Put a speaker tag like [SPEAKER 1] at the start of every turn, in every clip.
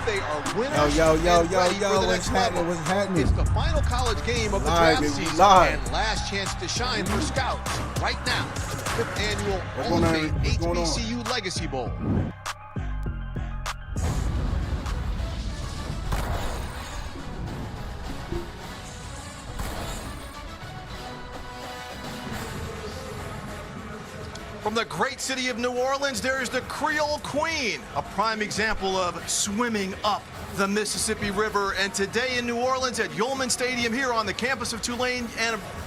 [SPEAKER 1] they are winners.
[SPEAKER 2] Yo,
[SPEAKER 1] what's
[SPEAKER 2] happening?
[SPEAKER 1] It's the final college game of the draft season and last chance to shine for scouts right now. 5th annual All-State HBCU Legacy Bowl. From the great city of New Orleans, there's the Creole Queen, a prime example of swimming up the Mississippi River. And today in New Orleans at Yulman Stadium here on the campus of Tulane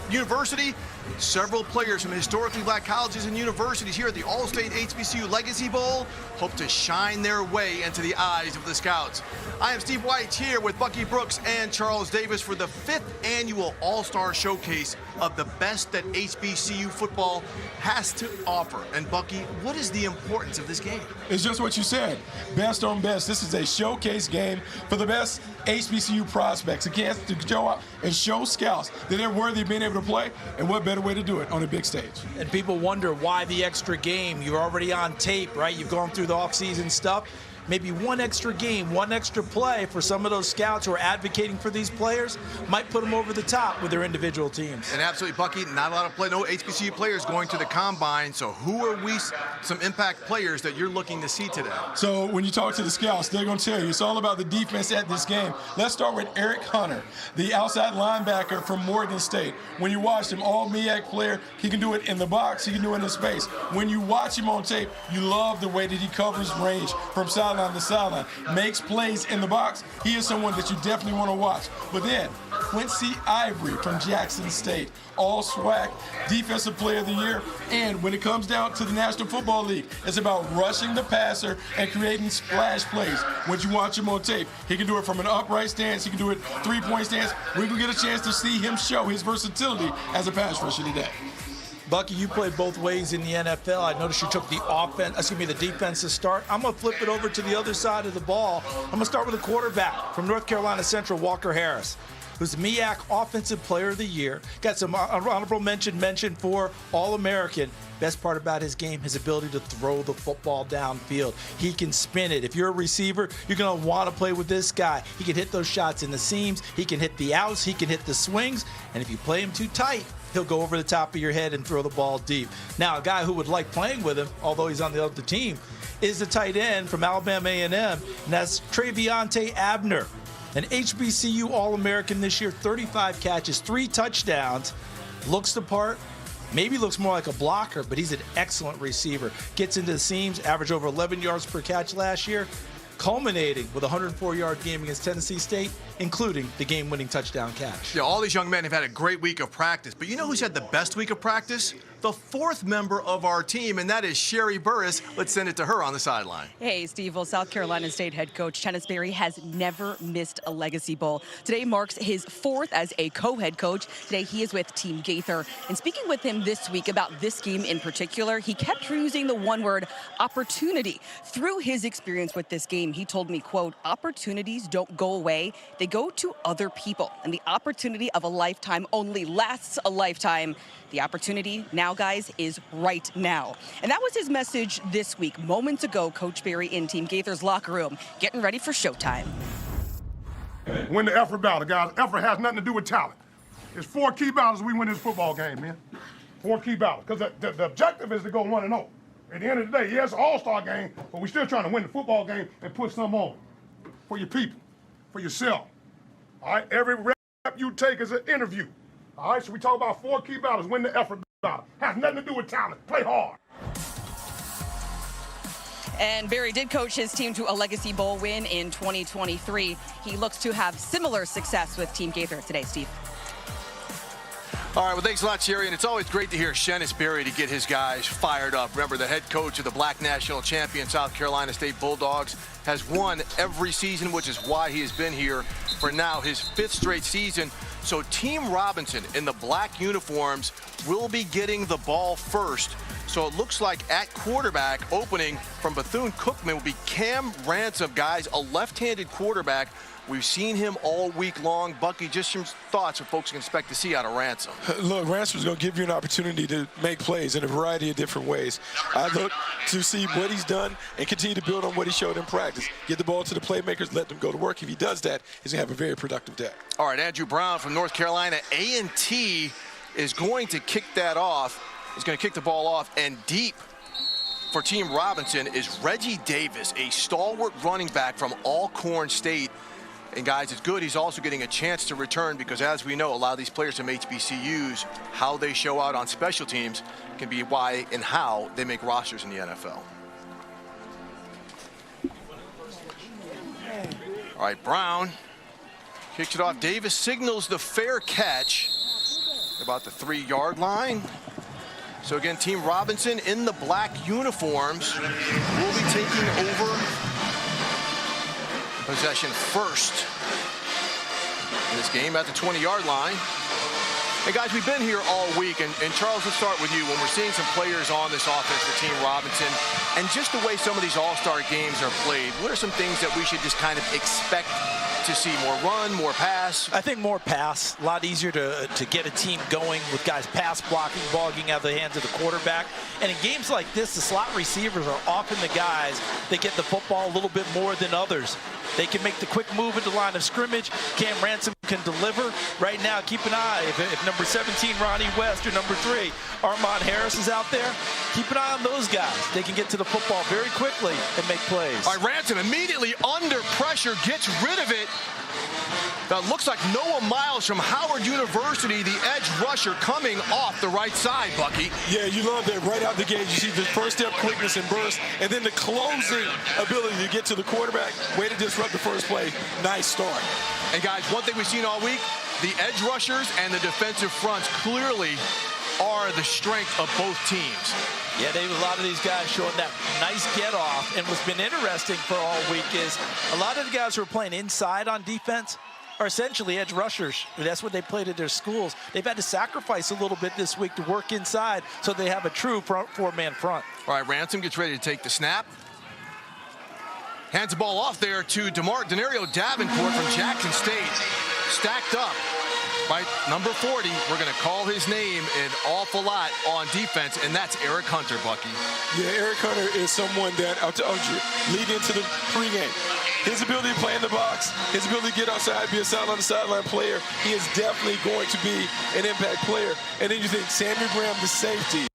[SPEAKER 1] University, several players from historically black colleges and universities here at the All-State HBCU Legacy Bowl hope to shine their way into the eyes of the scouts. I am Steve White here with Bucky Brooks and Charles Davis for the 5th annual All-Star Showcase of the best that HBCU football has to offer. And Bucky, what is the importance of this game?
[SPEAKER 3] It's just what you said. Best on best. This is a showcase game for the best HBCU prospects. A chance to go out and show scouts that they're worthy of being able to play, and what better way to do it on a big stage.
[SPEAKER 4] And people wonder why the extra game. You're already on tape, right? You've gone through the offseason stuff. Maybe one extra game, one extra play for some of those scouts who are advocating for these players might put them over the top with their individual teams.
[SPEAKER 1] And absolutely, Bucky, not a lot of no HBCU players going to the combine. So who are some impact players that you're looking to see today?
[SPEAKER 3] So when you talk to the scouts, they're going to tell you it's all about the defense at this game. Let's start with Eric Hunter, the outside linebacker from Morgan State. When you watch him, all MEAC player, he can do it in the box, he can do it in space. When you watch him on tape, you love the way that he covers range from sideline to sideline, makes plays in the box. He is someone that you definitely want to watch. But then, Quincy Ivory from Jackson State, all SWAC, Defensive Player of the Year. And when it comes down to the National Football League, it's about rushing the passer and creating splash plays. When you watch him on tape, he can do it from an upright stance, he can do it three-point stance. We're going to get a chance to see him show his versatility as a pass rusher today.
[SPEAKER 4] Bucky, you played both ways in the NFL. I noticed you took the defense to start. I'm going to flip it over to the other side of the ball. I'm going to start with a quarterback from North Carolina Central, Walker Harris, who's MEAC Offensive Player of the Year. Got some honorable mention for All-American. Best part about his game, his ability to throw the football downfield. He can spin it. If you're a receiver, you're going to want to play with this guy. He can hit those shots in the seams. He can hit the outs. He can hit the swings. And if you play him too tight, he'll go over the top of your head and throw the ball deep. Now, a guy who would like playing with him, although he's on the other team, is the tight end from Alabama A&M, and that's Traviante Abner. An HBCU All-American this year, 35 catches, 3 touchdowns, looks the part. Maybe looks more like a blocker, but he's an excellent receiver. Gets into the seams, averaged over 11 yards per catch last year, culminating with a 104-yard game against Tennessee State, including the game-winning touchdown catch.
[SPEAKER 1] Yeah, all these young men have had a great week of practice, but you know who's had the best week of practice? The 4th member of our team, and that is Sherry Burris. Let's send it to her on the sideline.
[SPEAKER 5] Hey, Steve. Well, South Carolina State head coach Chennis Berry has never missed a Legacy Bowl. Today marks his 4th as a co-head coach. Today he is with Team Gaither. And speaking with him this week about this game in particular, he kept using the one word, opportunity. Through his experience with this game, he told me, quote, opportunities don't go away. They go to other people. And the opportunity of a lifetime only lasts a lifetime. The opportunity now, guys, is right now. And that was his message this week. Moments ago, Coach Berry in Team Gaither's locker room, getting ready for showtime.
[SPEAKER 6] Win the effort battle, guys. Effort has nothing to do with talent. There's 4 key battles we win this football game, man. 4 key battles, because the objective is to go 1-0. At the end of the day, yes, all-star game, but we're still trying to win the football game and put some on for your people, for yourself. All right, every rep you take is an interview. All right, so we talk about 4 key battles, win the effort battle. Has nothing to do with talent. Play hard.
[SPEAKER 5] And Berry did coach his team to a Legacy Bowl win in 2023. He looks to have similar success with Team Gaither today, Steve.
[SPEAKER 1] All right, well, thanks a lot, Sherry, and it's always great to hear Chennis Berry to get his guys fired up. Remember, the head coach of the Black National Champion South Carolina State Bulldogs has won every season, which is why he has been here for now his 5th straight season. So Team Robinson in the black uniforms will be getting the ball first So it looks like at quarterback, opening from Bethune-Cookman will be Cam Ransom. Guys, a left-handed quarterback. We've seen him all week long. Bucky, just some thoughts what folks can expect to see out of Ransom.
[SPEAKER 3] Look, Ransom's going to give you an opportunity to make plays in a variety of different ways. I look to see what he's done and continue to build on what he showed in practice. Get the ball to the playmakers, let them go to work. If he does that, he's going to have a very productive day.
[SPEAKER 1] All right, Andrew Brown from North Carolina. A&T is going to kick that off. He's going to kick the ball off, and deep for Team Robinson is Reggie Davis, a stalwart running back from Alcorn State. And guys, it's good he's also getting a chance to return, because as we know, a lot of these players from HBCUs, how they show out on special teams can be why and how they make rosters in the NFL. All right, Brown kicks it off. Davis signals the fair catch about the 3-yard line. So again, Team Robinson in the black uniforms will be taking over possession first in this game at the 20-yard line. And guys, we've been here all week, and Charles, let's start with you. When we're seeing some players on this offense for Team Robinson, and just the way some of these all-star games are played, what are some things that we should just kind of expect to see? More run, more pass?
[SPEAKER 4] I think more pass. A lot easier to get a team going with guys pass blocking, ball getting out of the hands of the quarterback. And in games like this, the slot receivers are often the guys that get the football a little bit more than others. They can make the quick move into the line of scrimmage. Cam Ransom can deliver. Right now, keep an eye. If number 17, Ronnie West, or number 3, Armand Harris is out there, keep an eye on those guys. They can get to the football very quickly and make plays.
[SPEAKER 1] All right, Ransom immediately under pressure gets rid of it. That looks like Noah Miles from Howard University, the edge rusher, coming off the right side, Bucky.
[SPEAKER 3] Yeah, you love that right out the gate. You see the first step quickness and burst, and then the closing ability to get to the quarterback. Way to disrupt the first play. Nice start.
[SPEAKER 1] And guys, one thing we've seen all week, the edge rushers and the defensive fronts clearly are the strength of both teams.
[SPEAKER 4] Yeah, a lot of these guys showing that nice get off. And what's been interesting for all week is a lot of the guys who are playing inside on defense are essentially edge rushers. That's what they played at their schools. They've had to sacrifice a little bit this week to work inside so they have a true four-man front.
[SPEAKER 1] All right, Ransom gets ready to take the snap. Hands the ball off there to Denario Davenport from Jackson State. Stacked up by number 40. We're going to call his name an awful lot on defense, and that's Eric Hunter, Bucky.
[SPEAKER 3] Yeah, Eric Hunter is someone that, I'll tell you, lead into the pregame. His ability to play in the box, his ability to get outside, be a sideline player, he is definitely going to be an impact player. And then you think Samuel Graham, the safety,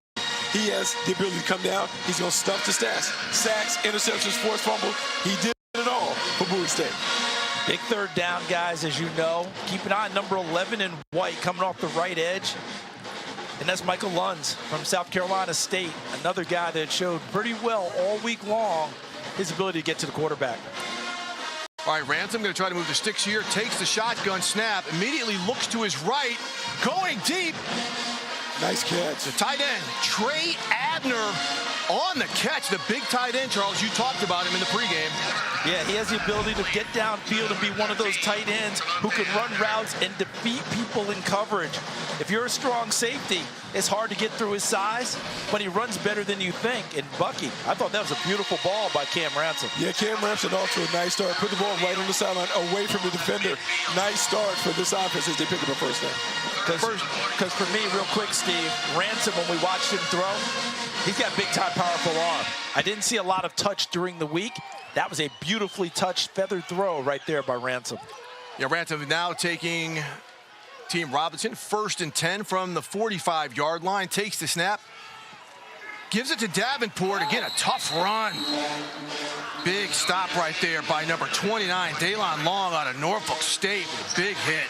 [SPEAKER 3] he has the ability to come down. He's going to stuff the stats. Sacks, interceptions, forced fumble. He did it all for Bowie State.
[SPEAKER 4] Big third down, guys, as you know. Keep an eye on number 11 in white coming off the right edge. And that's Michael Lunds from South Carolina State, another guy that showed pretty well all week long his ability to get to the quarterback.
[SPEAKER 1] All right, Ransom going to try to move the sticks here, takes the shotgun snap, immediately looks to his right, going deep.
[SPEAKER 3] Nice catch.
[SPEAKER 1] The tight end, Trey Abner, on the catch. The big tight end, Charles, you talked about him in the pregame.
[SPEAKER 4] Yeah, he has the ability to get downfield and be one of those tight ends who can run routes and defeat people in coverage. If you're a strong safety, it's hard to get through his size, but he runs better than you think. And Bucky, I thought that was a beautiful ball by Cam Ransom.
[SPEAKER 3] Yeah, Cam Ransom off to a nice start. Put the ball right on the sideline, away from the defender. Nice start for this offense as they pick up a first down.
[SPEAKER 4] Because for me, real quick, Steve, Ransom, when we watched him throw, he's got big-time, powerful arm. I didn't see a lot of touch during the week. That was a beautifully touched, feathered throw right there by Ransom.
[SPEAKER 1] Yeah, Ransom now taking Team Robinson 1st and 10 from the 45-yard line, takes the snap, gives it to Davenport. Again, a tough run. Big stop right there by number 29, Daylon Long out of Norfolk State with a big hit.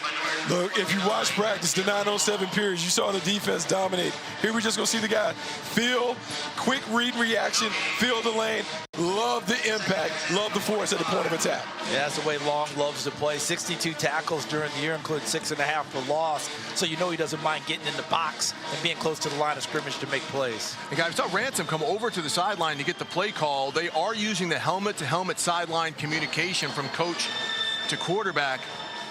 [SPEAKER 3] Look, if you watch practice, the 9-on-7 periods, you saw the defense dominate. Here we're just going to see the guy feel, quick read reaction, feel the lane, love the impact, love the force at the point of attack.
[SPEAKER 4] Yeah, that's the way Long loves to play. 62 tackles during the year, including 6.5 for loss. So you know he doesn't mind getting in the box and being close to the line of scrimmage to make plays.
[SPEAKER 1] And guys, we saw Ransom come over to the sideline to get the play call. They are using the helmet-to-helmet sideline communication from coach to quarterback.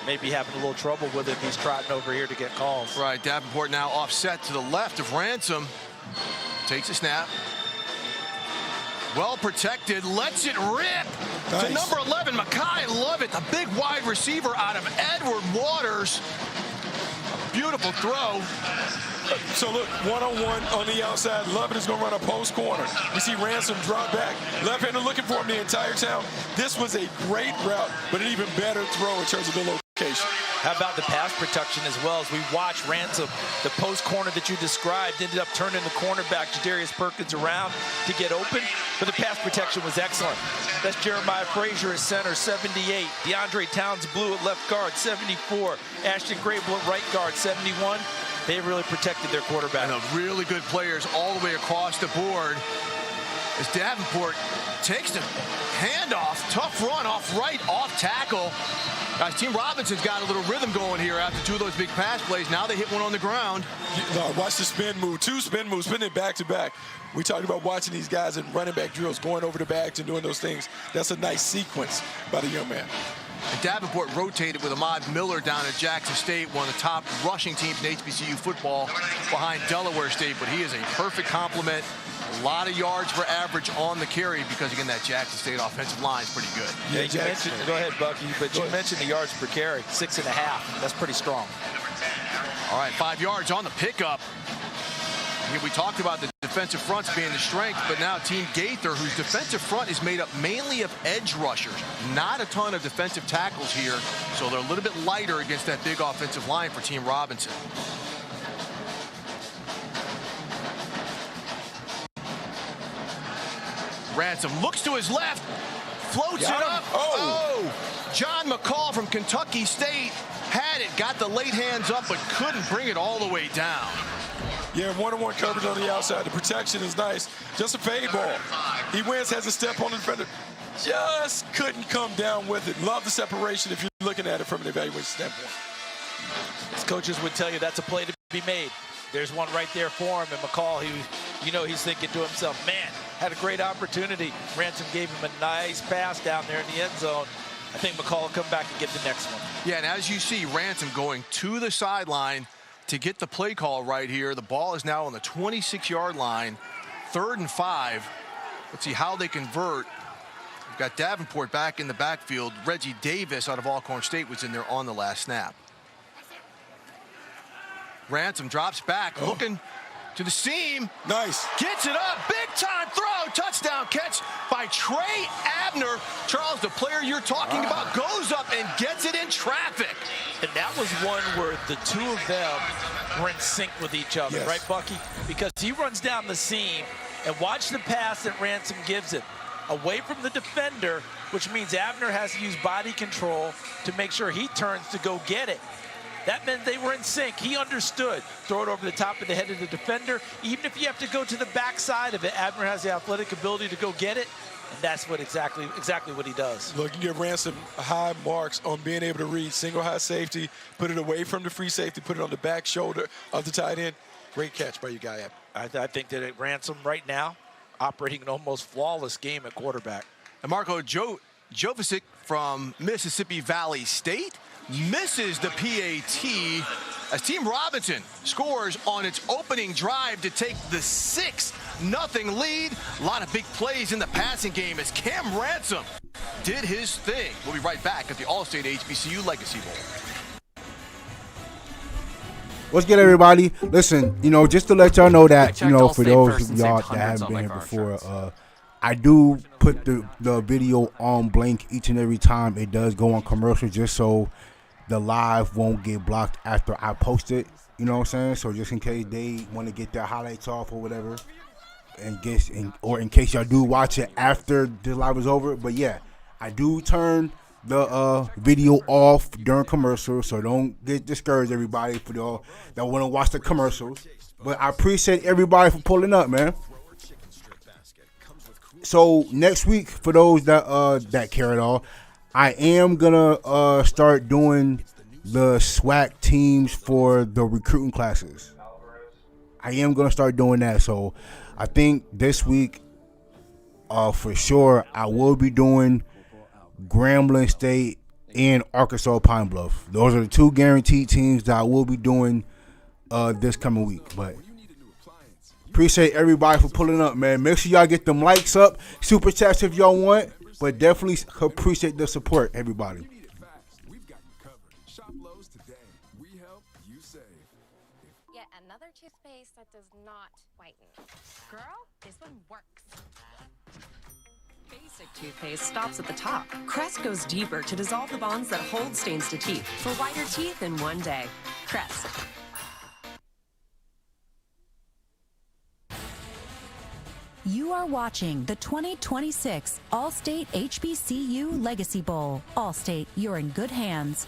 [SPEAKER 4] Maybe having a little trouble with it if he's trotting over here to get calls.
[SPEAKER 1] Right, Davenport now offset to the left of Ransom. Takes a snap. Well protected, lets it rip.
[SPEAKER 3] Nice.
[SPEAKER 1] To number 11, Mackay, love it. The big wide receiver out of Edward Waters. Beautiful throw.
[SPEAKER 3] So look, one-on-one on the outside. Lovett is going to run a post corner. We see Ransom drop back. Left-hander looking for him the entire time. This was a great route, but an even better throw in terms of the location.
[SPEAKER 4] How about the pass protection as well? As we watch Ransom, the post corner that you described ended up turning the cornerback, Jadarius Perkins, around to get open, but the pass protection was excellent. That's Jeremiah Frazier at center, 78. DeAndre Towns Blue at left guard, 74. Ashton Grable at right guard, 71. They really protected their quarterback.
[SPEAKER 1] And really good players all the way across the board. As Davenport takes the handoff, tough run off right, off tackle. Guys, Team Robinson's got a little rhythm going here after two of those big pass plays. Now they hit one on the ground.
[SPEAKER 3] Watch the spin move, two spin moves, spinning back to back. We talked about watching these guys in running back drills, going over the backs and doing those things. That's a nice sequence by the young man.
[SPEAKER 1] And Davenport rotated with Ahmad Miller down at Jackson State, one of the top rushing teams in HBCU football behind Delaware State, but he is a perfect complement. A lot of yards per average on the carry because, again, that Jackson State offensive line is pretty good.
[SPEAKER 4] Yeah, you mentioned, go ahead, Bucky, but you mentioned the yards per carry, 6.5. That's pretty strong.
[SPEAKER 1] All right, 5 yards on the pickup. Here we talked about the defensive fronts being the strength, but now Team Gaither, whose defensive front is made up mainly of edge rushers. Not a ton of defensive tackles here, so they're a little bit lighter against that big offensive line for Team Robinson. Ransom looks to his left, floats it up. Oh! John McCall from Kentucky State had it, got the late hands up, but couldn't bring it all the way down.
[SPEAKER 3] Yeah, one-on-one coverage on the outside. The protection is nice. Just a fade ball. He wins, has a step on the defender. Just couldn't come down with it. Love the separation if you're looking at it from an evaluation standpoint.
[SPEAKER 4] As coaches would tell you, that's a play to be made. There's one right there for him, and McCall, he's thinking to himself, man, had a great opportunity. Ransom gave him a nice pass down there in the end zone. I think McCall will come back and get the next one.
[SPEAKER 1] Yeah, and as you see, Ransom going to the sideline to get the play call right here. The ball is now on the 26-yard line, 3rd and 5. Let's see how they convert. We've got Davenport back in the backfield. Reggie Davis out of Alcorn State was in there on the last snap. Ransom drops back, looking to the seam.
[SPEAKER 3] Nice.
[SPEAKER 1] Gets it up. Big time throw. Touchdown catch by Trey Abner. Charles, the player you're talking about, goes up and gets it in traffic.
[SPEAKER 4] And that was one where the two of them were in sync with each other,
[SPEAKER 3] Yes.
[SPEAKER 4] right, Bucky? Because he runs down the seam, and watch the pass that Ransom gives it. Away from the defender, which means Abner has to use body control to make sure he turns to go get it. That meant they were in sync. He understood. Throw it over the top of the head of the defender. Even if you have to go to the backside of it, Abner has the athletic ability to go get it. And that's what exactly what he does.
[SPEAKER 3] Look, you give Ransom high marks on being able to read single high safety, put it away from the free safety, put it on the back shoulder of the tight end. Great catch by you guy.
[SPEAKER 4] I think that at Ransom right now, operating an almost flawless game at quarterback.
[SPEAKER 1] And Marco Jovicic from Mississippi Valley State misses the PAT as Team Robinson scores on its opening drive to take the 6-0 lead. A lot of big plays in the passing game as Cam Ransom did his thing. We'll be right back at the All-State HBCU Legacy Bowl.
[SPEAKER 2] What's good, everybody? Listen, just to let y'all know that, for those of y'all that haven't been here before, I do put the video on blank each and every time it does go on commercial, just so the live won't get blocked after I post it. You know what I'm saying? So just in case they want to get their highlights off or whatever, or in case y'all do watch it after the live is over. But yeah, I do turn the video off during commercials, so don't get discouraged, everybody, for y'all that want to watch the commercials. But I appreciate everybody for pulling up, man. So next week, for those that care at all, I am gonna start doing the SWAC teams for the recruiting classes. I am gonna start doing that. So I think this week, for sure, I will be doing Grambling State and Arkansas Pine Bluff. Those are the two guaranteed teams that I will be doing this coming week. But Appreciate everybody for pulling up, man. Make sure y'all get them likes up, super chats if y'all want, but definitely appreciate the support, everybody.
[SPEAKER 7] Yet another toothpaste that does not whiten. Girl, this one works.
[SPEAKER 8] Basic toothpaste stops at the top. Crest goes deeper to dissolve the bonds that hold stains to teeth for whiter teeth in one day. Crest.
[SPEAKER 9] You are watching the 2026 All-State HBCU Legacy Bowl. All-State, you're in good hands.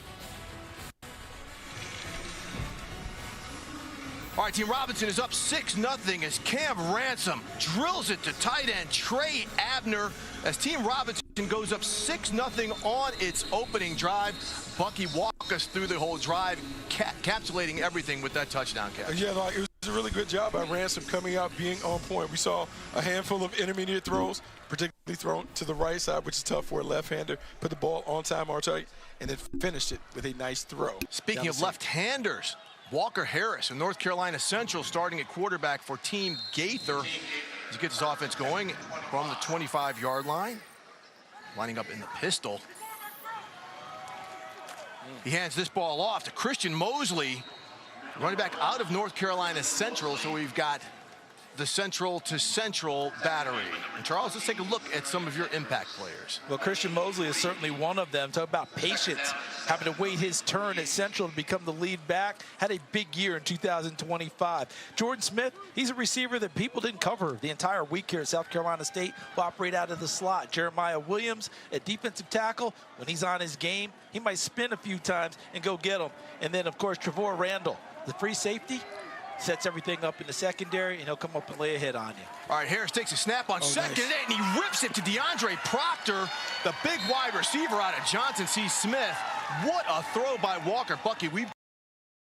[SPEAKER 1] All right, Team Robinson is up 6-0 as Cam Ransom drills it to tight end Trey Abner as Team Robinson goes up 6-0 on its opening drive. Bucky, walk us through the whole drive, encapsulating everything with that touchdown catch.
[SPEAKER 3] Yeah, like, it was a really good job by Ransom coming out, being on point. We saw a handful of intermediate throws, particularly thrown to the right side, which is tough for a left-hander. Put the ball on time, on target, and then finished it with a nice throw.
[SPEAKER 1] Speaking of left-handers, Walker Harris in North Carolina Central starting at quarterback for Team Gaither. He gets his offense going from the 25-yard line, lining up in the pistol. He hands this ball off to Christian Mosley, running back out of North Carolina Central. So we've got the central to central battery. And Charles, let's take a look at some of your impact players.
[SPEAKER 4] Well, Christian Mosley is certainly one of them. Talk about patience, having to wait his turn at Central to become the lead back. Had a big year in 2025. Jordan Smith, he's a receiver that people didn't cover the entire week here at South Carolina State. Will operate out of the slot. Jeremiah Williams at defensive tackle. When he's on his game, he might spin a few times and go get him. And then, of course, Trevor Randall, the free safety, sets everything up in the secondary, and he'll come up and lay a hit on you.
[SPEAKER 1] All right, Harris takes a snap on second, and he rips it to DeAndre Proctor, the big wide receiver out of Johnson C. Smith. What a throw by Walker. Bucky, we've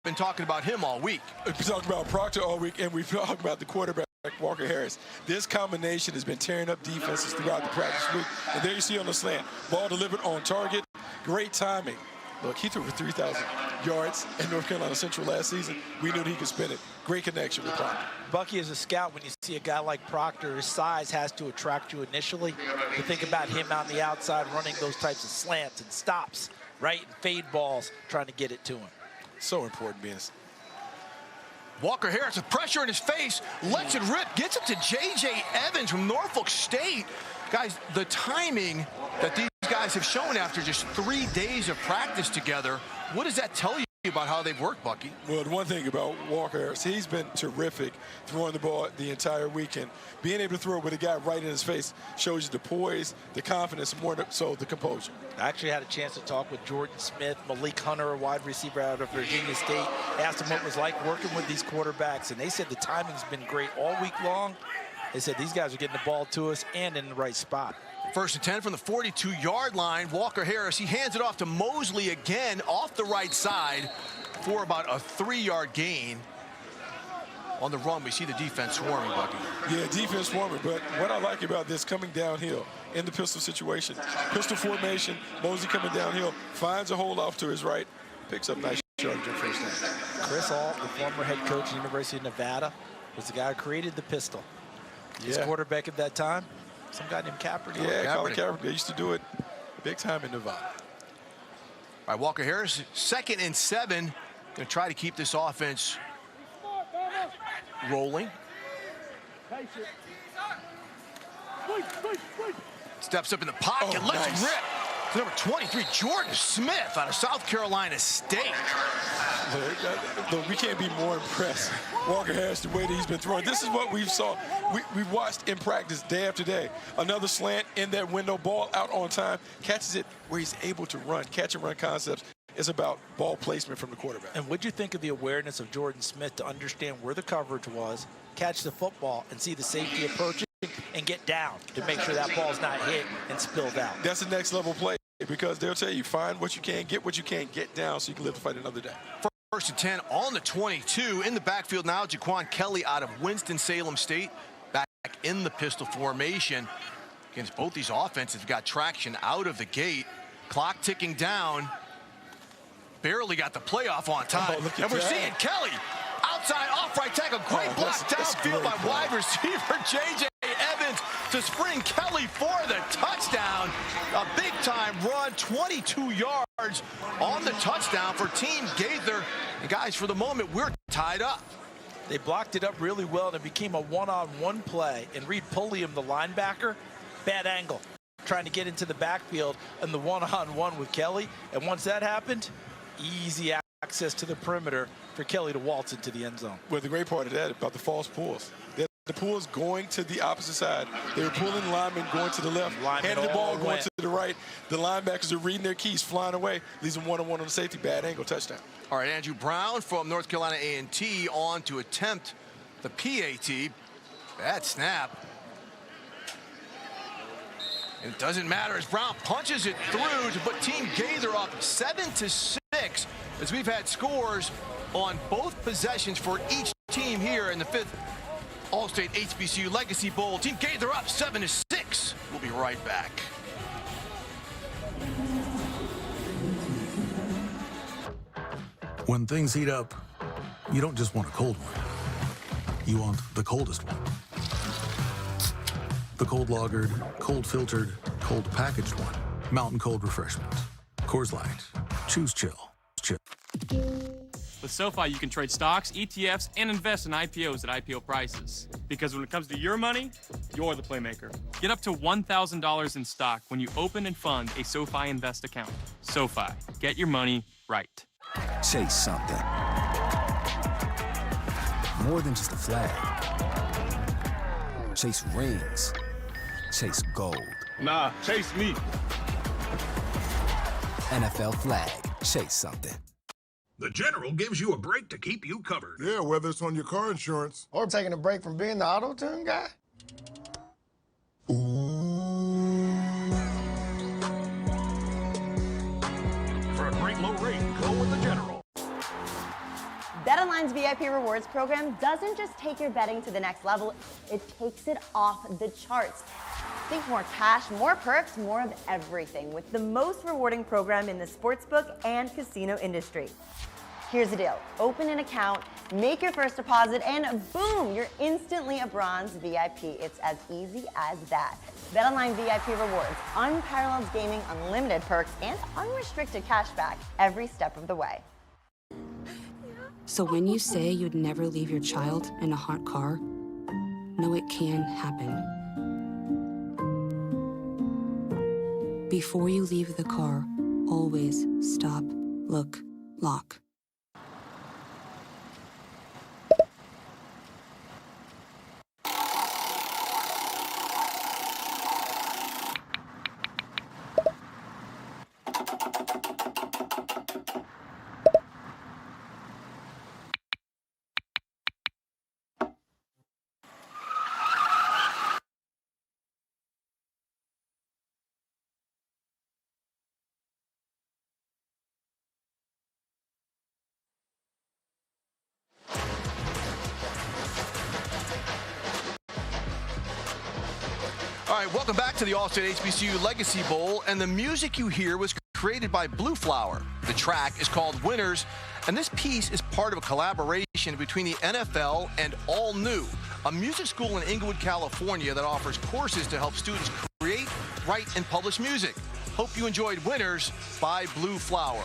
[SPEAKER 1] been talking about him all week.
[SPEAKER 3] We've talked about Proctor all week, and we've talked about the quarterback, Walker Harris. This combination has been tearing up defenses throughout the practice week. And there you see on the slant, ball delivered on target, great timing. Look, he threw for 3,000 yards in North Carolina Central last season. We knew that he could spin it. Great connection with Proctor.
[SPEAKER 4] Bucky, as a scout, when you see a guy like Proctor, his size has to attract you initially. You think about him on the outside running those types of slants and stops, right, and fade balls, trying to get it to him.
[SPEAKER 3] So important, Vince.
[SPEAKER 1] Walker Harris with pressure in his face, lets it rip, gets it to J.J. Evans from Norfolk State. Guys, the timing that these guys have shown after just 3 days of practice together, what does that tell you about how they've worked, Bucky?
[SPEAKER 3] Well, the one thing about Walker Harris, he's been terrific throwing the ball the entire weekend. Being able to throw with a guy right in his face shows you the poise, the confidence, more so the composure.
[SPEAKER 4] I actually had a chance to talk with Jordan Smith, Malik Hunter, a wide receiver out of Virginia State. Asked him what it was like working with these quarterbacks, and they said the timing's been great all week long. They said these guys are getting the ball to us and in the right spot.
[SPEAKER 1] 1st and 10 from the 42-yard line. Walker Harris, he hands it off to Mosley again off the right side for about a 3-yard gain. On the run, we see the defense swarming, Bucky.
[SPEAKER 3] Yeah, defense swarming, but what I like about this, coming downhill in the pistol situation, pistol formation, Mosley coming downhill, finds a hole off to his right, picks up nice yardage in first down.
[SPEAKER 4] Chris Ault, the former head coach at the University of Nevada, was the guy who created the pistol. His quarterback at that time, some guy named Kaepernick.
[SPEAKER 3] Yeah, Colin Kaepernick. They used to do it big time in Nevada.
[SPEAKER 1] All right, Walker Harris, 2nd and 7. Going to try to keep this offense rolling. Steps up in the pocket, lets it rip. Number 23, Jordan Smith out of South Carolina State.
[SPEAKER 3] Look, we can't be more impressed. Walker Harris, the way that he's been throwing. This is what we watched in practice day after day. Another slant in that window, ball out on time, catches it where he's able to run. Catch and run concepts is about ball placement from the quarterback.
[SPEAKER 4] And what'd you think of the awareness of Jordan Smith to understand where the coverage was, catch the football, and see the safety approaching, and get down to make sure that ball's not hit and spilled out?
[SPEAKER 3] That's the next level play, because they'll tell you, find what you can, get what you can, get down so you can live to fight another day.
[SPEAKER 1] 1st and 10 on the 22. In the backfield now, Jaquan Kelly out of Winston-Salem State, back in the pistol formation. Against both these offenses, got traction out of the gate. Clock ticking down. Barely got the playoff on time.
[SPEAKER 3] Oh,
[SPEAKER 1] and we're seeing Kelly outside off-right tackle. Great block downfield by wide receiver J.J. Evans to spring Kelly for the touchdown. A big-time run, 22 yards on the touchdown for Team Gaither. And guys, for the moment, we're tied up.
[SPEAKER 4] They blocked it up really well, and it became a one-on-one play. And Reed Pulliam, the linebacker, bad angle, trying to get into the backfield and the one-on-one with Kelly. And once that happened, easy access to the perimeter for Kelly to waltz into the end zone.
[SPEAKER 3] Well, the great part of that about the false pulls. The pulls going to the opposite side. They were pulling linemen going to the left, handing the ball going to the right. The linebackers are reading their keys, flying away, leaves them one-on-one on the safety, bad angle, touchdown.
[SPEAKER 1] All right, Andrew Brown from North Carolina A&T on to attempt the PAT. Bad snap. It doesn't matter as Brown punches it through to put Team Gaither up 7-6 as we've had scores on both possessions for each team here in the 5th All-State HBCU Legacy Bowl. Team Gaither up 7-6. We'll be right back.
[SPEAKER 10] When things heat up, you don't just want a cold one. You want the coldest one. The cold lagered, cold filtered, cold packaged one. Mountain Cold Refreshment. Coors Light. Choose chill. Chill.
[SPEAKER 11] With SoFi, you can trade stocks, ETFs, and invest in IPOs at IPO prices. Because when it comes to your money, you're the playmaker. Get up to $1,000 in stock when you open and fund a SoFi Invest account. SoFi, get your money right.
[SPEAKER 12] Chase something. More than just a flag. Chase rings. Chase gold.
[SPEAKER 6] Nah, chase me.
[SPEAKER 12] NFL flag. Chase something.
[SPEAKER 13] The General gives you a break to keep you covered.
[SPEAKER 6] Yeah, whether it's on your car insurance
[SPEAKER 14] or taking a break from being the auto-tune guy.
[SPEAKER 13] For a great low rate, go with the General.
[SPEAKER 15] BetOnline's VIP Rewards program doesn't just take your betting to the next level, it takes it off the charts. Think more cash, more perks, more of everything with the most rewarding program in the sportsbook and casino industry. Here's the deal. Open an account, make your first deposit, and boom, you're instantly a bronze VIP. It's as easy as that. BetOnline VIP Rewards, unparalleled gaming, unlimited perks, and unrestricted cash back every step of the way.
[SPEAKER 16] So when you say you'd never leave your child in a hot car, know it can happen. Before you leave the car, always stop, look, lock.
[SPEAKER 1] All right, welcome back to the All-State HBCU Legacy Bowl, and the music you hear was created by Blue Flower. The track is called Winners, and this piece is part of a collaboration between the NFL and All New, a music school in Inglewood, California that offers courses to help students create, write, and publish music. Hope you enjoyed Winners by Blue Flower.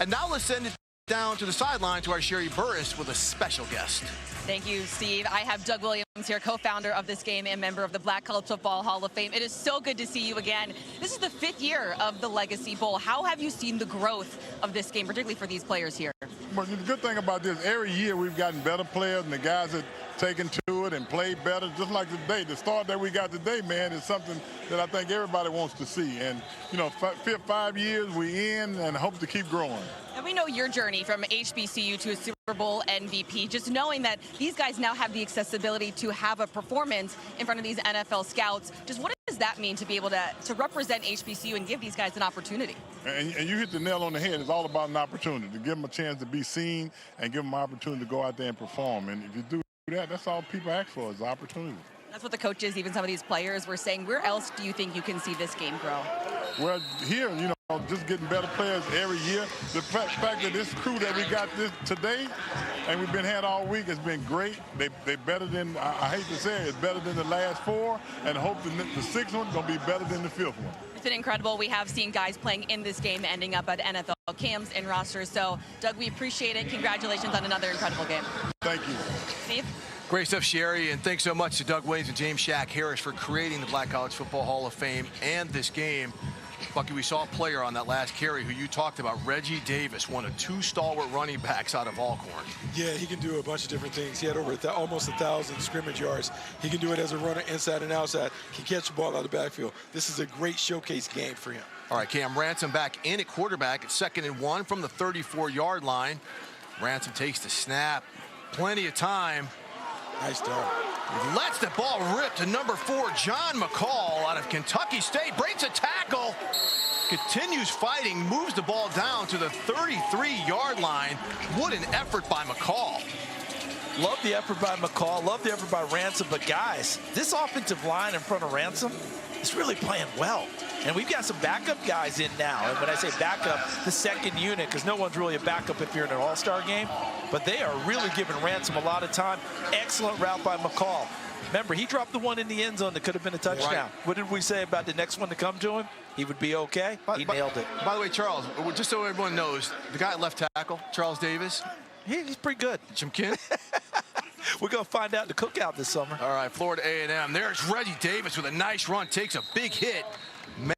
[SPEAKER 1] And now let's send it down to the sideline to our Sherry Burris with a special guest.
[SPEAKER 5] Thank you, Steve. I have Doug Williams here, co-founder of this game and member of the Black College Football Hall of Fame. It is so good to see you again. This is the 5th year of the Legacy Bowl. How have you seen the growth of this game, particularly for these players here?
[SPEAKER 6] Well, the good thing about this, every year we've gotten better players, and the guys that taken to it and played better, just like today. The start that we got today, man, is something that I think everybody wants to see. And, you know, 5 years we in and hope to keep growing.
[SPEAKER 5] And we know your journey from HBCU to a Super Bowl MVP, just knowing that these guys now have the accessibility to have a performance in front of these NFL scouts. Just what does that mean to be able to represent HBCU and give these guys an opportunity?
[SPEAKER 6] And you hit the nail on the head. It's all about an opportunity, to give them a chance to be seen and give them an opportunity to go out there and perform. And if you do that, that's all people ask for is opportunity.
[SPEAKER 5] That's what the coaches, even some of these players, were saying. Where else do you think you can see this game grow?
[SPEAKER 6] Well, here, you know, just getting better players every year. The fact that this crew that we got this today,
[SPEAKER 17] and we've been had all week. It's been great. They better than, I hate to say it, it's better than the last 4, and hope the sixth one going to be better than the 5th one.
[SPEAKER 5] It's been incredible. We have seen guys playing in this game ending up at NFL camps and rosters. So, Doug, we appreciate it. Congratulations on another incredible game.
[SPEAKER 17] Thank you.
[SPEAKER 5] Steve?
[SPEAKER 1] Great stuff, Sherry, and thanks so much to Doug Williams and James Shack Harris for creating the Black College Football Hall of Fame and this game. Bucky, we saw a player on that last carry who you talked about, Reggie Davis, one of 2 stalwart running backs out of Alcorn.
[SPEAKER 3] Yeah, he can do a bunch of different things. He had over almost 1,000 scrimmage yards. He can do it as a runner inside and outside. He can catch the ball out of the backfield. This is a great showcase game for him.
[SPEAKER 1] All right, Cam Ransom back in at quarterback at 2nd and 1 from the 34-yard line. Ransom takes the snap. Plenty of time.
[SPEAKER 3] Nice job.
[SPEAKER 1] Lets the ball rip to number 4, John McCall out of Kentucky State. Breaks a tackle. Continues fighting. Moves the ball down to the 33-yard line. What an effort by McCall.
[SPEAKER 4] Love the effort by McCall. Love the effort by Ransom. But, guys, this offensive line in front of Ransom is really playing well. And we've got some backup guys in now. And when I say backup, the second unit, because no one's really a backup if you're in an all-star game. But they are really giving Ransom a lot of time. Excellent route by McCall. Remember, he dropped the one in the end zone that could have been a touchdown. Right. What did we say about the next one to come to him? He would be okay. He nailed it.
[SPEAKER 1] By the way, Charles, just so everyone knows, the guy at left tackle, Charles Davis,
[SPEAKER 4] he's pretty good.
[SPEAKER 1] Jim Kin.
[SPEAKER 4] We're going to find out in the cookout this summer.
[SPEAKER 1] All right, Florida A&M. There's Reggie Davis with a nice run. Takes a big hit.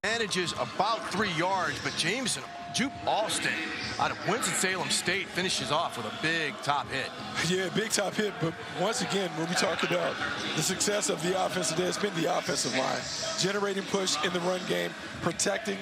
[SPEAKER 1] Manages about 3 yards, but Jameson Jupe Alston out of Winston-Salem State finishes off with a big top hit.
[SPEAKER 3] Yeah, big top hit, but once again, when we talk about the success of the offensive day, it's been the offensive line. Generating push in the run game, protecting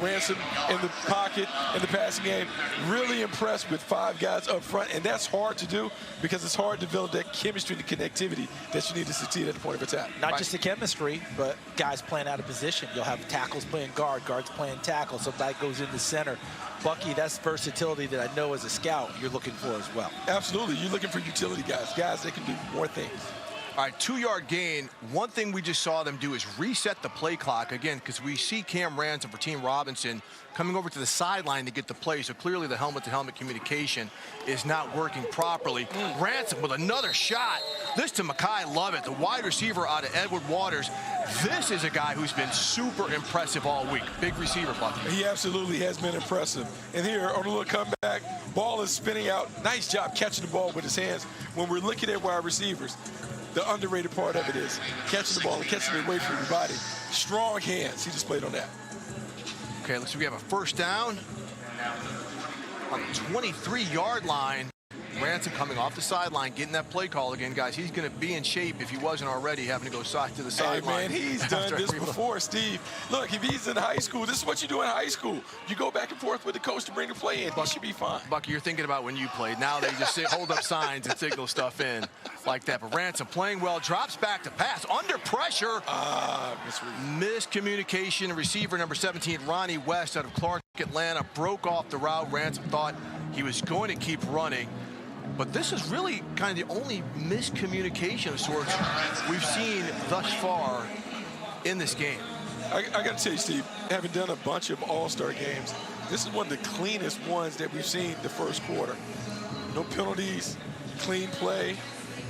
[SPEAKER 3] Ransom in the pocket, in the passing game. Really impressed with 5 guys up front, and that's hard to do because it's hard to develop that chemistry and connectivity that you need to succeed at the point of attack.
[SPEAKER 4] Not just the chemistry, but guys playing out of position. You'll have tackles playing guard, guards playing tackle, somebody goes in the center. Bucky, that's versatility that I know as a scout you're looking for as well.
[SPEAKER 3] Absolutely. You're looking for utility guys, guys that can do more things.
[SPEAKER 1] All right, 2-yard gain. One thing we just saw them do is reset the play clock again, because we see Cam Ransom for Team Robinson coming over to the sideline to get the play. So clearly the helmet-to-helmet communication is not working properly. Ransom with another shot. This to Mekhi Lovett, the wide receiver out of Edward Waters. This is a guy who's been super impressive all week. Big receiver, Bucky.
[SPEAKER 3] He absolutely has been impressive. And here on a little comeback, ball is spinning out. Nice job catching the ball with his hands. When we're looking at wide receivers, the underrated part of it is catching the ball and catching it away from your body. Strong hands. He just played on that.
[SPEAKER 1] Okay, let's see. We have a first down on the 23-yard line. Ransom coming off the sideline, getting that play call again, guys. He's going to be in shape if he wasn't already, having to go side to the sideline.
[SPEAKER 3] Hey, man, he's done this before, Steve. Look, if he's in high school, this is what you do in high school. You go back and forth with the coach to bring the play in. He should be fine.
[SPEAKER 1] Bucky, you're thinking about when you played. Now they just hold up signs and signal stuff in like that. But Ransom playing well, drops back to pass. Under pressure. Miscommunication. Receiver number 17, Ronnie West out of Clark, Atlanta, broke off the route. Ransom thought he was going to keep running. But this is really kind of the only miscommunication of sorts we've seen thus far in this game.
[SPEAKER 3] I got to tell you, Steve, having done a bunch of all-star games, this is one of the cleanest ones that we've seen the first quarter. No penalties, clean play,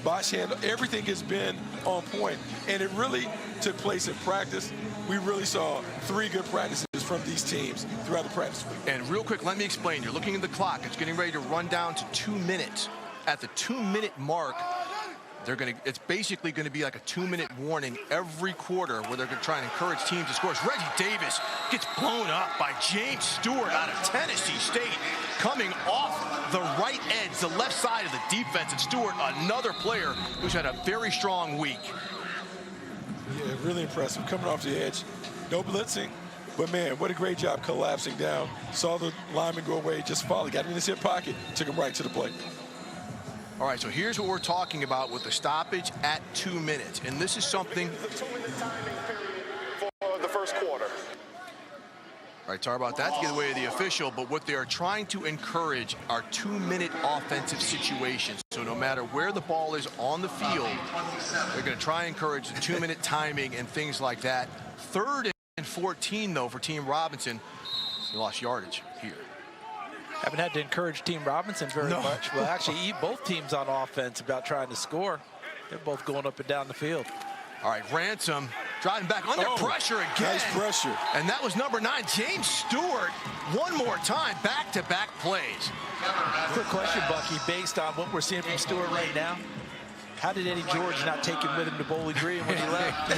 [SPEAKER 3] botch handle, everything has been on point. And it really took place in practice. We really saw 3 good practices from these teams throughout the practice week.
[SPEAKER 1] And real quick, let me explain. You're looking at the clock. It's getting ready to run down to 2 minutes. At the 2-minute mark, it's basically going to be like a 2-minute warning every quarter where they're going to try and encourage teams to score. Reggie Davis gets blown up by James Stewart out of Tennessee State, coming off the right edge, the left side of the defense. And Stewart, another player who's had a very strong week.
[SPEAKER 3] Yeah, really impressive. Coming off the edge, no blitzing. But, man, what a great job collapsing down. Saw the lineman go away, just followed, got him in his hip pocket, took him right to the plate.
[SPEAKER 1] All right, so here's what we're talking about with the stoppage at 2 minutes. And this is something
[SPEAKER 6] For the first quarter.
[SPEAKER 1] All right, sorry about that to get away with the official, but what they are trying to encourage are 2-minute offensive situations. So no matter where the ball is on the field, they're going to try and encourage the 2-minute timing and things like that. 3rd and 14, though, for Team Robinson. They lost yardage here.
[SPEAKER 4] Haven't had to encourage Team Robinson very much. Well, actually, both teams on offense about trying to score. They're both going up and down the field.
[SPEAKER 1] All right, Ransom driving back under pressure again.
[SPEAKER 3] Nice pressure.
[SPEAKER 1] And that was number 9, James Stewart. One more time, back-to-back plays.
[SPEAKER 4] Quick question, Bucky, based on what we're seeing from Stewart right now. How did Eddie George not take him with him to Bowling Green when he left?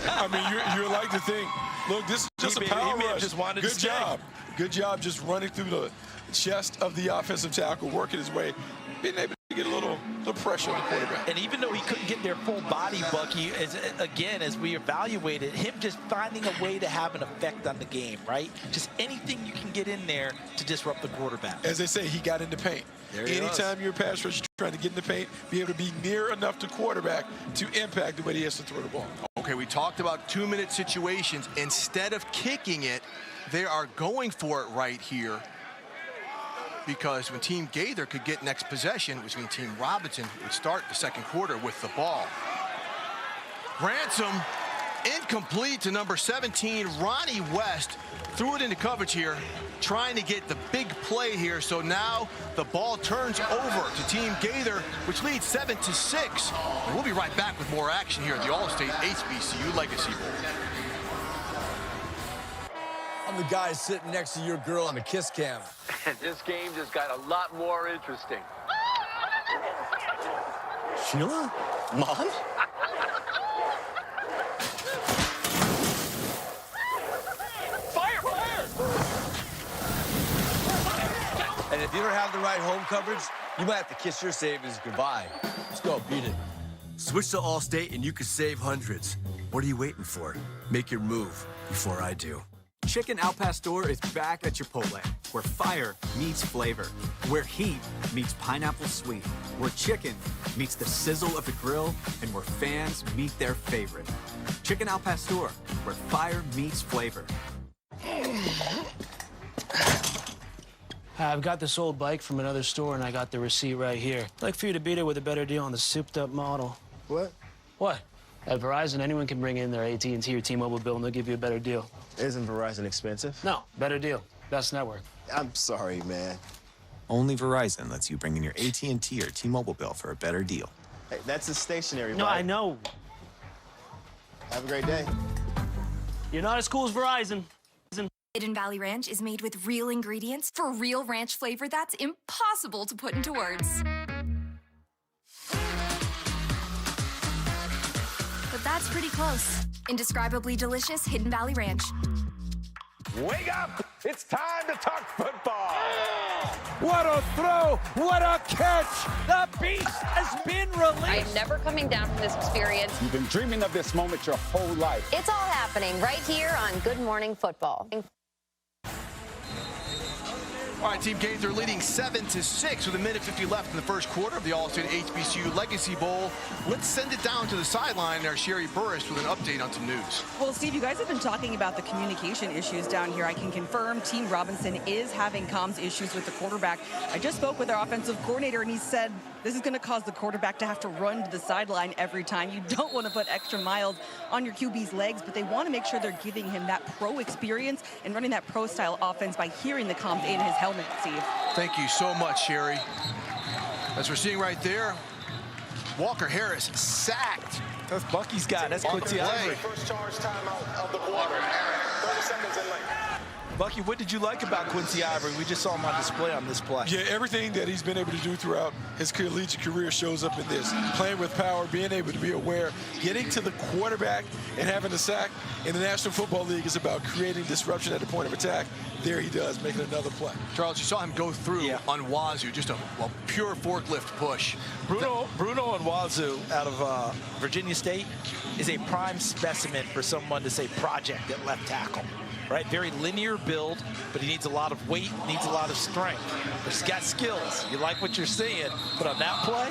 [SPEAKER 3] I mean, you'd like to think, look, this is just a power rush.
[SPEAKER 4] Just wanted
[SPEAKER 3] Good
[SPEAKER 4] to stay.
[SPEAKER 3] job. Good job just running through the chest of the offensive tackle, working his way, being able to get a little pressure on the quarterback.
[SPEAKER 4] And even though he couldn't get their full body, Bucky, as we evaluated, him just finding a way to have an effect on the game, right? Just anything you can get in there to disrupt the quarterback.
[SPEAKER 3] As they say, he got into paint. Anytime you're a pass rusher trying to get in the paint, be able to be near enough to quarterback to impact the way he has to throw the ball.
[SPEAKER 1] Okay, we talked about 2-minute situations. Instead of kicking it, they are going for it right here. Because when Team Gaither could get next possession, which means Team Robinson would start the second quarter with the ball. Ransom, incomplete to number 17, Ronnie West. Threw it into coverage here, trying to get the big play here. So now the ball turns over to Team Gaither, which leads 7-6. And we'll be right back with more action here at the All-State HBCU Legacy Bowl.
[SPEAKER 18] I'm the guy sitting next to your girl on the kiss cam.
[SPEAKER 19] This game just got a lot more interesting.
[SPEAKER 18] Sheila? Mom?
[SPEAKER 19] Fire!
[SPEAKER 18] And if you don't have the right home coverage, you might have to kiss your savings goodbye. Let's go, beat it. Switch to Allstate and you can save hundreds. What are you waiting for? Make your move before I do.
[SPEAKER 20] Chicken Al Pastor is back at Chipotle, where fire meets flavor, where heat meets pineapple sweet, where chicken meets the sizzle of the grill, and where fans meet their favorite. Chicken Al Pastor, where fire meets flavor.
[SPEAKER 21] I've got this old bike from another store, and I got the receipt right here. I'd like for you to beat it with a better deal on the souped-up model.
[SPEAKER 14] What?
[SPEAKER 21] What? At Verizon, anyone can bring in their AT&T or T-Mobile bill, and they'll give you a better deal.
[SPEAKER 22] Isn't Verizon expensive?
[SPEAKER 21] No, better deal. Best network.
[SPEAKER 22] I'm sorry, man.
[SPEAKER 23] Only Verizon lets you bring in your AT&T or T-Mobile bill for a better deal.
[SPEAKER 22] Hey, that's a stationary
[SPEAKER 21] No,
[SPEAKER 22] bike.
[SPEAKER 21] I know.
[SPEAKER 22] Have a great day.
[SPEAKER 21] You're not as cool as Verizon.
[SPEAKER 24] Hidden Valley Ranch is made with real ingredients for real ranch flavor that's impossible to put into words. But that's pretty close. Indescribably delicious Hidden Valley Ranch.
[SPEAKER 25] Wake up! It's time to talk football!
[SPEAKER 26] What a throw! What a catch! The beast has been released!
[SPEAKER 27] I am never coming down from this experience.
[SPEAKER 28] You've been dreaming of this moment your whole life.
[SPEAKER 27] It's all happening right here on Good Morning Football.
[SPEAKER 1] All right, Team Gaither leading 7-6 with 1:50 left in the first quarter of the All-State HBCU Legacy Bowl. Let's send it down to the sideline. Our Sherry Burris with an update on some news.
[SPEAKER 5] Well, Steve, you guys have been talking about the communication issues down here. I can confirm Team Robinson is having comms issues with the quarterback. I just spoke with our offensive coordinator, and he said this is going to cause the quarterback to have to run to the sideline every time. You don't want to put extra miles on your QB's legs, but they want to make sure they're giving him that pro experience and running that pro-style offense by hearing the comms in his helmet, Steve.
[SPEAKER 1] Thank you so much, Sherry. As we're seeing right there, Walker Harris sacked.
[SPEAKER 4] That's Bucky's guy. That's Quincy Ivory.
[SPEAKER 25] First charge timeout of the quarter. 30 seconds in late.
[SPEAKER 4] Bucky, what did you like about Quincy Ivory? We just saw him on display on this play.
[SPEAKER 3] Yeah, everything that he's been able to do throughout his collegiate career shows up in this. Playing with power, being able to be aware, getting to the quarterback and having a sack in the National Football League is about creating disruption at the point of attack. There he does, making another play.
[SPEAKER 1] Charles, you saw him go through on Wazoo, just a pure forklift push.
[SPEAKER 4] Bruno Wazoo out of Virginia State is a prime specimen for someone to say project at left tackle. Right, very linear build, but he needs a lot of weight, needs a lot of strength. But he's got skills. You like what you're seeing, but on that play,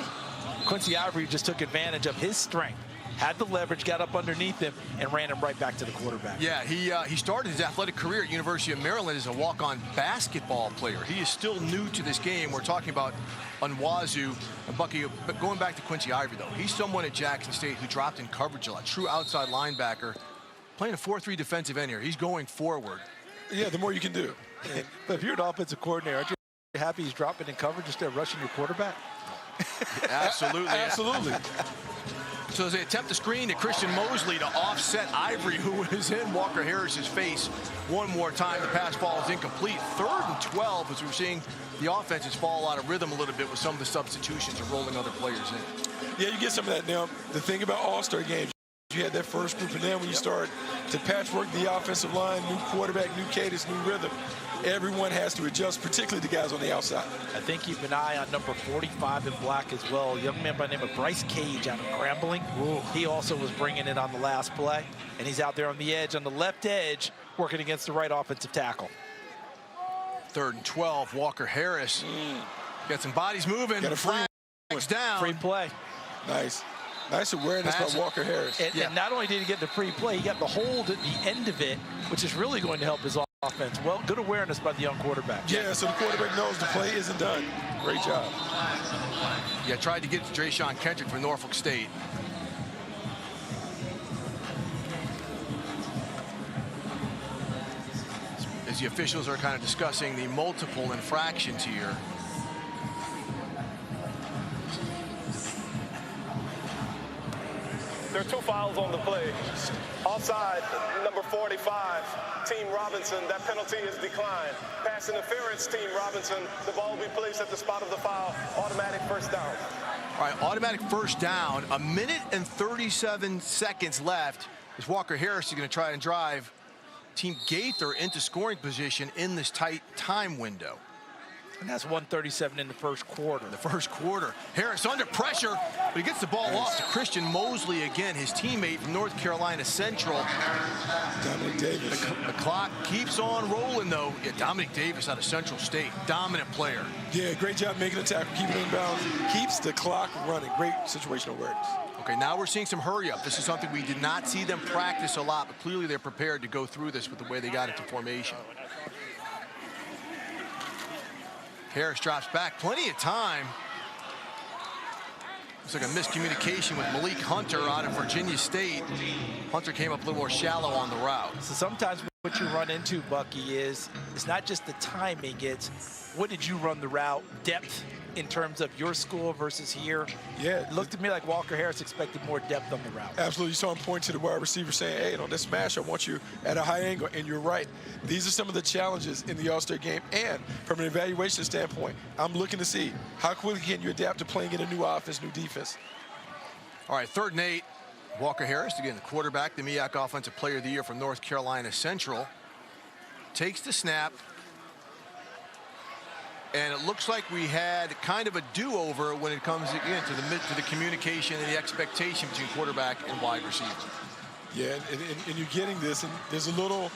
[SPEAKER 4] Quincy Ivory just took advantage of his strength, had the leverage, got up underneath him, and ran him right back to the quarterback.
[SPEAKER 1] Yeah, he started his athletic career at University of Maryland as a walk-on basketball player. He is still new to this game. We're talking about on Wazoo. And Bucky, but going back to Quincy Ivory, though, he's someone at Jackson State who dropped in coverage a lot, true outside linebacker. Playing a 4-3 defensive end here. He's going forward.
[SPEAKER 3] Yeah, the more you can do.
[SPEAKER 4] But if you're an offensive coordinator, aren't you happy he's dropping in coverage instead of rushing your quarterback?
[SPEAKER 1] Absolutely.
[SPEAKER 3] Absolutely.
[SPEAKER 1] So as they attempt to screen to Christian Mosley to offset Ivory, who is in Walker Harris's face one more time. The pass ball is incomplete. 3rd and 12, as we're seeing the offenses fall out of rhythm a little bit with some of the substitutions and rolling other players in.
[SPEAKER 3] Yeah, you get some of that now. The thing about all-star games, you had that first group, and then when you start to patchwork the offensive line, new quarterback, new cadence, new rhythm, everyone has to adjust, particularly the guys on the outside.
[SPEAKER 4] I think keep an eye on number 45 in black as well. A young man by the name of Bryce Cage out of Grambling. Ooh. He also was bringing it on the last play, and he's out there on the edge, on the left edge, working against the right offensive tackle.
[SPEAKER 1] 3rd and 12, Walker Harris. Got some bodies moving.
[SPEAKER 3] Got a free
[SPEAKER 1] down.
[SPEAKER 4] Free play.
[SPEAKER 3] Nice. Nice awareness by Walker Harris.
[SPEAKER 4] And not only did he get the free play, he got the hold at the end of it, which is really going to help his offense. Well, good awareness by the young quarterback.
[SPEAKER 3] Yeah, so the quarterback knows the play isn't done. Great job.
[SPEAKER 1] Yeah, tried to get to Drayshawn Kendrick from Norfolk State. As the officials are kind of discussing the multiple infractions here.
[SPEAKER 2] There are 2 fouls on the play. Offside, number 45, Team Robinson. That penalty is declined. Pass interference, Team Robinson. The ball will be placed at the spot of the foul. Automatic first down.
[SPEAKER 1] All right, automatic first down. 1 minute and 37 seconds left as Walker Harris is going to try and drive Team Gaither into scoring position in this tight time window.
[SPEAKER 4] And that's 1:37 in the first quarter.
[SPEAKER 1] Harris under pressure, but he gets the ball off to Christian Mosley again, his teammate from North Carolina Central.
[SPEAKER 3] Dominic Davis.
[SPEAKER 1] The clock keeps on rolling, though. Yeah, Dominic Davis out of Central State, dominant player.
[SPEAKER 3] Yeah, great job making a tackle, keeping it in bounds, keeps the clock running. Great situational awareness.
[SPEAKER 1] Okay, now we're seeing some hurry up. This is something we did not see them practice a lot, but clearly they're prepared to go through this with the way they got into formation. Harris drops back, plenty of time. Looks like a miscommunication with Malik Hunter out of Virginia State. Hunter came up a little more shallow on the route.
[SPEAKER 4] So sometimes what you run into, Bucky, is it's not just the timing, it's what did you run the route, depth in terms of your school versus here.
[SPEAKER 3] Yeah.
[SPEAKER 4] It looked to me like Walker Harris expected more depth on the route.
[SPEAKER 3] Absolutely. You saw him point to the wide receiver saying, hey, on this smash, I want you at a high angle. And you're right. These are some of the challenges in the All-Star game. And from an evaluation standpoint, I'm looking to see how quickly can you adapt to playing in a new offense, new defense.
[SPEAKER 1] All right, 3rd and 8. Walker Harris, again, the quarterback, the MEAC Offensive Player of the Year from North Carolina Central, takes the snap. And it looks like we had kind of a do-over when it comes again to the communication and the expectation between quarterback and wide receiver.
[SPEAKER 3] Yeah, and you're getting this, and there's a little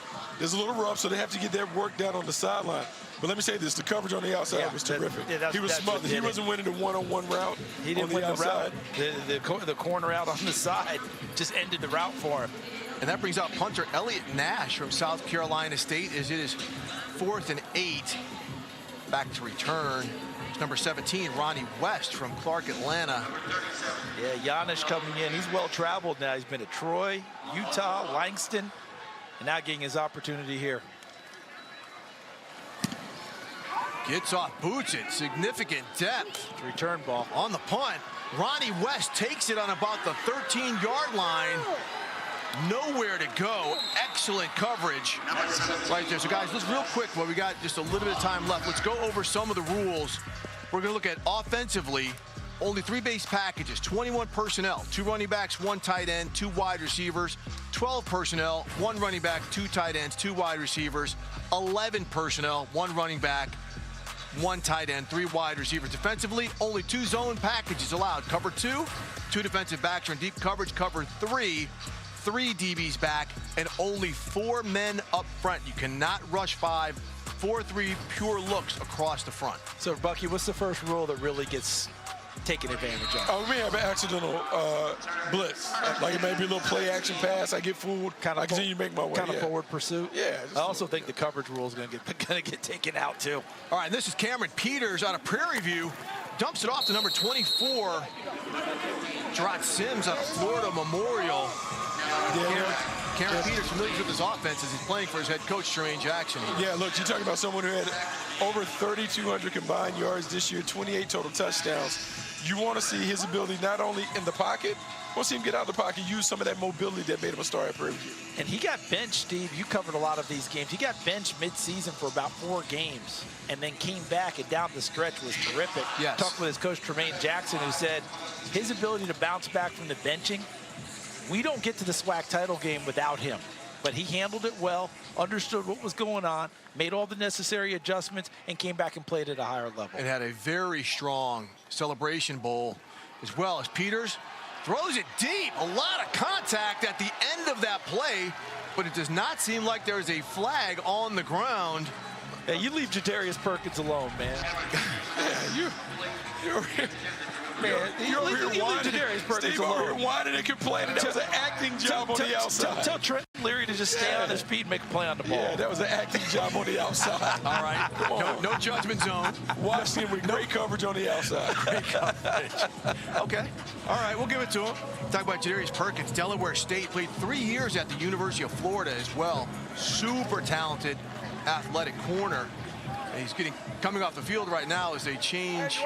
[SPEAKER 3] rough, so they have to get their work done on the sideline. But let me say this: the coverage on the outside was terrific. He was smothered. He wasn't winning the one-on-one route.
[SPEAKER 4] He didn't win the route. The corner out on the side just ended the route for him.
[SPEAKER 1] And that brings out punter Elliott Nash from South Carolina State as it is 4th and 8. Back to return. It's number 17, Ronnie West from Clark, Atlanta.
[SPEAKER 4] Yeah, Giannis coming in. He's well-traveled now. He's been at Troy, Utah, Langston, and now getting his opportunity here.
[SPEAKER 1] Gets off, boots it, significant depth.
[SPEAKER 4] It's a return ball.
[SPEAKER 1] On the punt, Ronnie West takes it on about the 13-yard line. Nowhere to go. Excellent coverage right there. So guys, let's real quick, while we got just a little bit of time left, let's go over some of the rules. We're going to look at offensively, only 3 base packages, 21 personnel, 2 running backs, 1 tight end, 2 wide receivers, 12 personnel, 1 running back, 2 tight ends, 2 wide receivers, 11 personnel, 1 running back, 1 tight end, 3 wide receivers. Defensively, only 2 zone packages allowed. Cover 2, 2 defensive backs are in deep coverage. Cover 3, 3 DBs back, and only 4 men up front. You cannot rush 5, 4-3 pure looks across the front.
[SPEAKER 4] So, Bucky, what's the first rule that really gets taken advantage of?
[SPEAKER 3] Oh, we have an accidental blitz. Like it may be a little play action pass. I get fooled. I continue to make my way.
[SPEAKER 4] Kind of forward pursuit.
[SPEAKER 3] Yeah.
[SPEAKER 4] I also think the coverage rule is going to get taken out too.
[SPEAKER 1] All right, and this is Cameron Peters out of Prairie View. Dumps it off to number 24, Gerard Sims out of Florida Memorial.
[SPEAKER 3] Yeah.
[SPEAKER 1] Cameron Peters familiar with his offense as he's playing for his head coach, Jermaine Jackson.
[SPEAKER 3] Yeah, look, you're talking about someone who had over 3,200 combined yards this year, 28 total touchdowns. You want to see his ability not only in the pocket, we'll see him get out of the pocket, use some of that mobility that made him a star at Prairie View.
[SPEAKER 4] And he got benched, Steve. You covered a lot of these games. He got benched mid-season for about 4 games and then came back, and down the stretch was terrific.
[SPEAKER 1] Yes.
[SPEAKER 4] Talked with his coach, Tremaine Jackson, who said his ability to bounce back from the benching, we don't get to the SWAC title game without him. But he handled it well, understood what was going on, made all the necessary adjustments, and came back and played at a higher level.
[SPEAKER 1] And had a very strong celebration bowl as well as Peters throws it deep. A lot of contact at the end of that play, but it does not seem like there's a flag on the ground.
[SPEAKER 4] Yeah, you leave Jadarius Perkins alone, man.
[SPEAKER 3] You're whining. Steve over here whining and complaining. That was an acting job on the outside.
[SPEAKER 4] Tell Trent Leary to just stay on his feet and make a play on the ball.
[SPEAKER 3] Yeah, that was an acting job on the outside.
[SPEAKER 1] All right, no judgment zone.
[SPEAKER 3] Watch him with great coverage on the outside.
[SPEAKER 1] Great coverage. Okay, all right, we'll give it to him. Talk about Jadarius Perkins. Delaware State played 3 years at the University of Florida as well. Super talented, athletic corner. And he's coming off the field right now as they change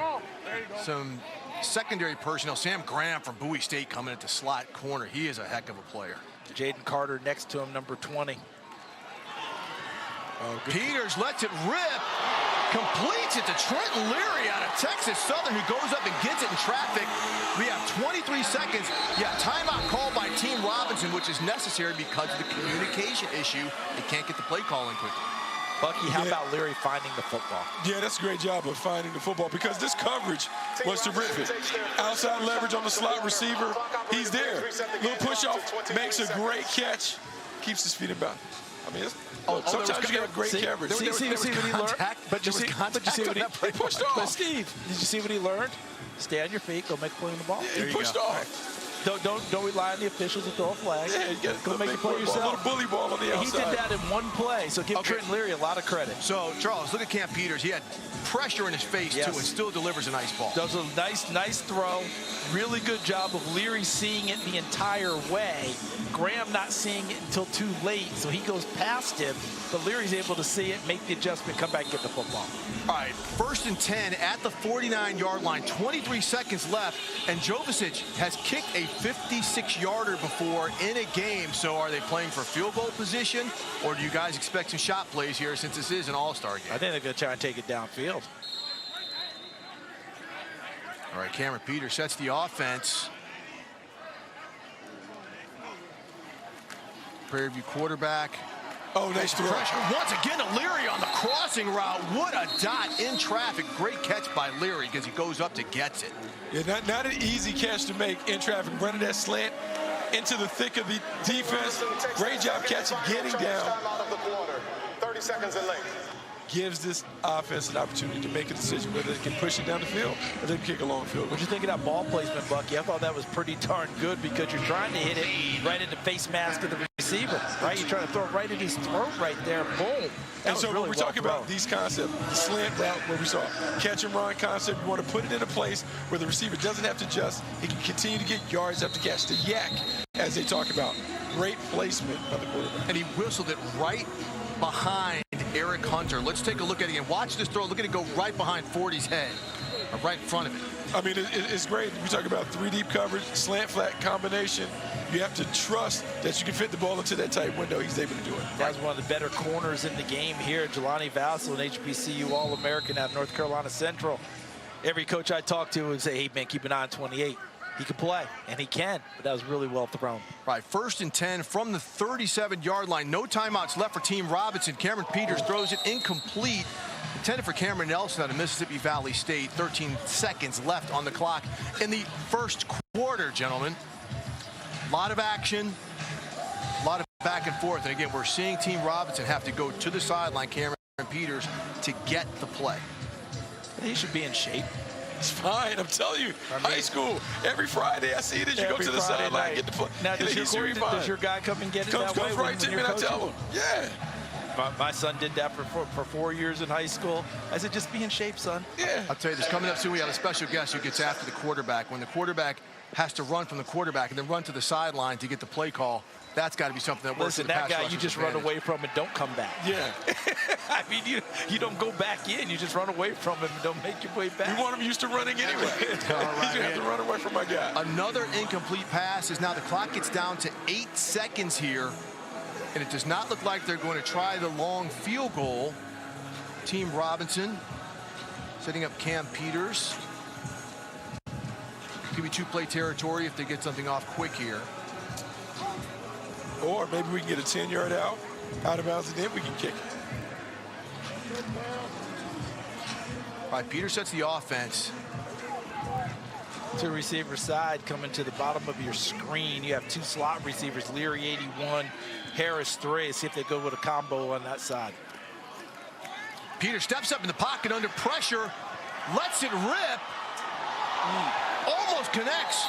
[SPEAKER 1] some secondary personnel. Sam Graham from Bowie State coming into slot corner. He is a heck of a player.
[SPEAKER 4] Jaden Carter next to him, number 20.
[SPEAKER 1] Peters lets it rip, completes it to Trenton Leary out of Texas Southern, who goes up and gets it in traffic. We have 23 seconds. Yeah, timeout called by Team Robinson, which is necessary because of the communication issue. They can't get the play calling quickly.
[SPEAKER 4] Bucky, how about Leary finding the football?
[SPEAKER 3] Yeah, that's a great job of finding the football because this coverage was terrific. Outside leverage on the slot receiver. He's there. Little push off, makes a great catch, keeps his feet in bounds. I mean, sometimes you got great coverage.
[SPEAKER 4] See what he learned? But you see what he
[SPEAKER 3] pushed off.
[SPEAKER 4] But Steve, did you see what he learned? Stay on your feet, go make a play on the ball.
[SPEAKER 3] Yeah, he pushed off.
[SPEAKER 4] Don't rely on the officials to throw a flag.
[SPEAKER 3] Yeah,
[SPEAKER 4] go make a play yourself.
[SPEAKER 3] A little bully ball on the outside.
[SPEAKER 4] He did that in one play, so give Trenton Leary a lot of credit.
[SPEAKER 1] So, Charles, look at Cam Peters. He had pressure in his face, too, and still delivers a nice ball.
[SPEAKER 4] Does a nice throw. Really good job of Leary seeing it the entire way. Graham not seeing it until too late, so he goes past him, but Leary's able to see it, make the adjustment, come back and get the football.
[SPEAKER 1] All right, 1st and 10 at the 49-yard line, 23 seconds left, and Jovicic has kicked a 56-yarder before in a game. So are they playing for field goal position, or do you guys expect some shot plays here since this is an all-star game?
[SPEAKER 4] I think they're going to try and take it downfield.
[SPEAKER 1] All right, Cameron Peters sets the offense. Prairie View quarterback.
[SPEAKER 3] Oh, nice throw.
[SPEAKER 1] Pressure once again to Leary on the crossing route. What a dot in traffic. Great catch by Leary because he goes up to gets it.
[SPEAKER 3] Yeah, not an easy catch to make in traffic. Running that slant into the thick of the defense. Great job catching, getting down.
[SPEAKER 2] 30 seconds and late.
[SPEAKER 3] Gives this offense an opportunity to make a decision whether they can push it down the field or they can kick a long field.
[SPEAKER 4] What'd you think of that ball placement, Bucky? I thought that was pretty darn good because you're trying to hit it right in the face mask of the receiver, right? You're trying to throw it right in his throat right there. Boom.
[SPEAKER 3] And so when we're talking about these concepts, the slant route where we saw catch and run concept, you want to put it in a place where the receiver doesn't have to adjust. He can continue to get yards after catch. The yak, as they talk about. Great placement of the quarterback.
[SPEAKER 1] And he whistled it right behind Eric Hunter. Let's take a look at it again. Watch this throw. Look at it go right behind 40's head, or right in front of it.
[SPEAKER 3] I mean, it's great. We talk about 3 deep coverage, slant flat combination. You have to trust that you can fit the ball into that tight window. He's able to do it.
[SPEAKER 4] That was one of the better corners in the game here. Jelani Vassell, an HBCU All-American out of North Carolina Central. Every coach I talk to would say, hey, man, keep an eye on 28. He can play, and he can, but that was really well thrown.
[SPEAKER 1] Right, 1st and 10 from the 37-yard line. No timeouts left for Team Robinson. Cameron Peters throws it incomplete. Intended for Cameron Nelson out of Mississippi Valley State. 13 seconds left on the clock in the first quarter, gentlemen. A lot of action, a lot of back and forth. And again, we're seeing Team Robinson have to go to the sideline, Cameron Peters, to get the play.
[SPEAKER 4] He should be in shape.
[SPEAKER 3] It's fine, I'm telling you. High school, every Friday I see that you go to the sideline, get the play.
[SPEAKER 4] Now, does your guy come and get it that way?
[SPEAKER 3] Comes right to me and I tell him, yeah.
[SPEAKER 4] My son did that for 4 years in high school. I said, just be in shape, son.
[SPEAKER 3] Yeah.
[SPEAKER 1] I'll tell you this, coming up soon, we have a special guest who gets after the quarterback. When the quarterback has to run from the quarterback and then run to the sideline to get the play call. That's got to be something that works.
[SPEAKER 4] Listen,
[SPEAKER 1] to the
[SPEAKER 4] that
[SPEAKER 1] pass
[SPEAKER 4] guy you
[SPEAKER 1] rusher's
[SPEAKER 4] just
[SPEAKER 1] advantage.
[SPEAKER 4] run away from and don't come back.
[SPEAKER 3] Yeah.
[SPEAKER 4] I mean, you don't go back in. You just run away from him and don't make your way back.
[SPEAKER 3] We want him used to running anyway.
[SPEAKER 1] All right,
[SPEAKER 3] you have to run away from my guy.
[SPEAKER 1] Another incomplete pass is now the clock gets down to 8 seconds here. And it does not look like they're going to try the long field goal. Team Robinson setting up Cam Peters. Could be two-play territory if they get something off quick here.
[SPEAKER 3] Or maybe we can get a 10-yard out of bounds, and then we can kick it.
[SPEAKER 1] All right, Peters sets the offense.
[SPEAKER 4] To receiver side, coming to the bottom of your screen. You have two slot receivers, Leary 81, Harris 3. See if they go with a combo on that side.
[SPEAKER 1] Peters steps up in the pocket under pressure, lets it rip. Almost connects.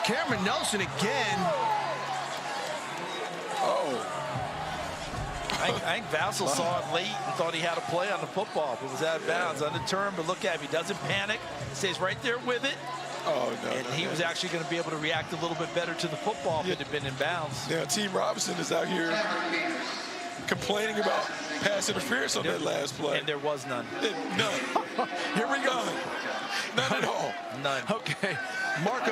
[SPEAKER 1] Cameron Nelson again.
[SPEAKER 4] I think Vassell saw it late and thought he had a play on the football. It was out of bounds, undetermined, but look at him. He doesn't panic, stays right there with it. And he was actually going to be able to react a little bit better to the football if it had been in bounds.
[SPEAKER 3] Yeah, Team Robinson is out here complaining about pass interference on that last play.
[SPEAKER 4] And there was none.
[SPEAKER 3] None.
[SPEAKER 1] Here we go.
[SPEAKER 3] None at all.
[SPEAKER 4] None.
[SPEAKER 1] Okay. Marco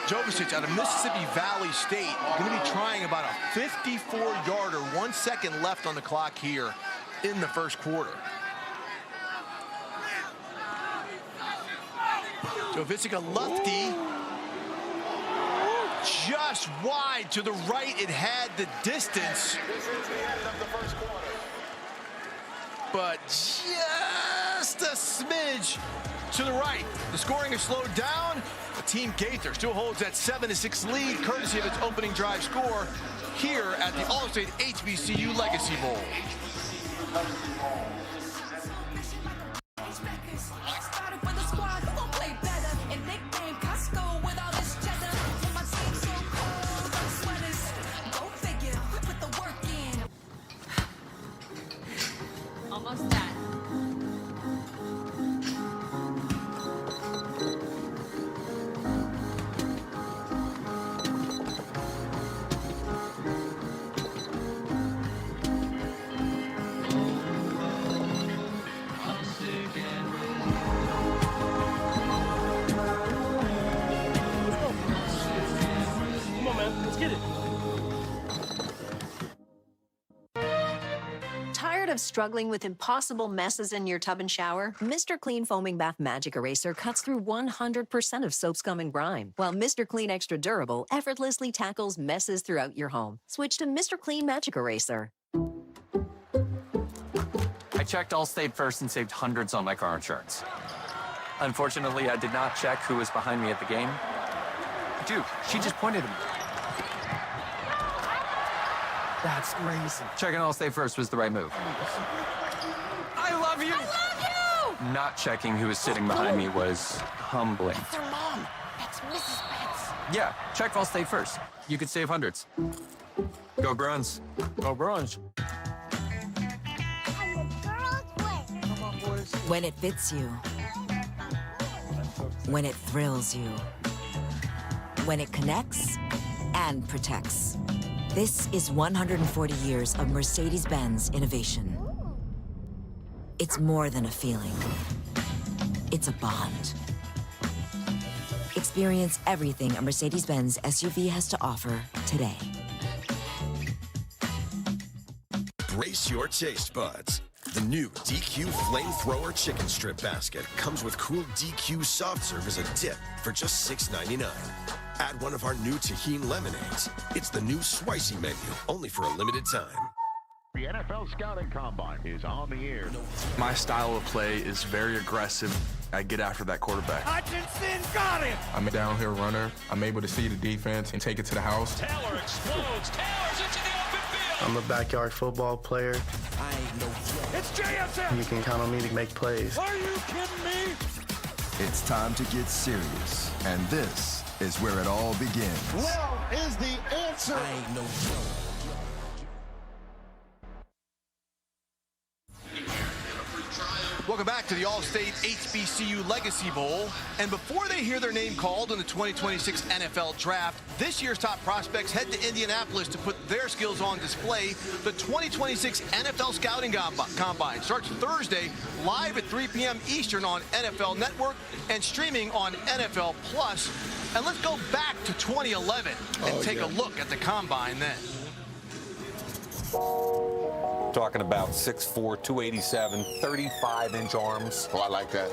[SPEAKER 1] Jovicic out of Mississippi Valley State going to be trying about a 54-yarder, 1 second left on the clock here in the first quarter. Jovicic, a lefty, just wide to the right. It had the distance, but just a smidge to the right. The scoring is slowed down. The team Gaither still holds that 7-6 lead, courtesy of its opening drive score here at the All-State HBCU Legacy Bowl.
[SPEAKER 27] Almost done.
[SPEAKER 26] Come on, man. Let's get it.
[SPEAKER 7] Tired of struggling with impossible messes in your tub and shower? Mr. Clean Foaming Bath Magic Eraser cuts through 100% of soap, scum, and grime, while Mr. Clean Extra Durable effortlessly tackles messes throughout your home. Switch to Mr. Clean Magic Eraser.
[SPEAKER 8] I checked Allstate first and saved hundreds on my car insurance. Unfortunately, I did not check who was behind me at the game. Dude, she just pointed at me. That's crazy. Checking Allstate first was the right move. I love you!
[SPEAKER 27] I love you!
[SPEAKER 8] Not checking who was sitting behind me was humbling.
[SPEAKER 27] That's her mom. That's Mrs. Betts.
[SPEAKER 8] Yeah, check Allstate first. You could save hundreds. Go Bruins.
[SPEAKER 21] Go Bruins.
[SPEAKER 9] When it fits you. When it thrills you. When it connects and protects. This is 140 years of Mercedes-Benz innovation. It's more than a feeling. It's a bond. Experience everything a Mercedes-Benz SUV has to offer today.
[SPEAKER 10] Brace your taste buds. The new DQ Flamethrower Chicken Strip Basket comes with cool DQ soft serve as a dip for just $6.99. Add one of our new Tajin lemonades. It's the new Spicy menu, only for a limited time.
[SPEAKER 11] The NFL Scouting Combine is on the air.
[SPEAKER 12] My style of play is very aggressive. I get after that quarterback.
[SPEAKER 26] Hutchinson got him.
[SPEAKER 12] I'm a downhill runner. I'm able to see the defense and take it to the house.
[SPEAKER 26] Taylor explodes. Taylor's into the open field.
[SPEAKER 13] I'm a backyard football player.
[SPEAKER 26] It's JSM.
[SPEAKER 13] You can count on me to make plays.
[SPEAKER 26] Are you kidding me?
[SPEAKER 15] It's time to get serious, and this is where it all begins.
[SPEAKER 11] Love is the answer.
[SPEAKER 1] Welcome back to the All-State HBCU Legacy Bowl. And before they hear their name called in the 2026 NFL Draft, this year's top prospects head to Indianapolis to put their skills on display. The 2026 NFL Scouting Combine starts Thursday, live at 3 p.m. Eastern on NFL Network and streaming on NFL Plus. And let's go back to 2011 and take a look at the Combine then.
[SPEAKER 6] Talking about 6'4", 287, 35-inch arms.
[SPEAKER 14] Oh, I like that.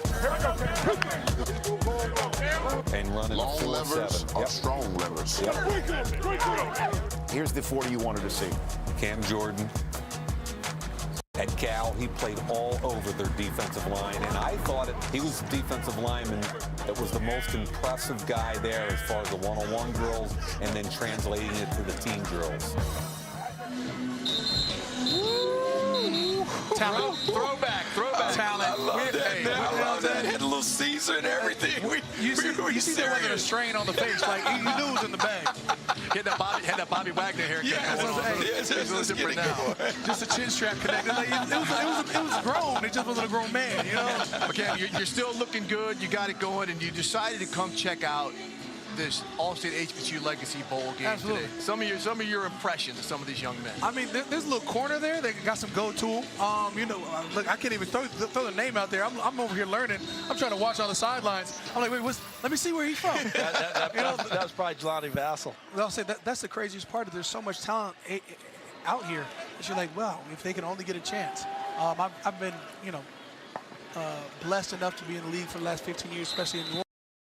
[SPEAKER 6] And running
[SPEAKER 14] long levers or strong levers.
[SPEAKER 6] Yep.
[SPEAKER 14] Here's the 40 you wanted to see.
[SPEAKER 6] Cam Jordan. At Cal, he played all over their defensive line, and I thought he was the defensive lineman that was the most impressive guy there as far as the one-on-one drills and then translating it to the team drills.
[SPEAKER 1] Talent. Throwback.
[SPEAKER 3] Talent. I love that, man. I love that. Had a little Caesar and everything.
[SPEAKER 4] You see there wasn't a strain on the face. Like, you knew it was in the bag.
[SPEAKER 1] Had that Bobby Wagner haircut.
[SPEAKER 3] Let's get it going.
[SPEAKER 4] Just a chin strap connected. Like, it was grown. It just wasn't a grown man, you know?
[SPEAKER 1] Okay, you're still looking good. You got it going, and you decided to come check out this All-State HBCU Legacy Bowl game today. Some of your impressions of some of these young men.
[SPEAKER 4] I mean, there's a little corner there. They got some go-to. Look, I can't even throw the name out there. I'm over here learning. I'm trying to watch on the sidelines. I'm like, wait, let me see where he's from. that
[SPEAKER 16] was probably Jelani Vassell.
[SPEAKER 4] I'll say that's the craziest part. There's so much talent out here that you're like, wow, if they can only get a chance. I've been, blessed enough to be in the league for the last 15 years, especially in New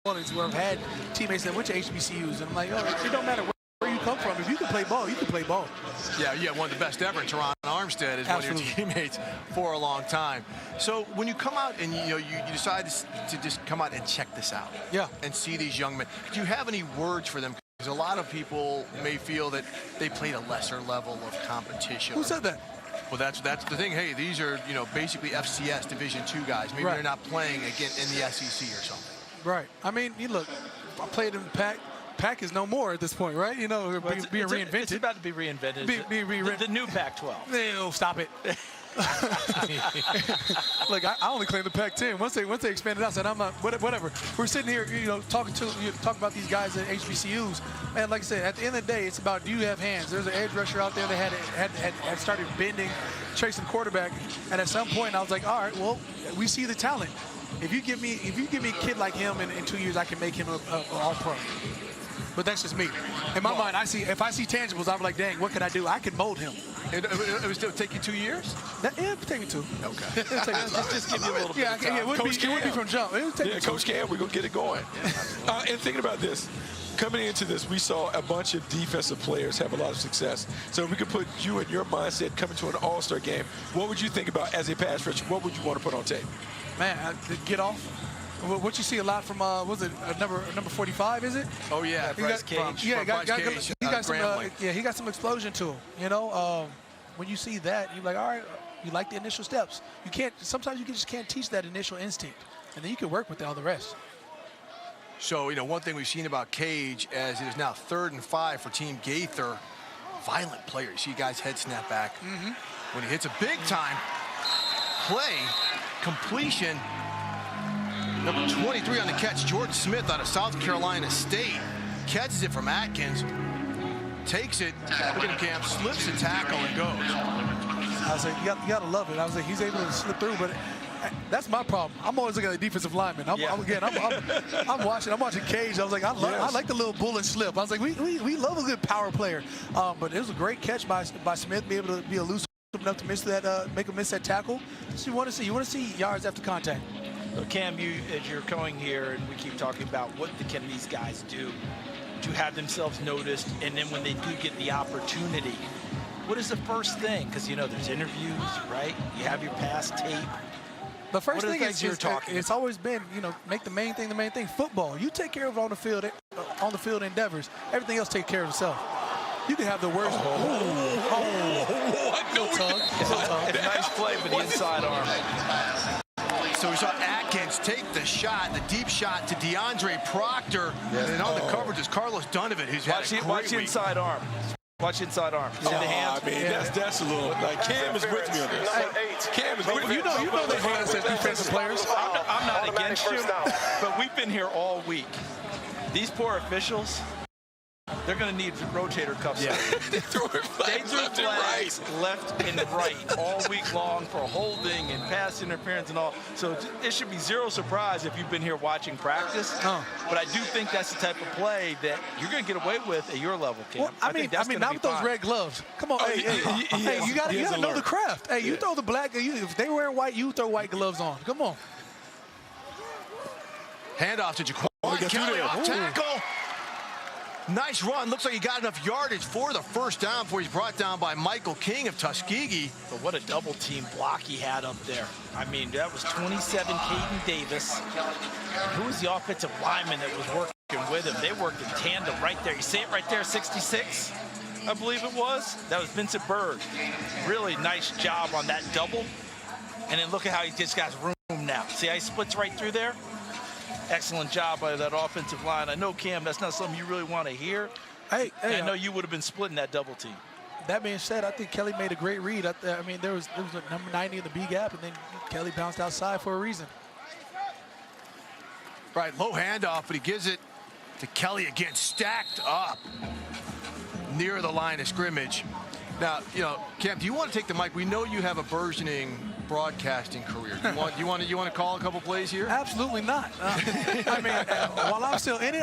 [SPEAKER 4] Orleans, where I've had teammates that went to HBCUs, and I'm like, it don't matter where you come from. If you can play ball, you can play ball.
[SPEAKER 1] Yeah, one of the best ever. Teron Armstead is one of your teammates for a long time. So when you come out and you decide to just come out and check this out, and see these young men, do you have any words for them? Because a lot of people may feel that they played a lesser level of competition.
[SPEAKER 4] Who said that?
[SPEAKER 1] Well, that's the thing. Hey, these are basically FCS Division II guys. Maybe they're not playing again in the SEC or something.
[SPEAKER 4] Right. I mean, you look, I played in the Pac. Pac is no more at this point, right? Being reinvented.
[SPEAKER 16] It's about to be reinvented. The new Pac-12.
[SPEAKER 4] No, stop it. Look, I only claim the Pac-10. Once they expanded out, I said I'm not. Whatever. We're sitting here, talking about these guys at HBCUs, and like I said, at the end of the day, it's about, do you have hands? There's an edge rusher out there that had started bending, tracing quarterback, and at some point I was like, all right, well, we see the talent. If you give me a kid like him in 2 years, I can make him an all-pro. But that's just me. In my mind, if I see tangibles, I'm like, dang, what can I do? I can mold him.
[SPEAKER 1] It would still take you 2 years?
[SPEAKER 4] It would take me 2.
[SPEAKER 1] Okay.
[SPEAKER 16] just give you a little bit of time.
[SPEAKER 4] It would be from jump. It would take me 2.
[SPEAKER 3] Coach Cam, we're going to get it going. And thinking about this, coming into this, we saw a bunch of defensive players have a lot of success. So if we could put you in your mindset coming to an all-star game, what would you think about as a pass rusher? What would you want to put on tape?
[SPEAKER 4] Man, get off. What you see a lot from, was it number 45, is it?
[SPEAKER 1] Oh, yeah, Bryce Cage.
[SPEAKER 4] He got some explosion to him, when you see that, you're like, all right, you like the initial steps. Sometimes you just can't teach that initial instinct, and then you can work with all the rest.
[SPEAKER 1] So, one thing we've seen about Cage, as it is now 3rd and 5 for Team Gaither, violent player. You see guys head snap back. When he hits a big-time play, completion, number 23 on the catch, Jordan Smith out of South Carolina State. Catches it from Atkins, takes it, look at him, Cam, slips the tackle and goes.
[SPEAKER 4] I was like, you got to love it. I was like, he's able to slip through, but that's my problem. I'm always looking at the defensive lineman. I'm watching Cage. I was like, I like the little bullet slip. I was like, we love a good power player. But it was a great catch by Smith, be able to be elusive enough to miss that, make him miss that tackle. So you want to see yards after contact.
[SPEAKER 16] So Cam, as you're going here, and we keep talking about what can these guys do to have themselves noticed, and then when they do get the opportunity, what is the first thing? Because there's interviews, right? You have your past tape.
[SPEAKER 4] The first thing is it's always been, make the main thing the main thing. Football, you take care of it on the field endeavors. Everything else take care of itself. You can have the worst.
[SPEAKER 16] Nice play for the inside arm.
[SPEAKER 1] So we saw Atkins take the shot, the deep shot to DeAndre Proctor. And on the coverage is Carlos Donovan, who's had a great
[SPEAKER 16] watch
[SPEAKER 1] week.
[SPEAKER 16] inside arm. Watch inside arm. See the hands?
[SPEAKER 3] I mean, that's a little, like, Cam is with me on this. Cam is with me.
[SPEAKER 4] You know the hands that defense
[SPEAKER 16] players. I'm not against you, but we've been here all week. These poor officials, they're going to need rotator cuffs.
[SPEAKER 4] Yeah.
[SPEAKER 16] They threw flags left and right all week long for holding and pass interference and all. So it should be zero surprise if you've been here watching practice. But I do think that's the type of play that you're going to get away with at your level, Cam.
[SPEAKER 17] Well, I mean, not with those red gloves. Come on, hey, you got to know the craft. Hey, you throw the black. If they wear white, you throw white gloves on. Come on.
[SPEAKER 1] Handoff to Jaquan Kelly off tackle. Nice run. Looks like he got enough yardage for the first down before he's brought down by Michael King of Tuskegee.
[SPEAKER 16] But what a double team block he had up there. I mean, that was 27 Caden Davis. Who was the offensive lineman that was working with him? They worked in tandem right there. You see it right there, 66, I believe it was. That was Vincent Berg. Really nice job on that double. And then look at how he just got room now. See how he splits right through there? Excellent job by that offensive line. I know, Cam, that's not something you really want to hear.
[SPEAKER 17] Hey,
[SPEAKER 16] I know you would have been splitting that double team.
[SPEAKER 17] That being said, I think Kelly made a great read. I mean, there was a number 90 in the B gap, and then Kelly bounced outside for a reason.
[SPEAKER 1] Right, low handoff, but he gives it to Kelly again, stacked up near the line of scrimmage. Now, you know, Cam, do you want to take the mic? We know you have a burgeoning broadcasting career. You want to call a couple plays here?
[SPEAKER 17] Absolutely not. I mean, while I'm still in it,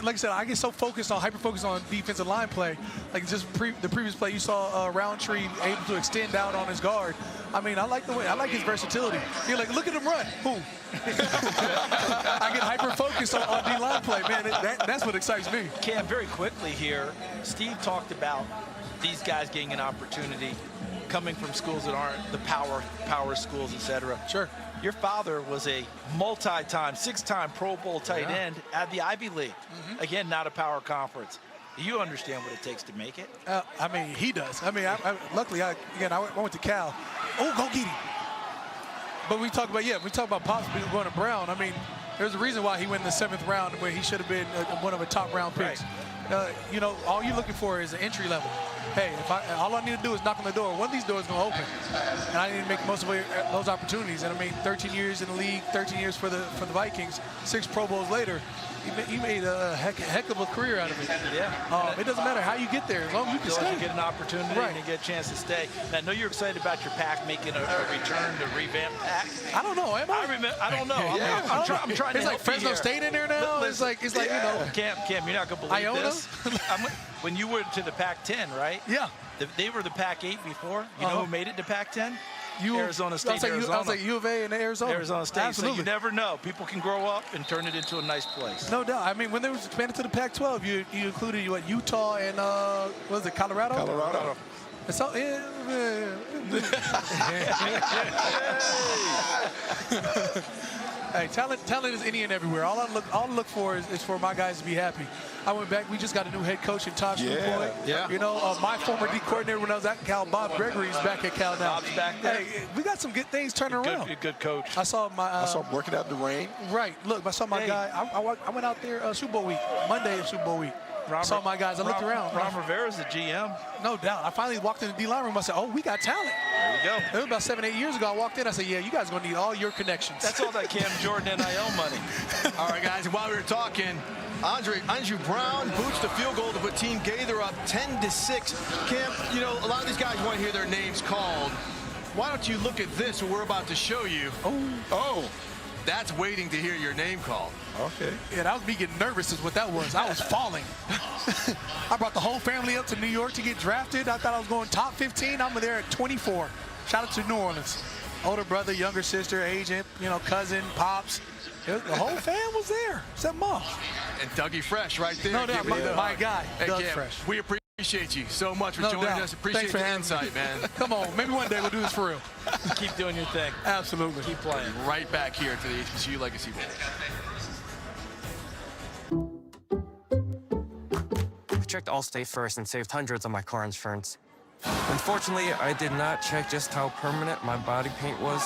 [SPEAKER 17] like I said, I get so hyper-focused on defensive line play. Like just the previous play, you saw Roundtree able to extend out on his guard. I mean, I like his versatility. You're like, look at him run. Boom. I get hyper-focused on D-line play, man. That's what excites me.
[SPEAKER 16] Cam, very quickly here, Steve talked about these guys getting an opportunity coming from schools that aren't the power schools, etc.
[SPEAKER 17] Sure.
[SPEAKER 16] Your father was a multi-time, 6-time Pro Bowl tight end at the Ivy League. Again, not a power conference. You understand what it takes to make it?
[SPEAKER 17] I mean, he does. I mean, luckily, I went to Cal. Oh, go get him. But we talk about possibly going to Brown. I mean, there's a reason why he went in the 7th round where he should have been one of the top round picks. Right. You know, all you're looking for is an entry level. Hey, all I need to do is knock on the door. One of these doors is going to open, and I need to make most of those opportunities. And I mean, 13 years in the league, 13 years for the Vikings, 6 Pro Bowls later, he made a heck of a career out of it.
[SPEAKER 16] Yeah.
[SPEAKER 17] It doesn't matter how you get there, as long as you can stay.
[SPEAKER 16] You get an opportunity and you get a chance to stay. And I know you're excited about your pack making a return to revamp pack.
[SPEAKER 17] I don't know. Am I?
[SPEAKER 16] I don't know. I'm trying to.
[SPEAKER 17] It's like Fresno State in there now. It's like you know.
[SPEAKER 16] Cam, you're not gonna believe
[SPEAKER 17] Iona?
[SPEAKER 16] this. When you went to the Pac-10, right?
[SPEAKER 17] Yeah.
[SPEAKER 16] They were the Pac-8 before. You know who made it to Pac-10? Arizona State.
[SPEAKER 17] I was like U of A and Arizona.
[SPEAKER 16] Arizona State.
[SPEAKER 17] Absolutely.
[SPEAKER 16] So you never know. People can grow up and turn it into a nice place.
[SPEAKER 17] No doubt. I mean, when they was expanded to the Pac-12, you included Utah and what was it, Colorado?
[SPEAKER 14] Colorado.
[SPEAKER 17] So, hey, talent is any and everywhere. All I look for is for my guys to be happy. I went back. We just got a new head coach in Todd Boyd.
[SPEAKER 1] Yeah.
[SPEAKER 17] You know, my former D coordinator when I was at Cal, Bob Gregory's back at Cal now.
[SPEAKER 16] Bob's back there.
[SPEAKER 17] Hey, we got some good things turning around.
[SPEAKER 16] Good coach.
[SPEAKER 17] I saw
[SPEAKER 14] him working out in the rain.
[SPEAKER 17] Right. Look, I saw my guy. I went out there Super Bowl week, Monday of Super Bowl week. I saw my guys. I looked around.
[SPEAKER 16] Ron Rivera's the GM.
[SPEAKER 17] No doubt. I finally walked in the D-line room. I said, oh, we got talent.
[SPEAKER 16] There you go.
[SPEAKER 17] It was about 7-8 years ago. I walked in. I said, yeah, you guys are going to need all your connections.
[SPEAKER 16] That's all that Cam Jordan NIL money.
[SPEAKER 1] All right, guys, and while we were talking, Andrew Brown boots the field goal to put Team Gaither up 10-6. Cam, you know, a lot of these guys want to hear their names called. Why don't you look at this, what we're about to show you? Oh. That's waiting to hear your name called.
[SPEAKER 17] Okay. Yeah, that was me getting nervous is what that was. I was falling. I brought the whole family up to New York to get drafted. I thought I was going top 15. I'm there at 24. Shout out to New Orleans. Older brother, younger sister, agent, you know, cousin, pops. The whole fam was there, except Mom.
[SPEAKER 1] And Dougie Fresh right there.
[SPEAKER 17] No doubt, my guy, Doug
[SPEAKER 1] Cam,
[SPEAKER 17] Fresh.
[SPEAKER 1] We appreciate you so much for joining us. Appreciate the insight, man.
[SPEAKER 17] Come on, maybe one day we'll do this for real.
[SPEAKER 16] Keep doing your thing.
[SPEAKER 17] Absolutely.
[SPEAKER 16] Keep playing.
[SPEAKER 1] Right back here to the Hbcu Legacy Bowl.
[SPEAKER 18] I checked Allstate first and saved hundreds on my car insurance. Unfortunately, I did not check just how permanent my body paint was.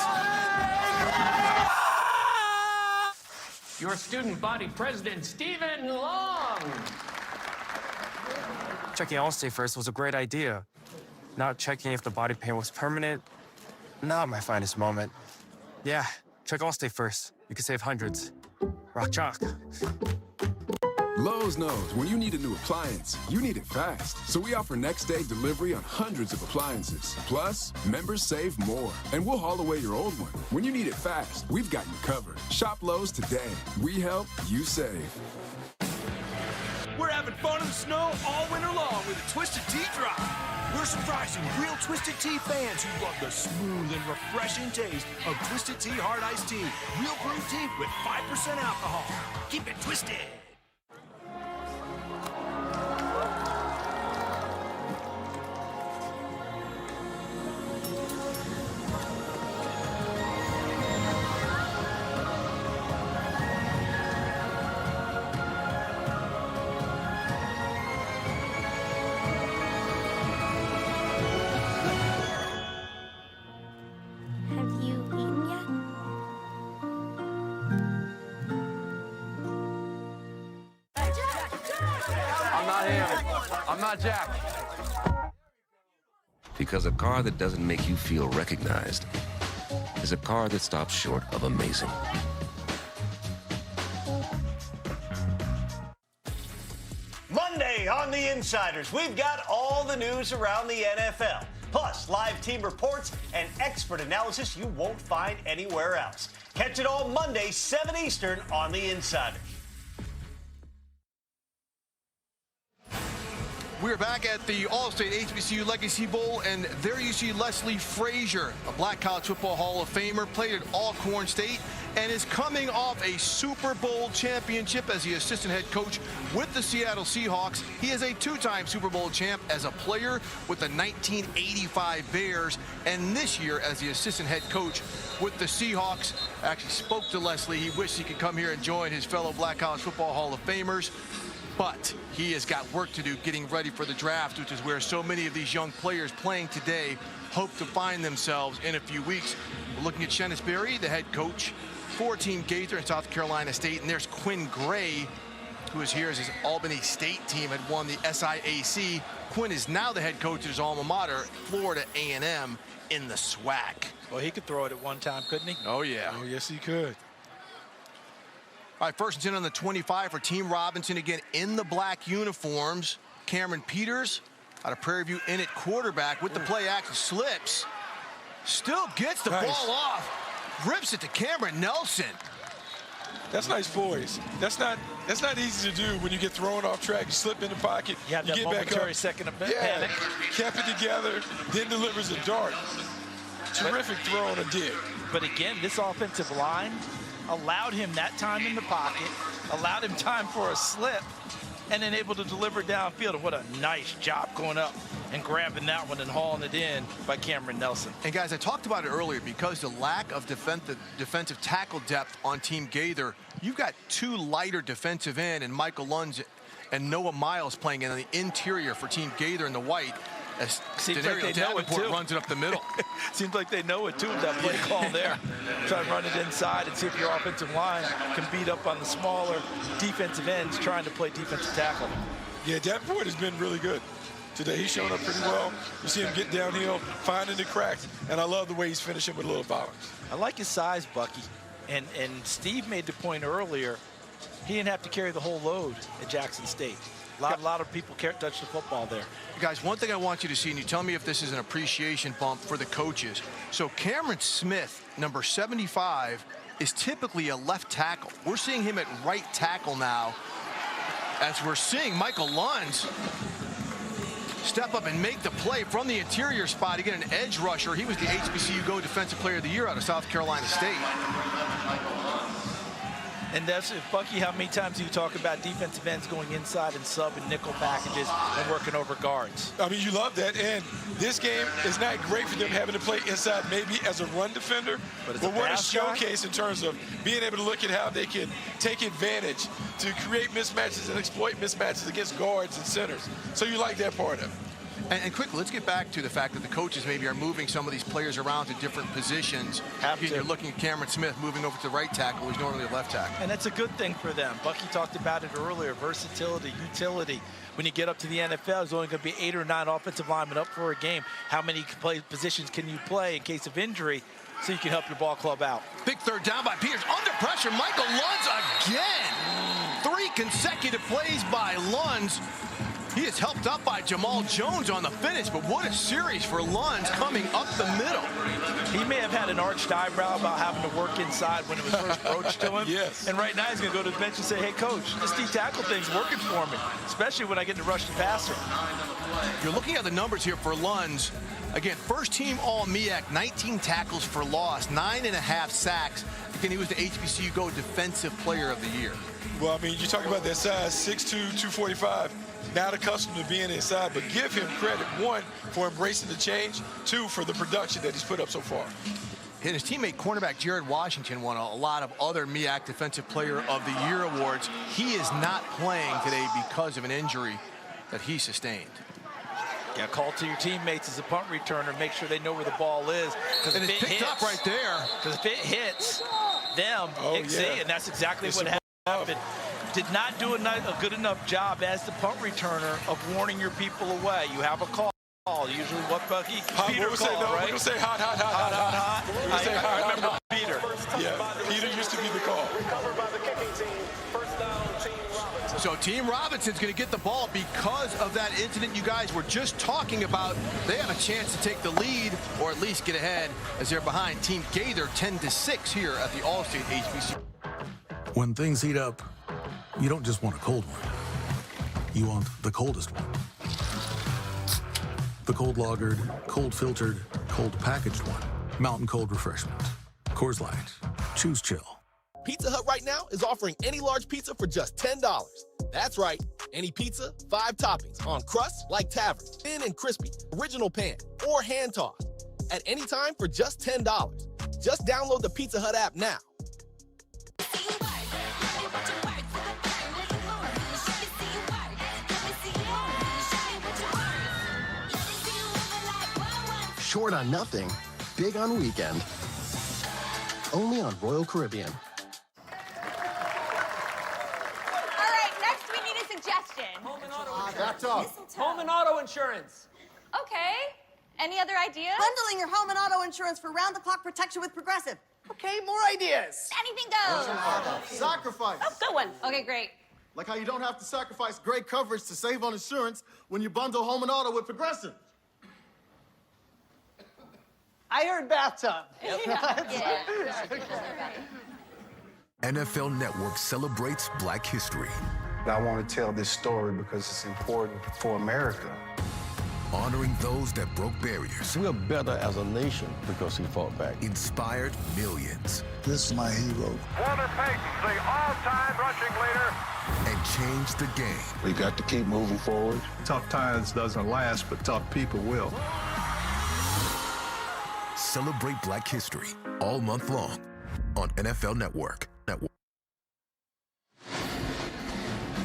[SPEAKER 19] Your student body president, Stephen Long.
[SPEAKER 18] Checking Allstate first was a great idea. Not checking if the body paint was permanent, not my finest moment. Yeah, Check Allstate first. You can save hundreds. Rock chalk.
[SPEAKER 2] Lowe's knows when you need a new appliance, you need it fast. So we offer next-day delivery on hundreds of appliances. Plus, members save more. And we'll haul away your old one. When you need it fast, we've got you covered. Shop Lowe's today. We help, you save.
[SPEAKER 26] We're having fun in the snow all winter long with a Twisted Tea Drop. We're surprising real Twisted Tea fans who love the smooth and refreshing taste of Twisted Tea Hard Iced Tea. Real brewed tea with 5% alcohol. Keep it twisted.
[SPEAKER 27] Have you eaten yet?
[SPEAKER 5] I'm not him. I'm not Jack.
[SPEAKER 20] Because a car that doesn't make you feel recognized is a car that stops short of amazing.
[SPEAKER 22] Monday on The Insiders, we've got all the news around the NFL, plus live team reports and expert analysis you won't find anywhere else. Catch it all Monday, 7 Eastern on The Insiders.
[SPEAKER 1] We're back at the All-State HBCU Legacy Bowl, and there you see Leslie Frazier, a Black College Football Hall of Famer, played at Alcorn State, and is coming off a Super Bowl championship as the assistant head coach with the Seattle Seahawks. He is a two-time Super Bowl champ as a player with the 1985 Bears, and this year as the assistant head coach with the Seahawks. Actually spoke to Leslie. He wished he could come here and join his fellow Black College Football Hall of Famers. But he has got work to do getting ready for the draft, which is where so many of these young players playing today hope to find themselves in a few weeks. We're looking at Shennis Berry, the head coach for Team Gaither in South Carolina State. And there's Quinn Gray, who is here as his Albany State team had won the SIAC. Quinn is now the head coach at his alma mater, Florida A&M, in the SWAC.
[SPEAKER 16] Well, he could throw it at one time, couldn't he?
[SPEAKER 1] Oh, yeah.
[SPEAKER 16] Oh, yes, he could.
[SPEAKER 1] All right, first and 10 on the 25 for Team Robinson. Again, in the black uniforms. Cameron Peters out of Prairie View in at quarterback with the play action. Slips. Still gets the ball off. Rips it to Cameron Nelson.
[SPEAKER 3] That's nice poise. That's not easy to do when you get thrown off track. You slip in the pocket.
[SPEAKER 16] You have that
[SPEAKER 3] get back
[SPEAKER 16] momentary
[SPEAKER 3] up.
[SPEAKER 16] second of
[SPEAKER 3] Yeah,
[SPEAKER 16] panic.
[SPEAKER 3] kept it together, then delivers a dart. Terrific throw on a dig.
[SPEAKER 16] But again, this offensive line allowed him that time in the pocket, allowed him time for a slip, and then able to deliver downfield. And what a nice job going up and grabbing that one and hauling it in by Cameron Nelson.
[SPEAKER 1] And guys, I talked about it earlier, because the lack of defensive tackle depth on Team Gaither, you've got two lighter defensive end and Michael Lunds and Noah Miles playing in the interior for Team Gaither in the white. As
[SPEAKER 16] Seems like they know it too.
[SPEAKER 1] Runs it up the middle.
[SPEAKER 16] Seems like they know it too with that play call there. Try to run it inside and see if your offensive line can beat up on the smaller defensive ends trying to play defensive tackle.
[SPEAKER 3] Yeah, Davenport has been really good today. He's shown up pretty well. You see him get downhill, finding the cracks, and I love the way he's finishing with a little balance.
[SPEAKER 16] I like his size, Bucky. And Steve made the point earlier, he didn't have to carry the whole load at Jackson State. A lot of people can't touch the football there.
[SPEAKER 1] Guys, one thing I want you to see, and you tell me if this is an appreciation bump for the coaches. So Cameron Smith, number 75, is typically a left tackle. We're seeing him at right tackle now, as we're seeing Michael Lunds step up and make the play from the interior spot. Again, an edge rusher. He was the HBCU Go Defensive Player of the Year out of South Carolina State.
[SPEAKER 16] And that's, Bucky, how many times do you talk about defensive ends going inside and sub and nickel packages and working over guards?
[SPEAKER 3] I mean, you love that. And this game is not great for them having to play inside maybe as a run defender. But what a showcase in terms of being able to look at how they can take advantage to create mismatches and exploit mismatches against guards and centers. So you like that part of it.
[SPEAKER 1] And quickly, let's get back to the fact that the coaches maybe are moving some of these players around to different positions. You're looking at Cameron Smith moving over to the right tackle, who's normally a left tackle.
[SPEAKER 16] And that's a good thing for them. Bucky talked about it earlier, versatility, utility. When you get up to the NFL, there's only going to be 8 or 9 offensive linemen up for a game. How many positions can you play in case of injury? so you can help your ball club out.
[SPEAKER 1] Big third down by Peters. Under pressure, Michael Lunds again. 3 consecutive plays by Lunds. He is helped up by Jamal Jones on the finish, but what a series for Lunds coming up the middle.
[SPEAKER 16] He may have had an arched eyebrow about having to work inside when it was first broached to him.
[SPEAKER 3] Yes.
[SPEAKER 16] And right now he's going to go to the bench and say, hey, coach, this D-tackle thing's working for me, especially when I get to rush the passer.
[SPEAKER 1] You're looking at the numbers here for Lunds. Again, first team All-MEAC, 19 tackles for loss, 9.5 sacks. Again, he was the HBCU Go Defensive Player of the Year.
[SPEAKER 3] Well, I mean, you talk about that size, 6'2", 245. Not accustomed to being inside, but give him credit, 1, for embracing the change, 2, for the production that he's put up so far.
[SPEAKER 1] And his teammate cornerback Jared Washington won a lot of other MEAC Defensive Player of the Year awards. He is not playing today because of an injury that he sustained.
[SPEAKER 16] Yeah, call to your teammates as a punt returner. Make sure they know where the ball is.
[SPEAKER 1] And it's picked up right there.
[SPEAKER 16] Because if it hits them, and that's exactly what happened. Did not do a good enough job as the punt returner of warning your people away. You have a call. Usually what Peter called, right?
[SPEAKER 3] We're going to say hot. We're going to say hot.
[SPEAKER 16] I remember Peter.
[SPEAKER 3] Yeah, Peter used to be the call.
[SPEAKER 1] So Team Robinson's going to get the ball because of that incident you guys were just talking about. They have a chance to take the lead or at least get ahead as they're behind Team Gaither 10-6 here at the All-State HBCU.
[SPEAKER 7] When things heat up, you don't just want a cold one. You want the coldest one. The cold lagered, cold filtered, cold packaged one. Mountain Cold Refreshment. Coors Light. Choose chill.
[SPEAKER 8] Pizza Hut right now is offering any large pizza for just $10. That's right, any pizza, 5 toppings, on crust like Tavern, thin and crispy, original pan, or hand-tossed. At any time for just $10. Just download the Pizza Hut app now.
[SPEAKER 13] Short on nothing, big on weekend. Only on Royal Caribbean.
[SPEAKER 9] All right, next we need a suggestion.
[SPEAKER 21] Home and auto insurance.
[SPEAKER 9] Okay. Any other ideas?
[SPEAKER 23] Bundling your home and auto insurance for round-the-clock protection with Progressive.
[SPEAKER 21] Okay, more ideas.
[SPEAKER 9] Anything goes.
[SPEAKER 23] Sacrifice.
[SPEAKER 9] Oh, good one. Okay, great.
[SPEAKER 23] Like how you don't have to sacrifice great coverage to save on insurance when you bundle home and auto with Progressive.
[SPEAKER 21] I heard bathtub.
[SPEAKER 24] NFL Network celebrates Black History.
[SPEAKER 25] I want to tell this story because it's important for America.
[SPEAKER 24] Honoring those that broke barriers.
[SPEAKER 28] We're better as a nation because he fought back.
[SPEAKER 24] Inspired millions.
[SPEAKER 25] This is my hero.
[SPEAKER 11] Walter Payton, the all-time rushing leader.
[SPEAKER 24] And changed the game.
[SPEAKER 25] We got to keep moving forward. Tough times doesn't last, but tough people will.
[SPEAKER 24] Celebrate Black History all month long on NFL Network.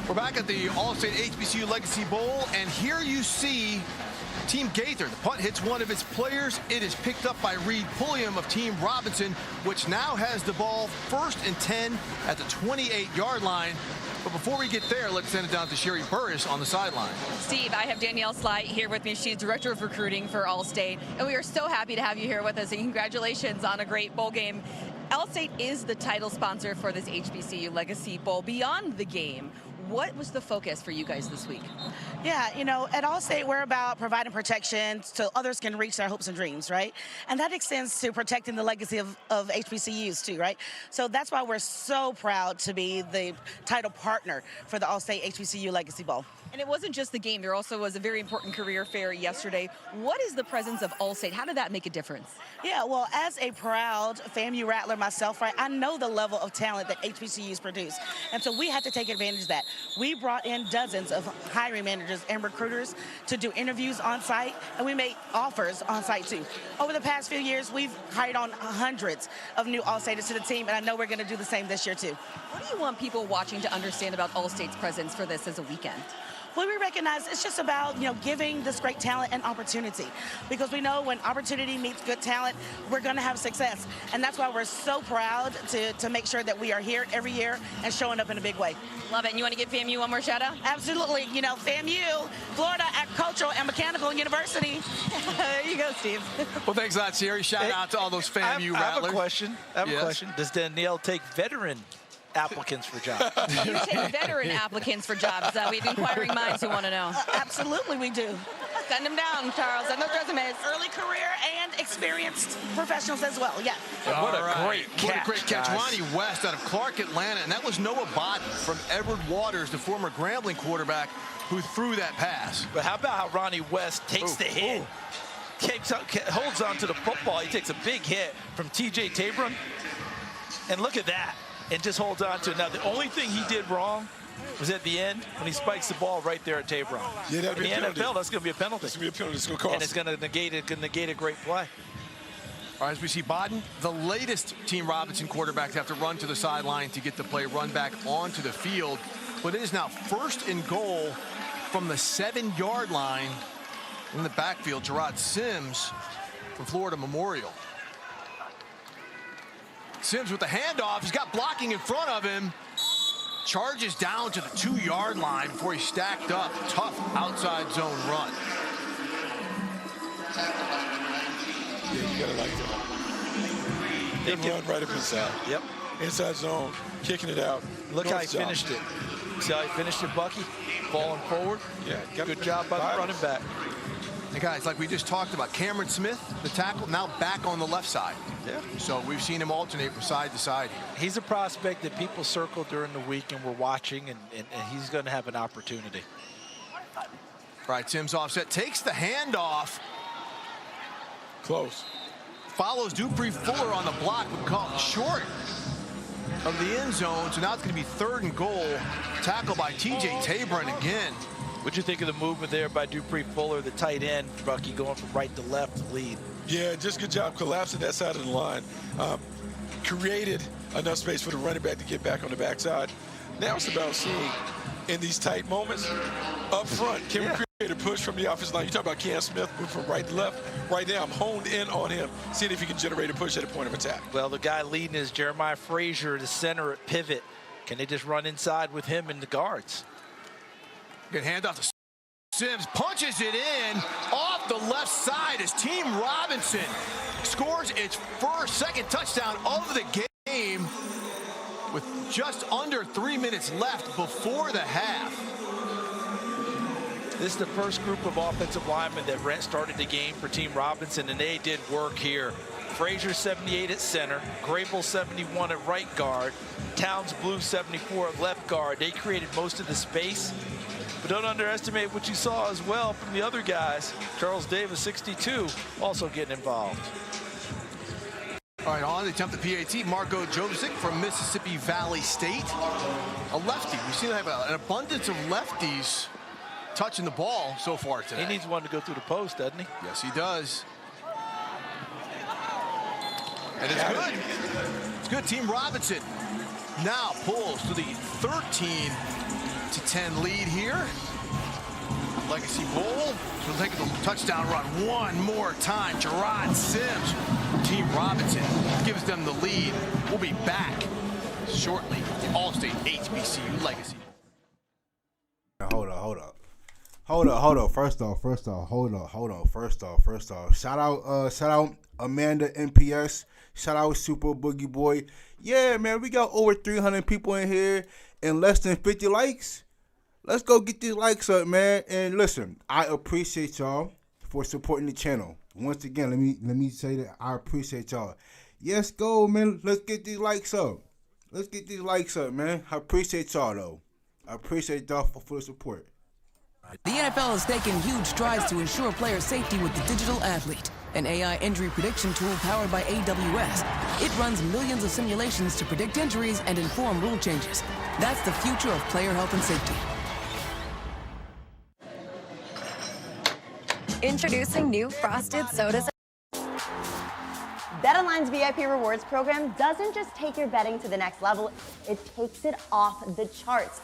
[SPEAKER 1] We're back at the All-State HBCU Legacy Bowl, and here you see Team Gaither. The punt hits one of its players. It is picked up by Reed Pulliam of Team Robinson, which now has the ball 1st and 10 at the 28-yard line. But before we get there, let's send it down to Sherry Burris on the sideline.
[SPEAKER 29] Steve, I have Danielle Slight here with me. She's Director of Recruiting for All-State, and we are so happy to have you here with us, and congratulations on a great bowl game. All-State is the title sponsor for this HBCU Legacy Bowl. Beyond the game, what was the focus for you guys this week?
[SPEAKER 30] Yeah, you know, at All-State, we're about providing protection so others can reach their hopes and dreams, right? And that extends to protecting the legacy of HBCUs too, right? So that's why we're so proud to be the title partner for the All-State HBCU Legacy Bowl.
[SPEAKER 29] And it wasn't just the game. There also was a very important career fair yesterday. What is the presence of All-State? How did that make a difference?
[SPEAKER 30] Yeah, well, as a proud FAMU Rattler myself, right, I know the level of talent that HBCUs produce. And so we had to take advantage of that. We brought in dozens of hiring managers and recruiters to do interviews on site, and we made offers on site too. Over the past few years, we've hired on hundreds of new All-Staters to the team, and I know we're going to do the same this year too.
[SPEAKER 29] What do you want people watching to understand about All-State's presence for this as a weekend?
[SPEAKER 30] Well, we recognize it's just about, giving this great talent an opportunity, because we know when opportunity meets good talent, we're going to have success. And that's why we're so proud to make sure that we are here every year and showing up in a big way.
[SPEAKER 29] Love it. And you want to give FAMU one more shout out?
[SPEAKER 30] Absolutely. FAMU, Florida Agricultural and Mechanical University.
[SPEAKER 29] There you go, Steve.
[SPEAKER 2] Well, thanks a lot, Sherry. Shout out to all those FAMU rattlers.
[SPEAKER 16] I have a question. Does Danielle take veteran applicants for jobs?
[SPEAKER 29] You take veteran applicants for jobs. We have inquiring minds who want to know.
[SPEAKER 30] Absolutely, we do.
[SPEAKER 29] Send them down, Charles. Send those resumes.
[SPEAKER 30] Early career and experienced professionals as well. Yeah.
[SPEAKER 2] What a great catch.
[SPEAKER 1] What a great catch. Ronnie West out of Clark, Atlanta. And that was Noah Bodden from Edward Waters, the former Grambling quarterback, who threw that pass.
[SPEAKER 16] But how about how Ronnie West takes the hit? Holds on to the football. He takes a big hit from T.J. Tabron. And look at that. And just holds on to it. Now, the only thing he did wrong was at the end when he spikes the ball right there at Tabron.
[SPEAKER 3] Yeah, that'd be
[SPEAKER 16] in the
[SPEAKER 3] a penalty.
[SPEAKER 16] NFL, that's going to be a penalty.
[SPEAKER 3] It's going to be a penalty. It's going to cost.
[SPEAKER 16] And it's going to negate a great play.
[SPEAKER 1] All right, as we see Bodden, the latest Team Robinson quarterbacks have to run to the sideline to get the play run back onto the field. But it is now 1st and goal from the 7-yard line in the backfield. Gerard Sims from Florida Memorial. Sims with the handoff. He's got blocking in front of him. Charges down to the 2-yard line before he stacked up. Tough outside zone run.
[SPEAKER 3] Yeah, you got to like that. Good run right up inside.
[SPEAKER 16] Yep.
[SPEAKER 3] Inside zone, kicking it out.
[SPEAKER 16] Look how he finished it. See how he finished it, Bucky? Falling forward.
[SPEAKER 3] Yeah.
[SPEAKER 16] Good job by the running back.
[SPEAKER 1] And guys, like we just talked about, Cameron Smith, the tackle, now back on the left side.
[SPEAKER 16] Yeah.
[SPEAKER 1] So we've seen him alternate from side to side here.
[SPEAKER 16] He's a prospect that people circle during the week and we're watching, and he's going to have an opportunity.
[SPEAKER 1] All right, Sims offset, takes the handoff.
[SPEAKER 3] Close.
[SPEAKER 1] Follows Dupree Fuller on the block, but caught short of the end zone. So now it's going to be 3rd and goal. Tackled by T.J. Tabron again.
[SPEAKER 16] What'd you think of the movement there by Dupree Fuller, the tight end, Bucky, going from right to left to lead?
[SPEAKER 3] Yeah, just good job collapsing that side of the line. Created enough space for the running back to get back on the backside. Now it's about seeing in these tight moments up front, can we create a push from the offensive line? You talk about Cam Smith moving from right to left. Right now, I'm honed in on him, seeing if he can generate a push at a point of attack.
[SPEAKER 16] Well, the guy leading is Jeremiah Frazier, the center at pivot. Can they just run inside with him and the guards?
[SPEAKER 1] Good handoff to Sims, punches it in off the left side as Team Robinson scores its second touchdown of the game with just under 3 minutes left before the half.
[SPEAKER 16] This is the first group of offensive linemen that started the game for Team Robinson, and they did work here. Frazier 78 at center, Grable 71 at right guard, Towns Blue 74 at left guard. They created most of the space. But don't underestimate what you saw as well from the other guys. Charles Davis, 62, also getting involved.
[SPEAKER 1] All right, on the attempt at PAT, Marco Josic from Mississippi Valley State. A lefty. We've seen them have an abundance of lefties touching the ball so far today.
[SPEAKER 16] He needs one to go through the post, doesn't he?
[SPEAKER 1] Yes, he does. And it's good. It's good. Team Robinson now pulls to the 13-10 lead here. Legacy Bowl. So take the touchdown run one more time. Gerard Sims, Team Robinson, gives them the lead. We'll be back shortly. The All-State HBCU Legacy.
[SPEAKER 4] Hold up. First off. Shout out Amanda NPS. Shout out Super Boogie Boy. Yeah, man, we got over 300 people in here and less than 50 likes. Let's go get these likes up, man. And listen, I appreciate y'all for supporting the channel. Once again, let me say that I appreciate y'all. Yes, go, man. Let's get these likes up. Man. I appreciate y'all, though. I appreciate y'all for the support.
[SPEAKER 6] The NFL has taken huge strides to ensure player safety with the Digital Athlete, an AI injury prediction tool powered by AWS. It runs millions of simulations to predict injuries and inform rule changes. That's the future of player health and safety.
[SPEAKER 27] Introducing new frosted sodas.
[SPEAKER 9] BetOnline's VIP Rewards program doesn't just take your betting to the next level, it takes it off the charts.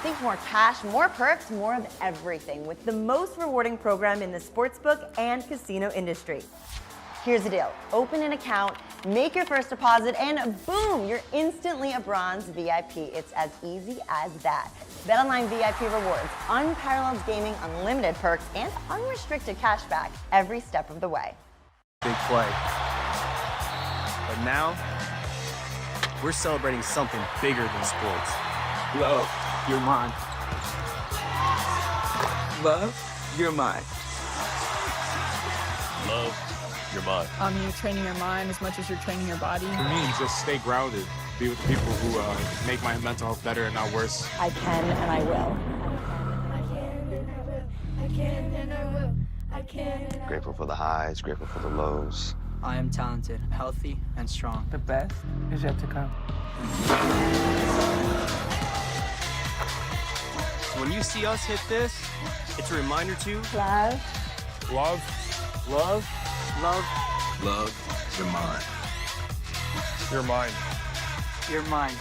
[SPEAKER 9] Think more cash, more perks, more of everything with the most rewarding program in the sportsbook and casino industry. Here's the deal. Open an account, make your first deposit, and boom, you're instantly a bronze VIP. It's as easy as that. BetOnline VIP rewards, unparalleled gaming, unlimited perks, and unrestricted cash back every step of the way.
[SPEAKER 5] Big play. But now, we're celebrating something bigger than sports.
[SPEAKER 10] Love, you're mine. Love, you're mine.
[SPEAKER 12] Love, you're mine.
[SPEAKER 14] You're training your mind as much as you're training your body.
[SPEAKER 15] For me, just stay grounded. Be with people who make my mental health better and not worse.
[SPEAKER 14] I can and I will.
[SPEAKER 17] Grateful for the highs, grateful for the lows.
[SPEAKER 10] I am talented, healthy, and strong.
[SPEAKER 21] The best is yet to come.
[SPEAKER 5] So when you see us hit this, it's a reminder to
[SPEAKER 14] Love.
[SPEAKER 15] Love.
[SPEAKER 21] Love.
[SPEAKER 10] love.
[SPEAKER 28] Love, you're mine.
[SPEAKER 15] You're mine.
[SPEAKER 10] You're mine.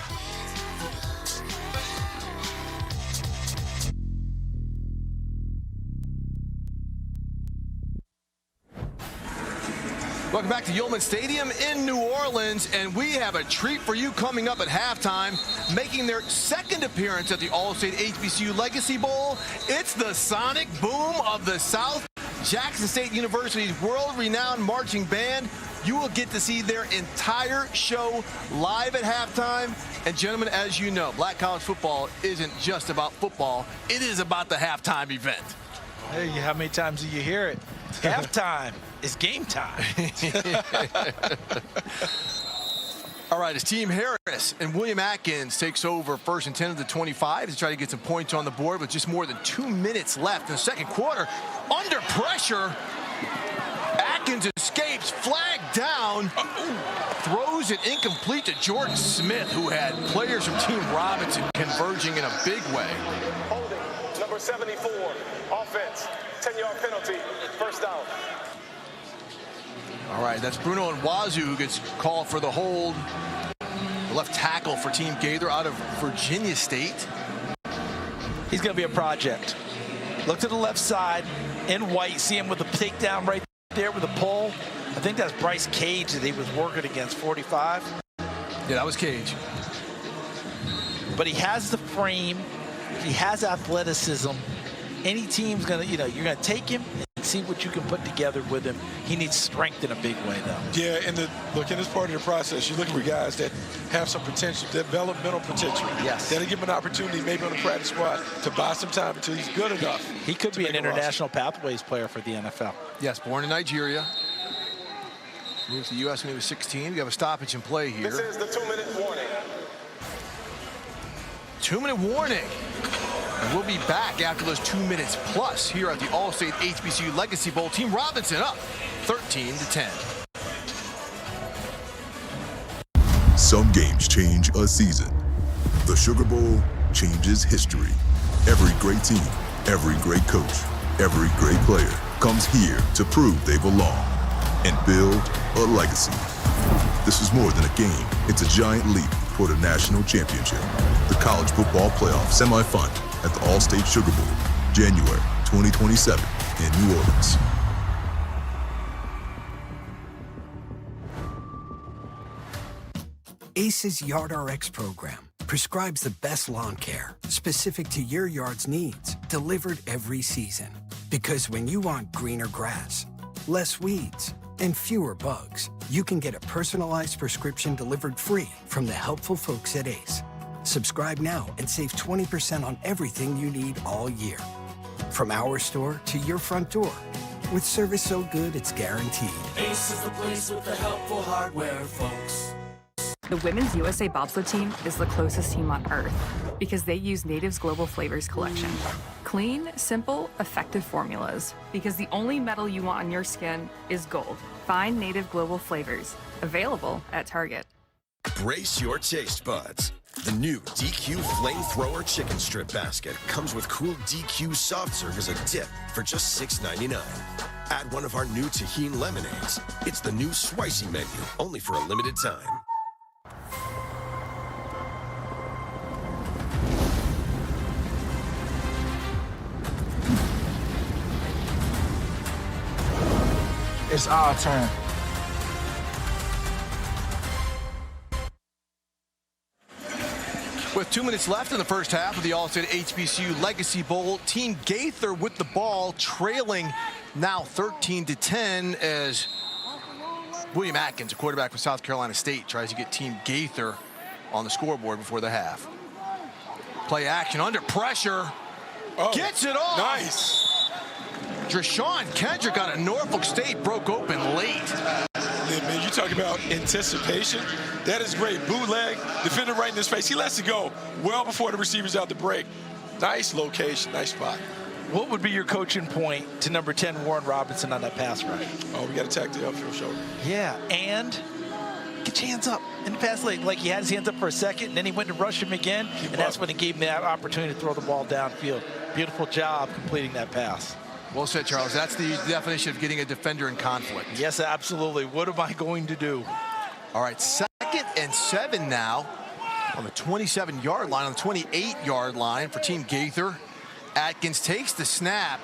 [SPEAKER 1] Welcome back to Yulman Stadium in New Orleans, and we have a treat for you coming up at halftime. Making their second appearance at the All-State HBCU Legacy Bowl, it's the Sonic Boom of the South, Jackson State University's world-renowned marching band. You will get to see their entire show live at halftime. And gentlemen, as you know, black college football isn't just about football. It is about the halftime event.
[SPEAKER 16] Hey, how many times do you hear it? Halftime is game time.
[SPEAKER 1] All right, as Team Harris and William Atkins takes over first and 10 of the 25 to try to get some points on the board with just more than 2 minutes left in the second quarter. Under pressure, Atkins escapes, flag down, throws it incomplete to Jordan Smith, who had players from Team Robinson converging in a big way.
[SPEAKER 18] Holding, number 74, offense, 10-yard penalty, first down.
[SPEAKER 1] All right, that's Bruno Nwazu who gets called for the hold. The left tackle for Team Gaither out of Virginia State.
[SPEAKER 16] He's going to be a project. Look to the left side in white. See him with the takedown right there with the pull. I think that's Bryce Cage that he was working against, 45.
[SPEAKER 1] Yeah, that was Cage.
[SPEAKER 16] But he has the frame. He has athleticism. Any team's going to, you're going to take him and see what you can put together with him. He needs strength in a big way, though.
[SPEAKER 3] Yeah, and look, in this part of the process, you're looking for guys that have some potential, developmental potential.
[SPEAKER 16] Yes.
[SPEAKER 3] That'll give him an opportunity, maybe on the practice squad, to buy some time until he's good enough.
[SPEAKER 16] He could be an international pathways player for the NFL.
[SPEAKER 1] Yes, born in Nigeria. Moved to the U.S. when he was 16. We have a stoppage in play here.
[SPEAKER 18] This is the 2-minute warning.
[SPEAKER 1] 2-minute warning. And we'll be back after those 2 minutes plus here at the All-State HBCU Legacy Bowl. Team Robinson up 13-10.
[SPEAKER 24] Some games change a season. The Sugar Bowl changes history. Every great team, every great coach, every great player comes here to prove they belong and build a legacy. This is more than a game. It's a giant leap toward a national championship. The College Football Playoff Semifinal at the All-State Sugar Bowl, January 2027 in New Orleans.
[SPEAKER 19] ACE's YardRx program prescribes the best lawn care, specific to your yard's needs, delivered every season. Because when you want greener grass, less weeds, and fewer bugs, you can get a personalized prescription delivered free from the helpful folks at ACE. Subscribe now and save 20% on everything you need all year. From our store to your front door, with service so good it's guaranteed.
[SPEAKER 20] ACE is the place with the helpful hardware, folks.
[SPEAKER 26] The Women's USA Bobsled team is the closest team on earth because they use Native's Global Flavors collection. Clean, simple, effective formulas. Because the only metal you want on your skin is gold. Find Native Global Flavors. Available at Target.
[SPEAKER 31] Brace your taste buds. The new DQ Flamethrower Chicken Strip Basket comes with cool DQ soft serve as a dip for just $6.99. Add one of our new Tajin lemonades. It's the new Swicy menu, only for a limited time.
[SPEAKER 21] It's our turn.
[SPEAKER 1] With 2 minutes left in the first half of the All-State HBCU Legacy Bowl, Team Gaither with the ball, trailing now 13-10 as William Atkins, a quarterback from South Carolina State, tries to get Team Gaither on the scoreboard before the half. Play action under pressure. Gets it off.
[SPEAKER 3] Nice.
[SPEAKER 1] Drashawn Kendrick out of Norfolk State broke open late.
[SPEAKER 3] Man, you talk about anticipation. That is great. Bootleg, defender right in his face. He lets it go well before the receiver's out the break. Nice location, nice spot.
[SPEAKER 16] What would be your coaching point to number 10, Warren Robinson, on that pass rush?
[SPEAKER 3] Oh, we got to attack the upfield shoulder.
[SPEAKER 16] Yeah, and get your hands up in the pass late. Like he had his hands up for a second, and then he went to rush him again, and that's when he gave him that opportunity to throw the ball downfield. Beautiful job completing that pass.
[SPEAKER 1] Well said, Charles. That's the definition of getting a defender in conflict.
[SPEAKER 16] Yes, absolutely. What am I going to do?
[SPEAKER 1] All right, 2nd and 7 now on the 27-yard line, on the 28-yard line for Team Gaither. Atkins takes the snap,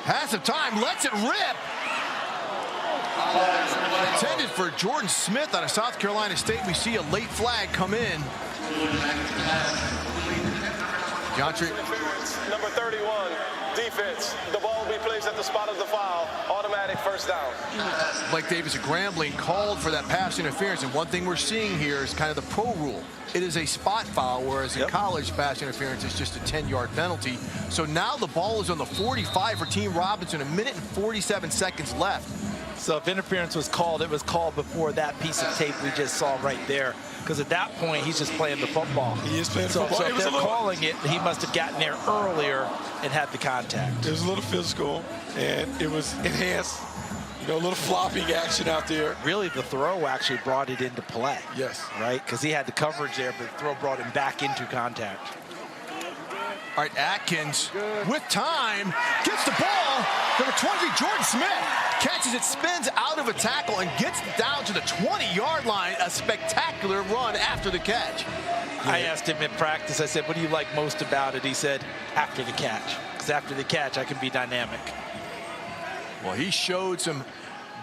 [SPEAKER 1] has some time, lets it rip. Intended for Jordan Smith out of South Carolina State. We see a late flag come in.
[SPEAKER 18] Number 31, defense. The ball will be placed at the spot of the foul. Automatic first down.
[SPEAKER 1] Blake Davis of Grambling called for that pass interference, and one thing we're seeing here is kind of the pro rule. It is a spot foul, whereas in college, pass interference is just a 10-yard penalty. So now the ball is on the 45 for Team Robinson, 1 minute and 47 seconds left.
[SPEAKER 16] So if interference was called, it was called before that piece of tape we just saw right there. Because at that point, he's just playing the football.
[SPEAKER 3] He is playing football.
[SPEAKER 16] So if they're calling it, he must have gotten there earlier and had the contact.
[SPEAKER 3] It was a little physical, and it was enhanced. You know, a little flopping action out there.
[SPEAKER 16] Really, the throw actually brought it into play.
[SPEAKER 3] Yes.
[SPEAKER 16] Right? Because he had the coverage there, but the throw brought him back into contact.
[SPEAKER 1] All right, Atkins with time gets the ball. Number 23, Jordan Smith catches it, spins out of a tackle, and gets down to the 20-yard line. A spectacular run after the catch.
[SPEAKER 16] I asked him in practice, I said, what do you like most about it? He said, after the catch. Because after the catch, I can be dynamic.
[SPEAKER 1] Well, he showed some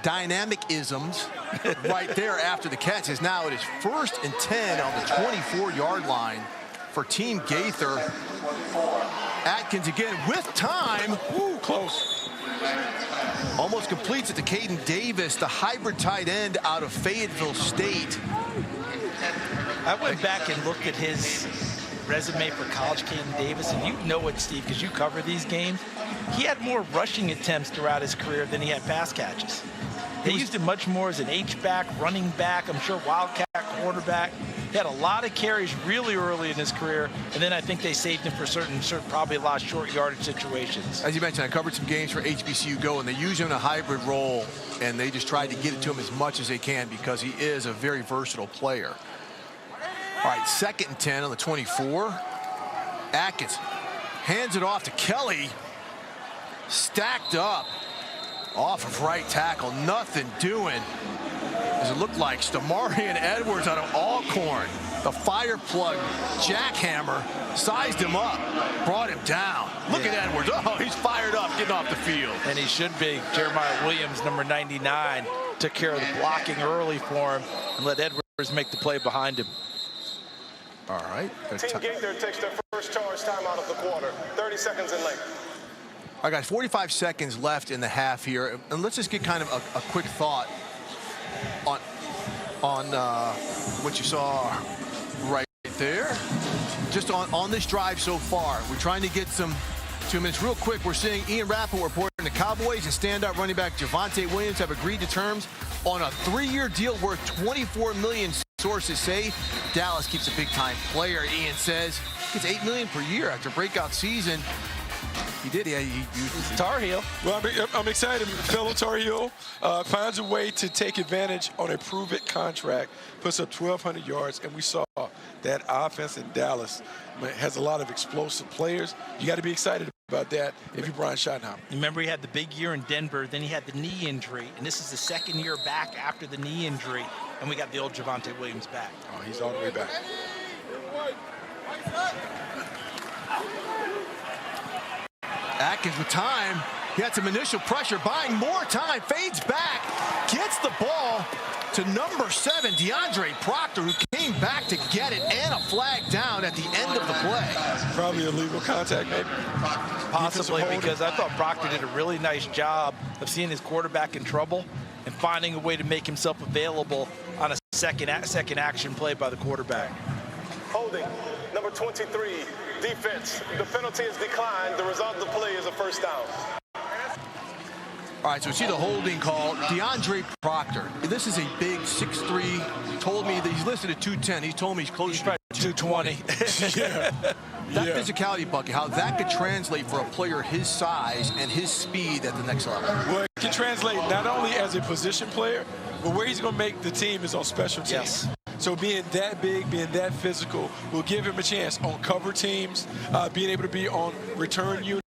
[SPEAKER 1] dynamic isms right there after the catch. As now it is 1st and 10 on the 24-yard line for Team Gaither. Atkins again with time.
[SPEAKER 3] Woo, close.
[SPEAKER 1] Almost completes it to Caden Davis, the hybrid tight end out of Fayetteville State.
[SPEAKER 16] I went back and looked at his resume for college, Caden Davis, and you know it, Steve, because you cover these games. He had more rushing attempts throughout his career than he had pass catches. They used him much more as an H-back, running back, I'm sure wildcat, quarterback. He had a lot of carries really early in his career, and then I think they saved him for certain probably a lot of short yardage situations.
[SPEAKER 1] As you mentioned, I covered some games for HBCU Go, and they use him in a hybrid role, and they just tried to get it to him as much as they can because he is a very versatile player. All right, 2nd and 10 on the 24. Atkins hands it off to Kelly. Stacked up off of right tackle. Nothing doing. As it looked like Stamarian Edwards out of Alcorn, the fire plug jackhammer, sized him up, brought him down. Look at Edwards. Oh, he's fired up getting off the field.
[SPEAKER 16] And he should be. Jeremiah Williams, number 99, took care of the blocking early for him and let Edwards make the play behind him.
[SPEAKER 1] All right.
[SPEAKER 18] Team Gaither takes their first charge timeout of the quarter. 30 seconds in length.
[SPEAKER 1] All right, guys, 45 seconds left in the half here. And let's just get kind of a quick thought on what you saw right there. Just on this drive so far. We're trying to get some 2 minutes real quick. We're seeing Ian Rappel reporting the Cowboys and standout running back Javonte Williams have agreed to terms on a 3-year deal worth $24 million. Sources say Dallas keeps a big-time player. Ian says gets $8 million per year after a breakout season. He did. Yeah, he
[SPEAKER 16] Tar Heel.
[SPEAKER 3] Well, I'm excited. Fellow Tar Heel finds a way to take advantage on a prove-it contract, puts up 1,200 yards, and we saw that offense in Dallas has a lot of explosive players. You got to be excited about that if you're Brian Schottenheimer.
[SPEAKER 16] Remember, he had the big year in Denver, then he had the knee injury, and this is the 2nd year back after the knee injury, and we got the old Javonte Williams back.
[SPEAKER 3] Oh, he's all the way back.
[SPEAKER 1] Atkins with time, He had some initial pressure, buying more time, fades back, gets the ball to number 7, DeAndre Proctor, who came back to get it, and a flag down at the end of the play.
[SPEAKER 3] Probably illegal contact, maybe.
[SPEAKER 16] Possibly, because I thought Proctor did a really nice job of seeing his quarterback in trouble and finding a way to make himself available on a second action play by the quarterback.
[SPEAKER 18] Holding, number 23, defense. The penalty is declined. The result of the play is a first down.
[SPEAKER 1] All right, so we see the holding call. DeAndre Proctor. This is a big 6'3". Told me that he's listed at 210. He told me he's close to
[SPEAKER 16] 220.
[SPEAKER 3] Yeah.
[SPEAKER 1] That physicality, Bucky, how that could translate for a player his size and his speed at the next level.
[SPEAKER 3] Well, it can translate not only as a position player, but where he's going to make the team is on special teams.
[SPEAKER 16] Yes.
[SPEAKER 3] So being that big, being that physical will give him a chance on cover teams, being able to be on return units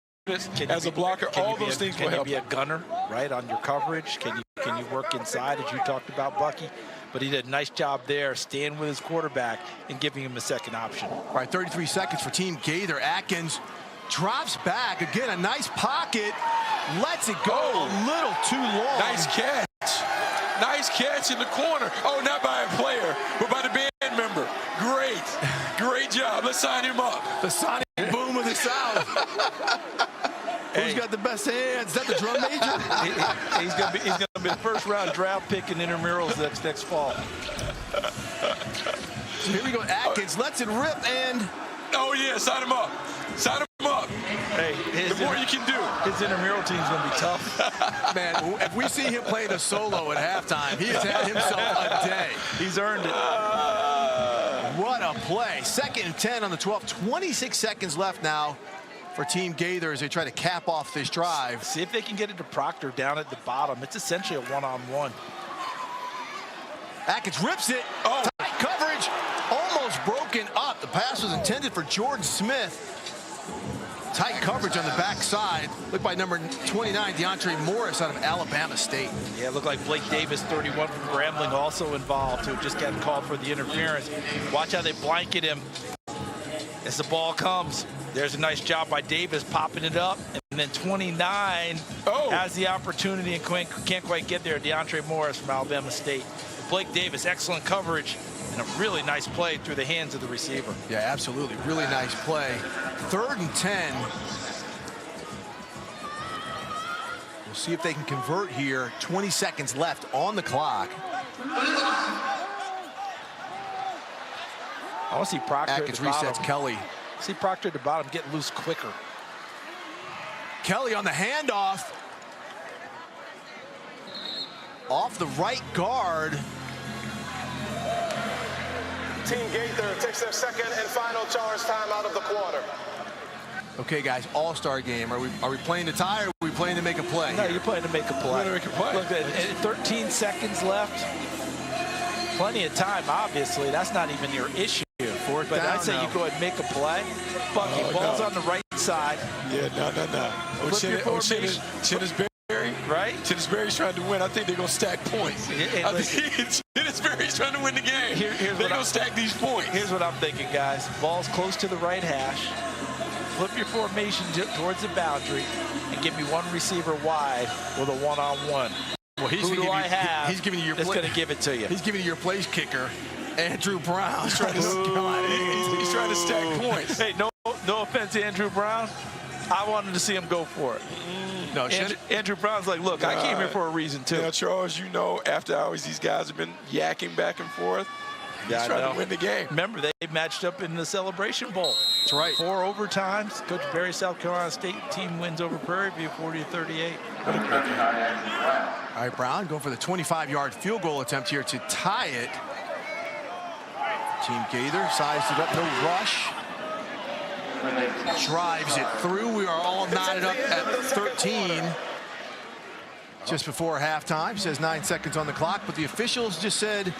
[SPEAKER 3] as a blocker. All those things will help.
[SPEAKER 16] Can you be a gunner, right, on your coverage? Can you work inside, as you talked about, Bucky? But he did a nice job there, staying with his quarterback and giving him a second option.
[SPEAKER 1] All right, 33 seconds for Team Gaither. Atkins drops back. Again, a nice pocket. Lets it go a little too long.
[SPEAKER 3] Nice catch. Nice catch in the corner. Oh, not by a player, but by the band member. Great job. Let's sign him up.
[SPEAKER 1] The sonic boom of the South. Who's got the best hands? Is that the drum major?
[SPEAKER 16] He's gonna be the first-round draft pick in intramurals next fall.
[SPEAKER 1] So here we go. Atkins lets it rip, and
[SPEAKER 3] oh yeah, sign him up. Sign him up.
[SPEAKER 16] Hey,
[SPEAKER 3] the more you can do.
[SPEAKER 16] His intramural team's gonna be tough.
[SPEAKER 1] Man, if we see him playing a solo at halftime, he has had himself a day.
[SPEAKER 16] He's earned it.
[SPEAKER 1] What a play. 2nd and 10 on the 12. 26 seconds left now for Team Gaither as they try to cap off this drive.
[SPEAKER 16] See if they can get it to Proctor down at the bottom. It's essentially a one-on-one.
[SPEAKER 1] Atkins rips it. Oh. Tight coverage. Almost broken up. The pass was intended for Jordan Smith. Tight coverage on the backside. Looked by number 29, DeAndre Morris out of Alabama State.
[SPEAKER 16] Yeah, it looked like Blake Davis, 31 from Grambling, also involved, who just got called for the interference. Watch how they blanket him as the ball comes. There's a nice job by Davis popping it up. And then 29 has the opportunity and can't quite get there. DeAndre Morris from Alabama State. Blake Davis, excellent coverage and a really nice play through the hands of the receiver.
[SPEAKER 1] Yeah, absolutely. Really nice play. 3rd and 10. We'll see if they can convert here. 20 seconds left on the clock.
[SPEAKER 16] I want to see Proctor
[SPEAKER 1] Atkins
[SPEAKER 16] at the bottom.
[SPEAKER 1] resets Kelly.
[SPEAKER 16] See Proctor at the bottom get loose quicker.
[SPEAKER 1] Kelly on the handoff. Off the right guard.
[SPEAKER 18] Team Gaither takes their second and final charge time out of the quarter.
[SPEAKER 1] Okay, guys, all-star game. Are we playing to tie or are we playing to make a play?
[SPEAKER 16] No, you're playing to make a play. Look, at 13 seconds left. Plenty of time, obviously. That's not even your issue. But I'd say you go ahead and make a play. Bucky, ball's on the right side.
[SPEAKER 3] Yeah, no. Chinnisberry,
[SPEAKER 16] right?
[SPEAKER 3] Chinnisberry's trying to win. I think they're going to stack points. I think Chinnisberry's trying to win the game. They're going to stack these points.
[SPEAKER 16] Here's what I'm thinking, guys. Ball's close to the right hash. Flip your formation towards the boundary and give me one receiver wide with a one-on-one.
[SPEAKER 1] Well,
[SPEAKER 16] Who do I have?
[SPEAKER 1] He's giving you your
[SPEAKER 16] that's going to give it to you.
[SPEAKER 1] He's giving you your place kicker, Andrew Brown.
[SPEAKER 3] He's trying to stack points.
[SPEAKER 16] Hey, no offense to Andrew Brown. I wanted to see him go for it.
[SPEAKER 1] No,
[SPEAKER 16] Andrew Brown's like, look, I came here for a reason, too.
[SPEAKER 3] Now, Charles, you know, after hours, these guys have been yakking back and forth. He's trying to win the game.
[SPEAKER 16] Remember, they matched up in the Celebration Bowl.
[SPEAKER 1] That's right.
[SPEAKER 16] 4 overtimes. Coach Barry, South Carolina State team wins over Prairie View 40-38.
[SPEAKER 1] All right, Brown going for the 25-yard field goal attempt here to tie it. Team Gaither sized it up, no rush. Drives it through. We are all knotted up at 13. Just before halftime, says 9 seconds on the clock, but the officials just said,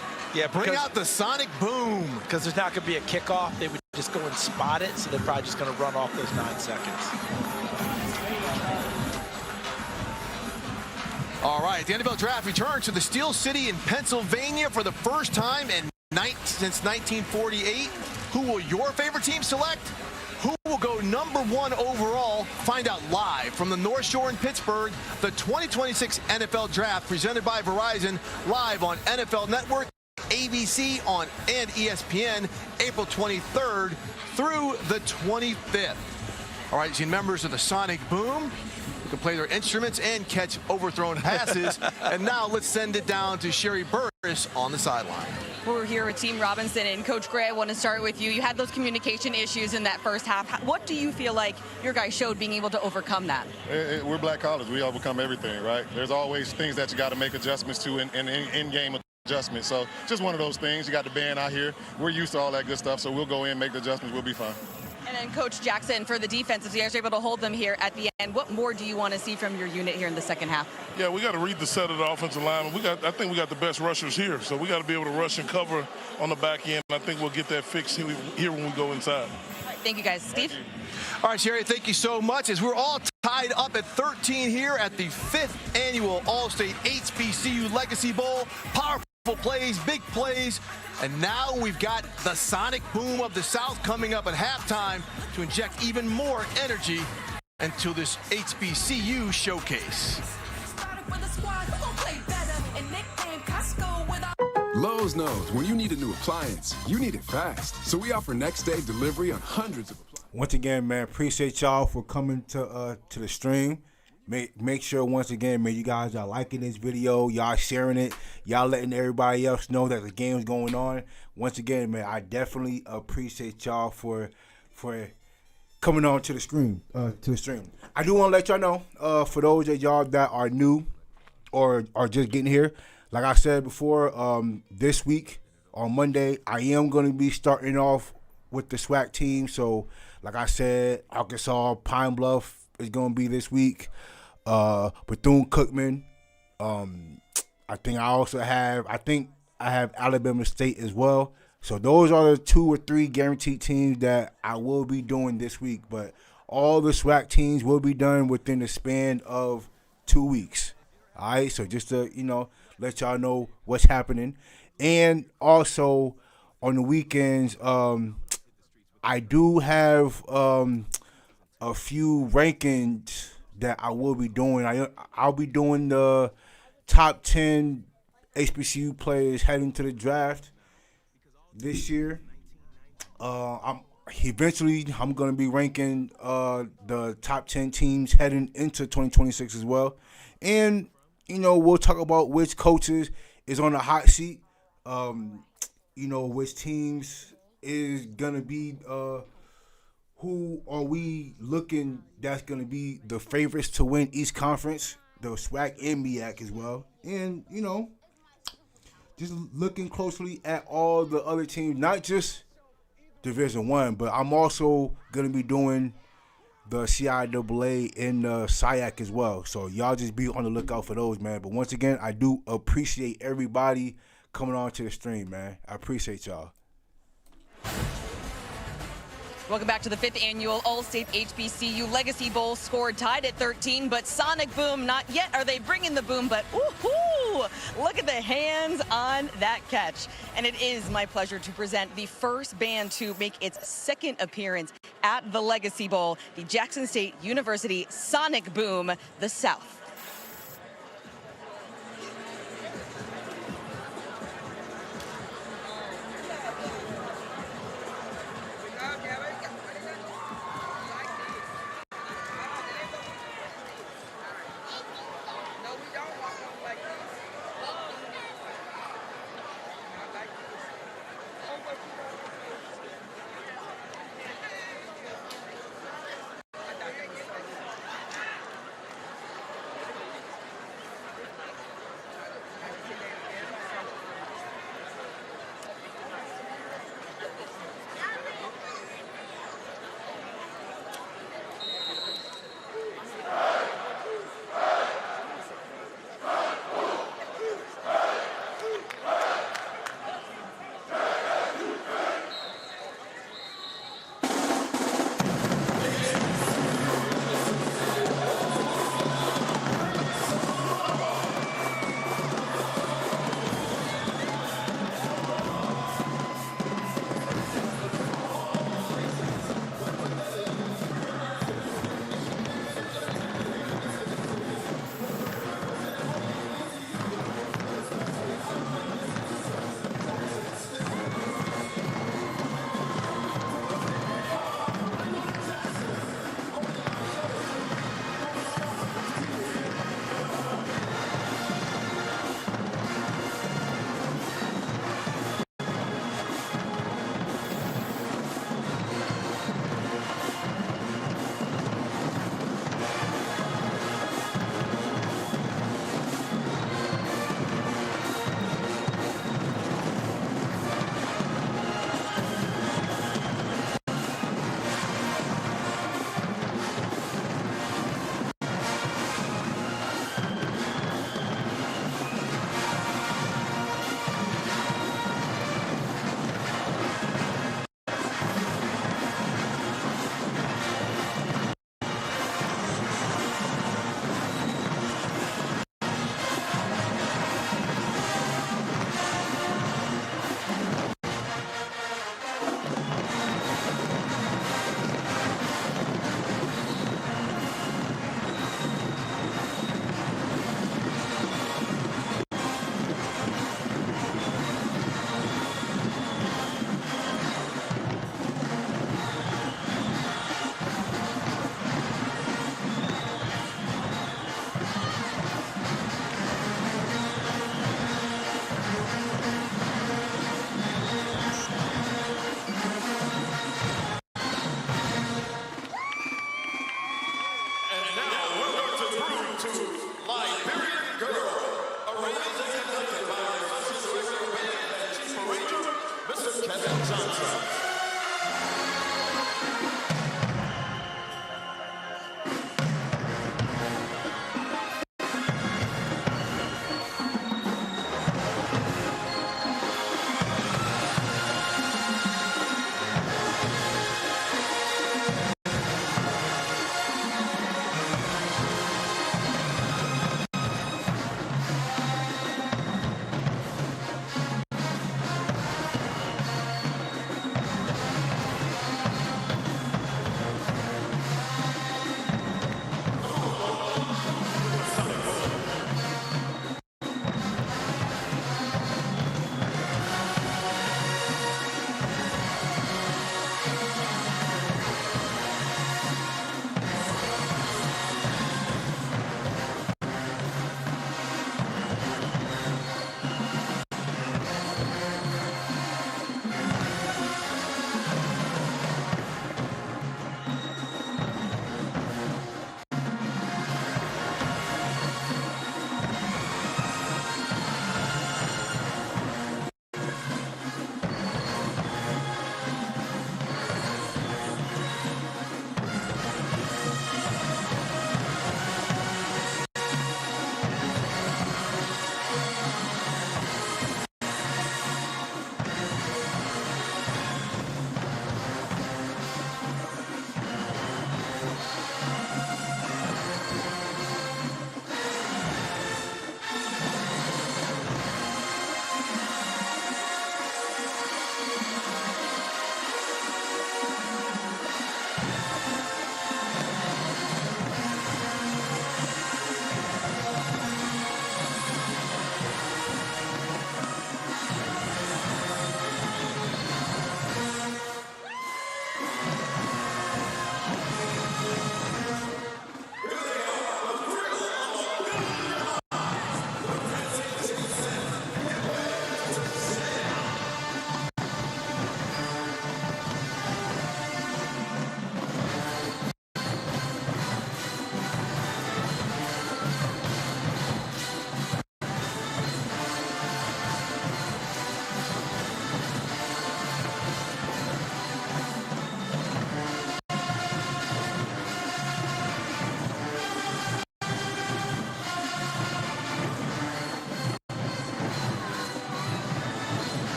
[SPEAKER 1] bring out the sonic boom.
[SPEAKER 16] Because there's not going to be a kickoff. They would just go and spot it, so they're probably just going to run off those 9 seconds.
[SPEAKER 1] All right, the NFL Draft returns to the Steel City in Pennsylvania for the first time since 1948. Who will your favorite team select? Who will go number #1 overall. Find out live from the North Shore in Pittsburgh, the 2026 NFL Draft presented by Verizon, live on NFL Network, ABC and ESPN, April 23rd through the 25th. All right, seen members of the Sonic Boom who can play their instruments and catch overthrown passes. And now let's send it down to Sherry Burris on the sideline.
[SPEAKER 2] We're here with Team Robinson, and Coach Gray, I want to start with you. You had those communication issues in that first half. What do you feel like your guys showed being able to overcome that?
[SPEAKER 4] We're Black College. We overcome everything, right? There's always things that you got to make adjustments to in-game adjustments. So just one of those things. You got the band out here. We're used to all that good stuff, so we'll go in, make the adjustments. We'll be fine.
[SPEAKER 2] And then Coach Jackson, for the defense, if you guys are able to hold them here at the end, what more do you want to see from your unit here in the second half?
[SPEAKER 7] Yeah, we got to read the set of the offensive line. I think we got the best rushers here, so we got to be able to rush and cover on the back end. I think we'll get that fixed here when we go inside.
[SPEAKER 2] All right, thank you, guys. Steve?
[SPEAKER 1] All right, Sherry, thank you so much. As we're all tied up at 13 here at the 5th annual All-State HBCU Legacy Bowl. Powerful plays, big plays, and now we've got the Sonic Boom of the South coming up at halftime to inject even more energy into this HBCU showcase.
[SPEAKER 8] Lowe's knows when you need a new appliance, you need it fast. So we offer next day delivery on hundreds of appliances.
[SPEAKER 11] Once again, man, appreciate y'all for coming to the stream. Make sure, once again, man, you guys are liking this video, y'all sharing it, y'all letting everybody else know that the game's going on. Once again, man, I definitely appreciate y'all for coming on to the stream. I do want to let y'all know, for those of y'all that are new or are just getting here, like I said before, this week on Monday, I am going to be starting off with the SWAC team. So, like I said, Arkansas, Pine Bluff is going to be this week. Bethune-Cookman. I think I have Alabama State as well. So those are the 2 or 3 guaranteed teams that I will be doing this week. But all the SWAC teams will be done within the span of 2 weeks. All right, so just to, let y'all know what's happening. And also on the weekends, I do have a few rankings that I will be doing. I'll be doing the top 10 HBCU players heading to the draft this year. Eventually, I'm going to be ranking the top 10 teams heading into 2026 as well. And, we'll talk about which coaches is on the hot seat, which teams is going to be who are we looking that's going to be the favorites to win East Conference, the SWAC and MEAC as well. And, just looking closely at all the other teams, not just Division I, but I'm also going to be doing the CIAA and the SIAC as well. So y'all just be on the lookout for those, man. But once again, I do appreciate everybody coming on to the stream, man. I appreciate y'all.
[SPEAKER 2] Welcome back to the 5th annual All-State HBCU Legacy Bowl. Scored tied at 13, but Sonic Boom, not yet are they bringing the boom, but woohoo! Look at the hands on that catch. And it is my pleasure to present the first band to make its second appearance at the Legacy Bowl, the Jackson State University Sonic Boom, the South.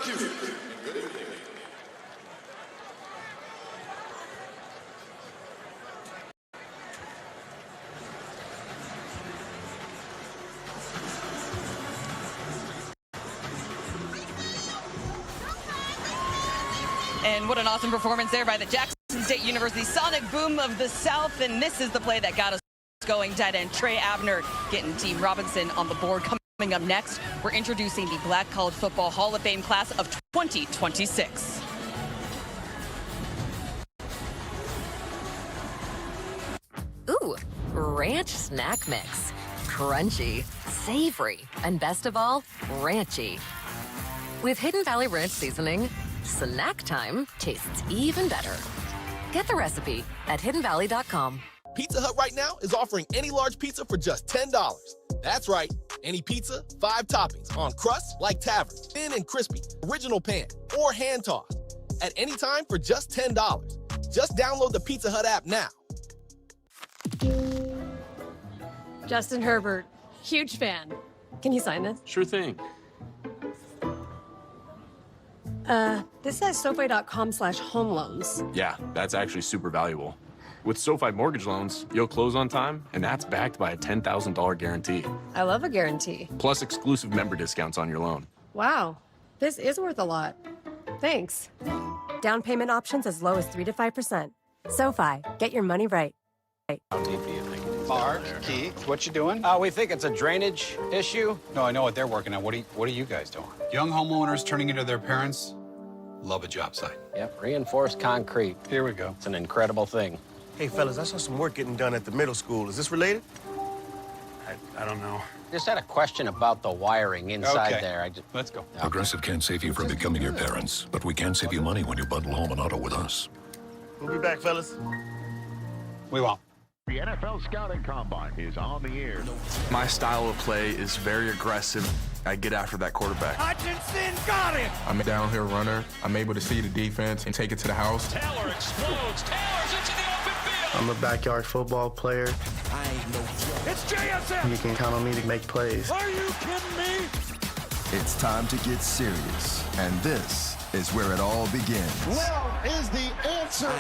[SPEAKER 24] Thank you.
[SPEAKER 2] And what an awesome performance there by the Jackson State University Sonic Boom of the South. And this is the play that got us going. Tight end Trey Abner getting Team Robinson on the board. Coming up next, we're introducing the Black College Football Hall of Fame class of 2026.
[SPEAKER 6] Ooh, ranch snack mix. Crunchy, savory, and best of all, ranchy. With Hidden Valley Ranch seasoning, snack time tastes even better. Get the recipe at hiddenvalley.com.
[SPEAKER 9] Pizza Hut right now is offering any large pizza for just $10. That's right, any pizza, 5 toppings, on crust like Tavern, thin and crispy, original pan, or hand-tossed. At any time for just $10. Just download the Pizza Hut app now.
[SPEAKER 12] Justin Herbert, huge fan. Can you sign this?
[SPEAKER 15] Sure thing.
[SPEAKER 12] This says SoFi.com/home loans.
[SPEAKER 15] Yeah, that's actually super valuable. With SoFi mortgage loans, you'll close on time, and that's backed by a $10,000 guarantee.
[SPEAKER 12] I love a guarantee.
[SPEAKER 15] Plus exclusive member discounts on your loan.
[SPEAKER 12] Wow, this is worth a lot. Thanks.
[SPEAKER 13] Down payment options as low as 3 to 5%. SoFi, get your money right.
[SPEAKER 17] How deep do you think it is?
[SPEAKER 22] Mark, Keith, what you doing?
[SPEAKER 17] We think it's a drainage issue.
[SPEAKER 22] No, I know what they're working on. What are you guys doing? Young homeowners turning into their parents. Love a job site.
[SPEAKER 17] Yep, reinforced concrete.
[SPEAKER 22] Here we go.
[SPEAKER 17] It's an incredible thing.
[SPEAKER 23] Hey, fellas, I saw some work getting done at the middle school. Is this related?
[SPEAKER 22] I don't know.
[SPEAKER 17] Just had a question about the wiring inside there.
[SPEAKER 22] Let's go.
[SPEAKER 24] Progressive can't save you from becoming your parents, but we can save you money when you bundle home and auto with us.
[SPEAKER 23] We'll be back, fellas.
[SPEAKER 22] We won't.
[SPEAKER 25] The NFL Scouting Combine is on the air.
[SPEAKER 27] My style of play is very aggressive. I get after that quarterback.
[SPEAKER 25] Hutchinson got it!
[SPEAKER 27] I'm a downhill runner. I'm able to see the defense and take it to the house.
[SPEAKER 25] Taylor explodes. Taylor's into the open field.
[SPEAKER 29] I'm a backyard football player.
[SPEAKER 25] It's JSM.
[SPEAKER 29] You can count on me to make plays.
[SPEAKER 25] Are you kidding me?
[SPEAKER 24] It's time to get serious, and this is where it all begins.
[SPEAKER 25] Well is the answer.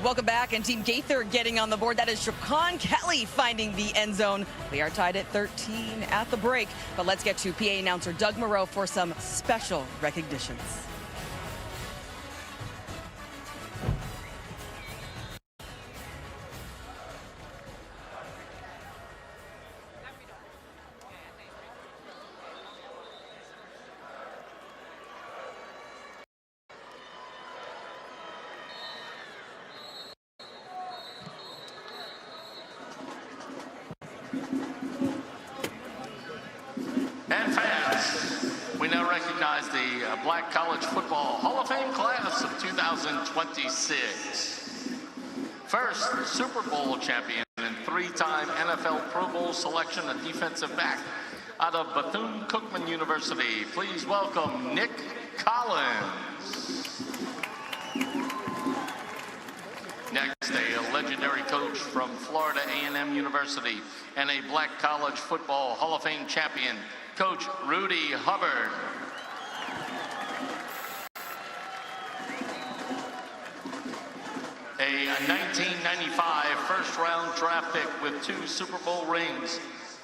[SPEAKER 2] Welcome back, and Team Gaither getting on the board. That is Shaquan Kelly finding the end zone. We are tied at 13 at the break, but let's get to PA announcer Doug Moreau for some special recognitions.
[SPEAKER 30] And fans, we now recognize the Black College Football Hall of Fame class of 2026. First, Super Bowl champion and 3-time NFL Pro Bowl selection and defensive back out of Bethune-Cookman University. Please welcome Nick Collins. Next, a legendary coach from Florida A&M University and a Black College Football Hall of Fame champion, Coach Rudy Hubbard. A 1995 first-round draft pick with 2 Super Bowl rings,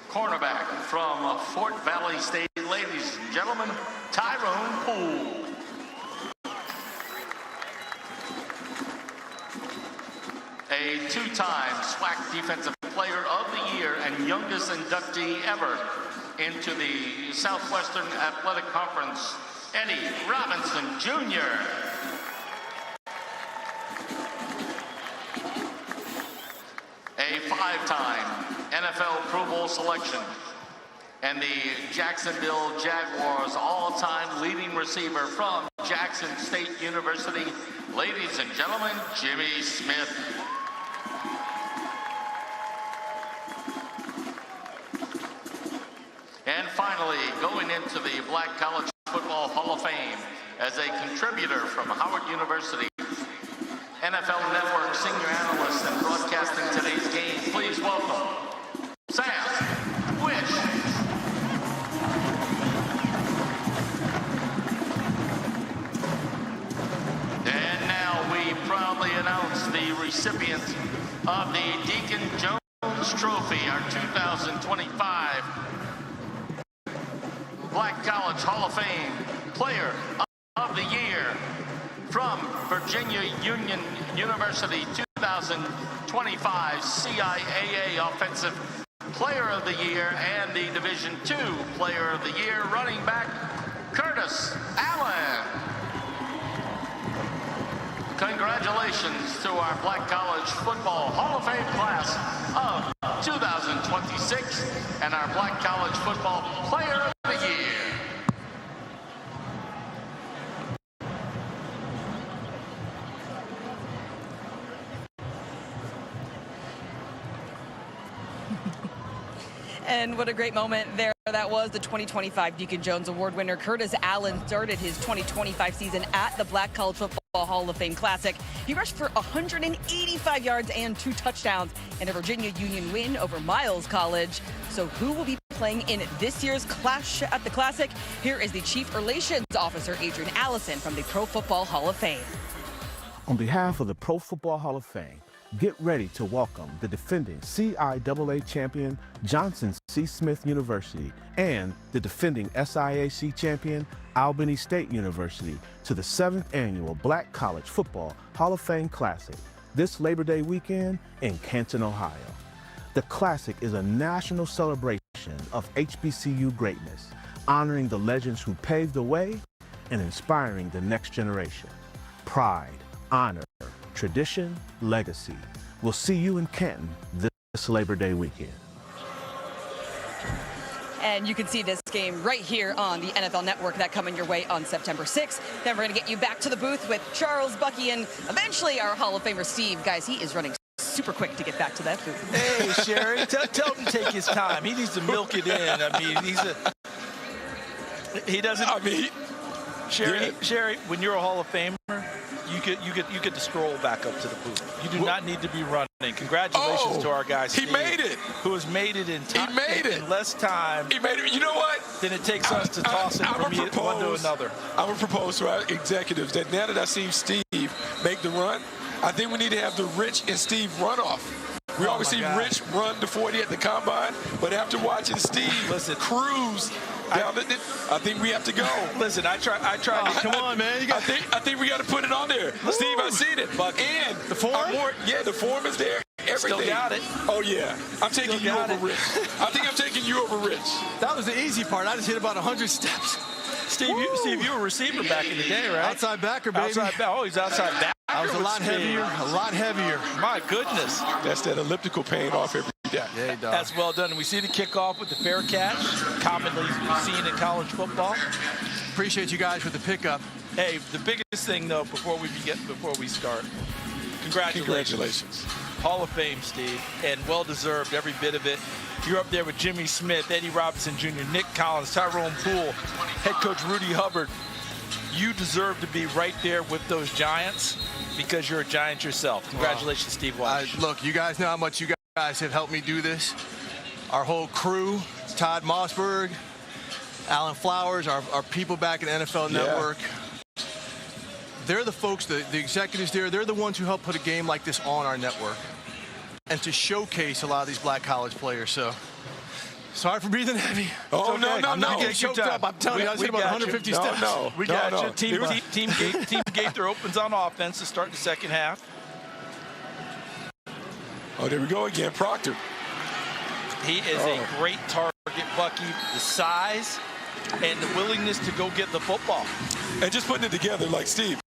[SPEAKER 30] cornerback from Fort Valley State, ladies and gentlemen, Tyrone Poole. A 2-time SWAC Defensive Player of the Year and youngest inductee ever into the Southwestern Athletic Conference, Eddie Robinson Jr. A 5-time NFL Pro Bowl selection and the Jacksonville Jaguars all-time leading receiver from Jackson State University, ladies and gentlemen, Jimmy Smith. And finally, going into the Black College Football Hall of Fame as a contributor from Howard University, NFL Network senior analyst and broadcasting today's game, please welcome Sam of the Deacon Jones Trophy, our 2025 Black College Hall of Fame Player of the Year from Virginia Union University, 2025 CIAA Offensive Player of the Year and the Division II Player of the Year, running back Curtis Allen. Congratulations to our Black College Football Hall of Fame class of 2026 and our Black College Football Player of the Year.
[SPEAKER 2] And what a great moment there that was. The 2025 Deacon Jones Award winner Curtis Allen started his 2025 season at the Black College Football Hall of Fame Classic. He rushed for 185 yards and 2 touchdowns in a Virginia Union win over Miles College. So who will be playing in this year's clash at the Classic? Here is the Chief Relations Officer, Adrian Allison, from the Pro Football Hall of Fame.
[SPEAKER 3] On behalf of the Pro Football Hall of Fame, get ready to welcome the defending CIAA champion, Johnson C. Smith University, and the defending SIAC champion, Albany State University, to the 7th annual Black College Football Hall of Fame Classic this Labor Day weekend in Canton, Ohio. The Classic is a national celebration of HBCU greatness, honoring the legends who paved the way and inspiring the next generation. Pride, honor, tradition, legacy. We'll see you in Canton this Labor Day weekend.
[SPEAKER 2] And you can see this game right here on the NFL Network, that coming your way on September 6th. Then we're going to get you back to the booth with Charles, Bucky, and eventually our Hall of Famer Steve. Guys, he is running super quick to get back to that booth.
[SPEAKER 16] Hey, Sherry, tell him to take his time. He needs to milk it in. I mean, he doesn't. I mean, Sherry, when you're a Hall of Famer, you get to stroll back up to the booth. You do not need to be running. Congratulations to our guy Steve,
[SPEAKER 5] he made it.
[SPEAKER 16] Who has made it in time.
[SPEAKER 5] He made it
[SPEAKER 16] in less time.
[SPEAKER 5] He made it. You know what?
[SPEAKER 16] Than it takes us to toss it from one to another.
[SPEAKER 5] I'm gonna propose to our executives that now that I see Steve make the run, I think we need to have the Rich and Steve runoff. We always see Rich run the 40 at the combine, but after watching Steve cruise down I think we have to go.
[SPEAKER 16] Listen, I try.
[SPEAKER 5] Come on, man. I think we got to put it on there.
[SPEAKER 16] Woo.
[SPEAKER 5] Steve, I seen it. And
[SPEAKER 16] the form?
[SPEAKER 5] The form is there. Everything.
[SPEAKER 16] Still got it.
[SPEAKER 5] Oh, yeah. I'm taking you over Rich. I think I'm taking you over Rich.
[SPEAKER 1] That was the easy part. I just hit about 100 steps.
[SPEAKER 16] Steve, you were a receiver back in the day, right?
[SPEAKER 1] Outside backer, baby.
[SPEAKER 16] Outside back. Oh, he's outside backer.
[SPEAKER 1] I was a lot heavier.
[SPEAKER 16] My goodness.
[SPEAKER 5] That's that elliptical paying off every day.
[SPEAKER 1] Yeah, he does.
[SPEAKER 16] That's well done. And we see the kickoff with the fair catch, commonly seen in college football.
[SPEAKER 1] Appreciate you guys with the pickup.
[SPEAKER 16] Hey, the biggest thing though, before we start, congratulations. Hall of Fame, Steve, and well-deserved, every bit of it. You're up there with Jimmy Smith, Eddie Robinson Jr., Nick Collins, Tyrone Poole, head coach Rudy Hubbard. You deserve to be right there with those Giants because you're a Giant yourself. Congratulations, Steve Walsh.
[SPEAKER 1] Look, you guys know how much you guys have helped me do this. Our whole crew, Todd Mossberg, Alan Flowers, our people back at NFL Network. They're the folks, the executives there, they're the ones who help put a game like this on our network and to showcase a lot of these Black college players. So, sorry for breathing heavy.
[SPEAKER 5] Oh,
[SPEAKER 1] okay. I'm not getting choked up. I'm telling you, I hit about 150 steps.
[SPEAKER 16] We got you. Team Gaither opens on offense to start the second half.
[SPEAKER 5] Oh, there we go again, Proctor.
[SPEAKER 16] He is a great target, Bucky. The size and the willingness to go get the football.
[SPEAKER 5] And just putting it together like Steve.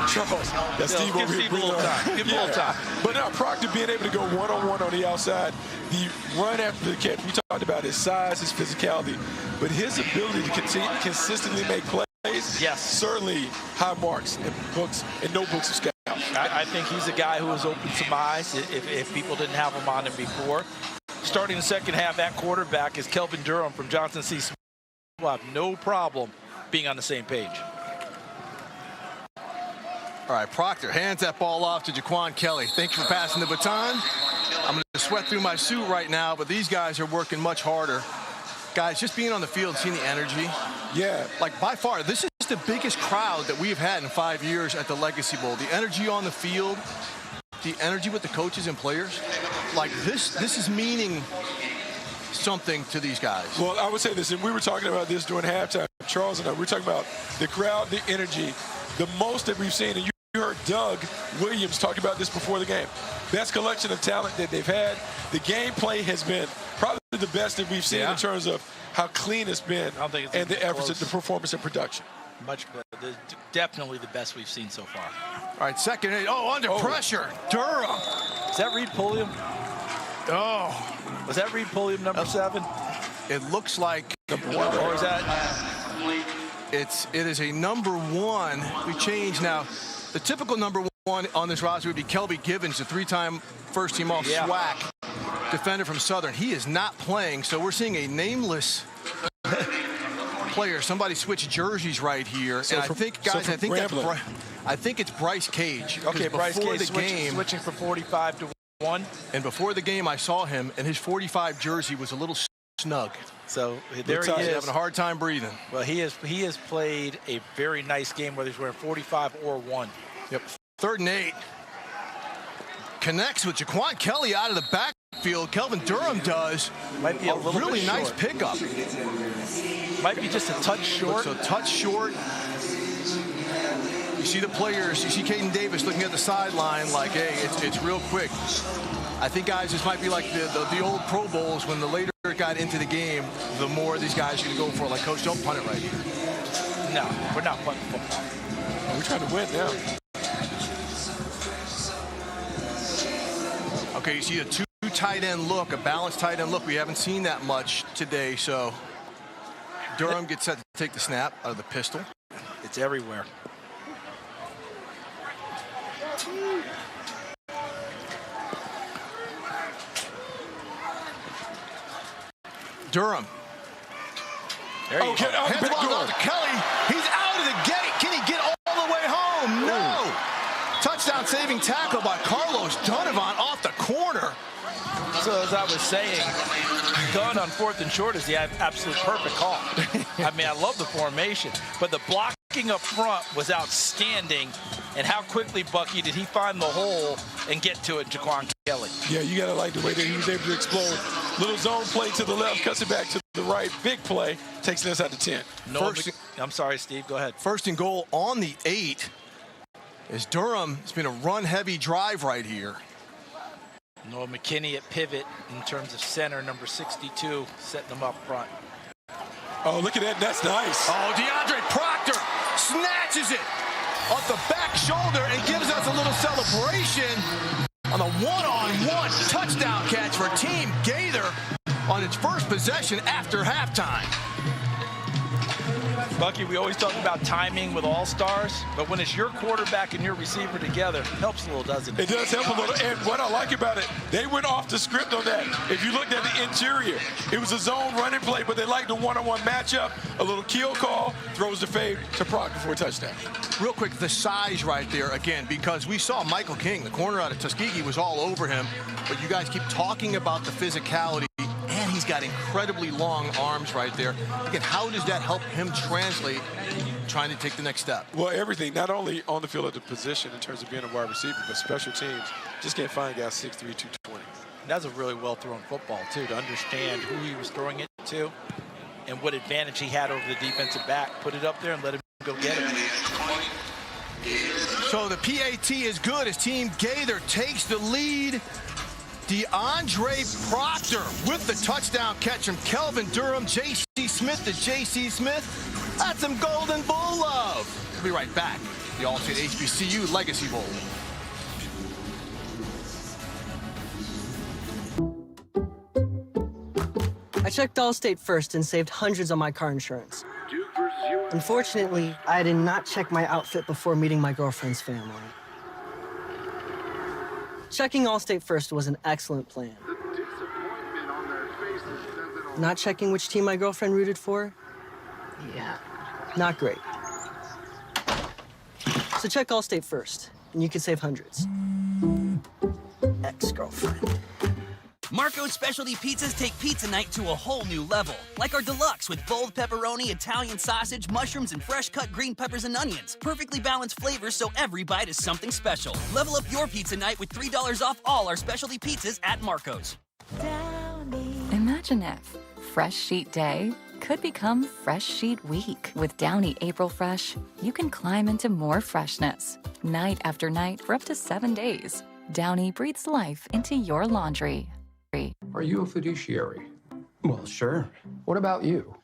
[SPEAKER 5] Charles. That's Steve over here.
[SPEAKER 16] Give him a little time. Give him a little time.
[SPEAKER 5] But now Proctor being able to go one-on-one on the outside, the run after the catch. We talked about his size, his physicality, but his ability to consistently make plays. Certainly high marks and books and notebooks of scouts.
[SPEAKER 16] I think he's a guy who has opened some eyes if people didn't have him on him before. Starting the second half at quarterback is Kelvin Durham from Johnson C. Smith. We'll have no problem being on the same page.
[SPEAKER 1] All right, Proctor hands that ball off to Jaquan Kelly. Thanks for passing the baton. I'm going to sweat through my suit right now, but these guys are working much harder. Guys, just being on the field, seeing the energy.
[SPEAKER 5] Yeah.
[SPEAKER 1] Like, by far, this is the biggest crowd that we've had in 5 years at the Legacy Bowl. The energy on the field, the energy with the coaches and players? Like this is meaning something to these guys.
[SPEAKER 5] Well, I would say this, and we were talking about this during halftime. Charles and I, we were talking about the crowd, the energy, the most that we've seen. And you heard Doug Williams talk about this before the game. Best collection of talent that they've had. The gameplay has been probably the best that we've seen in terms of how clean it's been and the efforts at the performance and production.
[SPEAKER 16] Much better. Definitely the best we've seen so far.
[SPEAKER 1] All right, second. Under pressure. Durham.
[SPEAKER 16] Is that Reed Pulliam?
[SPEAKER 1] Oh.
[SPEAKER 16] Was that Reed Pulliam, number 7?
[SPEAKER 1] It looks like
[SPEAKER 16] number 1. Or is that?
[SPEAKER 1] It is a number 1. We changed now. The typical number 1 on this roster would be Kelby Givens, the 3-time first-team all SWAC defender from Southern. He is not playing, so we're seeing a nameless player. Somebody switched jerseys right here, and I think it's Bryce Cage.
[SPEAKER 16] Okay, Bryce Cage
[SPEAKER 1] switching
[SPEAKER 16] from 45 to 1.
[SPEAKER 1] And before the game, I saw him, and his 45 jersey was a little snug.
[SPEAKER 16] So there he is,
[SPEAKER 1] having a hard time breathing.
[SPEAKER 16] Well, he has played a very nice game, whether he's wearing 45 or 1.
[SPEAKER 1] Yep. 3rd and 8. Connects with Jaquan Kelly out of the backfield. Kelvin Durham does.
[SPEAKER 16] Might be a little
[SPEAKER 1] really
[SPEAKER 16] bit
[SPEAKER 1] nice
[SPEAKER 16] short.
[SPEAKER 1] pickup.
[SPEAKER 16] Might be just a touch short.
[SPEAKER 1] Looks a touch short. You see the players. You see Caden Davis looking at the sideline like, hey, it's real quick. I think, guys, this might be like the old Pro Bowls when the later it got into the game, the more these guys are going to go for it. Like, Coach, don't punt it right here.
[SPEAKER 16] No, we're not punting football.
[SPEAKER 5] We're trying to win now.
[SPEAKER 1] Okay, you see a 2 tight end look, a balanced tight end look. We haven't seen that much today, so Durham gets set to take the snap out of the pistol.
[SPEAKER 16] It's everywhere.
[SPEAKER 1] Durham.
[SPEAKER 16] There you go.
[SPEAKER 1] Hands off to Kelly. He's out of the gate. Can he get all the way home? No. Touchdown saving tackle by Carlos Donovan off the corner.
[SPEAKER 16] So as I was saying, Gunn on 4th and short is the absolute perfect call. I mean, I love the formation, but the blocking up front was outstanding. And how quickly, Bucky, did he find the hole and get to it, Jaquan Kelly?
[SPEAKER 5] Yeah, you got to like the way that he was able to explode. Little zone play to the left, cuts it back to the right. Big play, takes it inside the 10.
[SPEAKER 16] I'm sorry, Steve, go ahead.
[SPEAKER 1] 1st and goal on the 8. As Durham, it's been a run-heavy drive right here.
[SPEAKER 16] Noah McKinney at pivot in terms of center, number 62, setting them up front.
[SPEAKER 5] Oh, look at that. That's nice.
[SPEAKER 1] Oh, DeAndre Proctor snatches it off the back shoulder and gives us a little celebration on the one-on-one touchdown catch for Team Gaither on its first possession after halftime.
[SPEAKER 16] Bucky, we always talk about timing with all-stars, but when it's your quarterback and your receiver together, it helps a little, doesn't it?
[SPEAKER 5] It does help a little, and what I like about it, they went off the script on that. If you looked at the interior, it was a zone running play, but they liked the one-on-one matchup. A little kill call, throws the fade to Proctor for a touchdown.
[SPEAKER 1] Real quick, the size right there, again, because we saw Michael King, the corner out of Tuskegee, was all over him, but you guys keep talking about the physicality. And he's got incredibly long arms right there. Again, how does that help him translate trying to take the next step?
[SPEAKER 5] Well, everything, not only on the field at the position in terms of being a wide receiver, but special teams. Just can't find guys 6'3", 220.
[SPEAKER 16] That's a really well-thrown football, too, to understand who he was throwing it to and what advantage he had over the defensive back. Put it up there and let him go get it.
[SPEAKER 1] So the PAT is good as Team Gaither takes the lead. DeAndre Proctor with the touchdown catch from Kelvin Durham. J.C. Smith to J.C. Smith. That's some Golden Bull love. We'll be right back. The All-State HBCU Legacy Bowl.
[SPEAKER 4] I checked Allstate first and saved hundreds on my car insurance. Unfortunately, I did not check my outfit before meeting my girlfriend's family. Checking Allstate first was an excellent plan. Not checking which team my girlfriend rooted for? Yeah, not great. So check Allstate first, and you can save hundreds. Ex-girlfriend.
[SPEAKER 7] Marco's specialty pizzas take pizza night to a whole new level. Like our deluxe with bold pepperoni, Italian sausage, mushrooms, and fresh cut green peppers and onions. Perfectly balanced flavors so every bite is something special. Level up your pizza night with $3 off all our specialty pizzas at Marco's.
[SPEAKER 8] Imagine if Fresh Sheet Day could become Fresh Sheet Week. With Downy April Fresh, you can climb into more freshness, night after night for up to 7 days. Downy breathes life into your laundry.
[SPEAKER 10] Are you a fiduciary? Well, sure. What about you?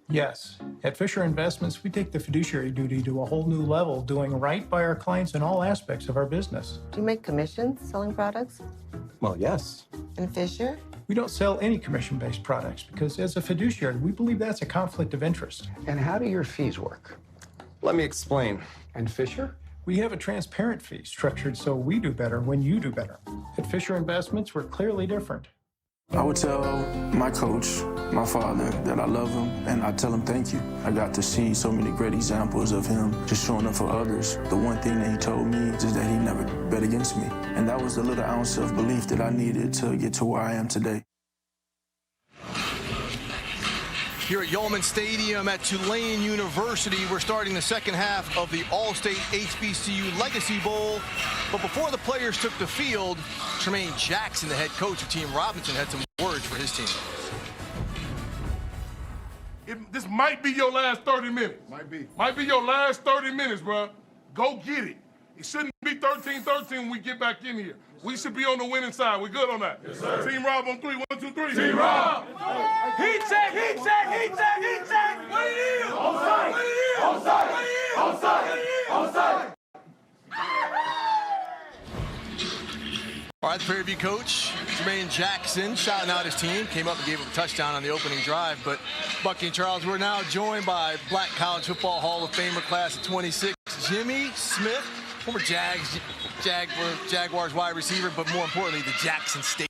[SPEAKER 14] Yes. At Fisher Investments, we take the fiduciary duty to a whole new level, doing right by our clients in all aspects of our business.
[SPEAKER 18] Do you make commissions selling products?
[SPEAKER 10] Well, yes.
[SPEAKER 18] And Fisher?
[SPEAKER 14] We don't sell any commission-based products because as a fiduciary, we believe that's a conflict of interest.
[SPEAKER 10] And how do your fees work? Let me explain. And Fisher?
[SPEAKER 14] We have a transparent fee structured so we do better when you do better. At Fisher Investments, we're clearly different.
[SPEAKER 19] I would tell my coach, my father, that I love him, and I tell him thank you. I got to see so many great examples of him just showing up for others. The one thing that he told me is that he never bet against me. And that was the little ounce of belief that I needed to get to where I am today.
[SPEAKER 1] Here at Yeoman Stadium at Tulane University, we're starting the second half of the All-State HBCU Legacy Bowl. But before the players took the field, Tremaine Jackson, the head coach of Team Robinson, had some words for his team.
[SPEAKER 20] This might be your last 30 minutes. Might be your last 30 minutes, bro. Go get it. It shouldn't be 13-13 when we get back in here. We should be on the winning side. We good on that? Yes, sir. Team Rob on 3. 1, 2, 3. Team Rob!
[SPEAKER 25] Heat check, heat check, heat check, heat check. What it is? Onside. What it is? Onside. What it is? Onside. Onside.
[SPEAKER 1] All right, the Prairie View coach, Tremaine Jackson, shouting out his team, came up and gave him a touchdown on the opening drive. But Bucky and Charles, we're now joined by Black College Football Hall of Famer class of 26, Jimmy Smith, former Jaguars wide receiver, but more importantly, the Jackson State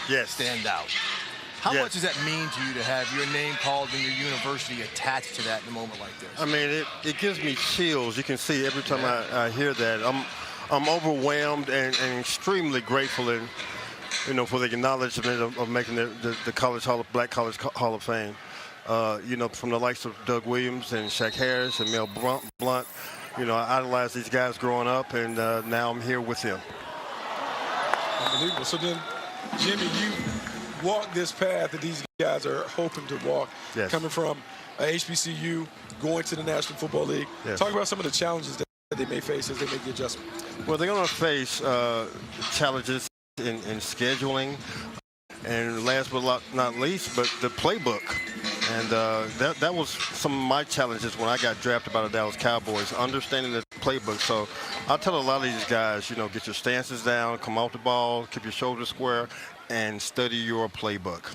[SPEAKER 1] standout. How much does that mean to you to have your name called and your university attached to that in a moment like this?
[SPEAKER 23] I mean, it gives me chills. You can see every time I hear that. I'm overwhelmed and extremely grateful, and for the acknowledgement of making the Black College Hall of Fame. From the likes of Doug Williams and Shaq Harris and Mel Blount. I idolized these guys growing up, and now I'm here with them.
[SPEAKER 5] Unbelievable. So then, Jimmy, you walk this path that these guys are hoping to walk, coming from HBCU, going to the National Football League.
[SPEAKER 23] Yes.
[SPEAKER 5] Talk about some of the challenges that they may face as they make the adjustment.
[SPEAKER 23] Well, they're going to face challenges in scheduling, and last but not least, but the playbook. And that was some of my challenges when I got drafted by the Dallas Cowboys, understanding the playbook. So I tell a lot of these guys, get your stances down, come off the ball, keep your shoulders square, and study your playbook.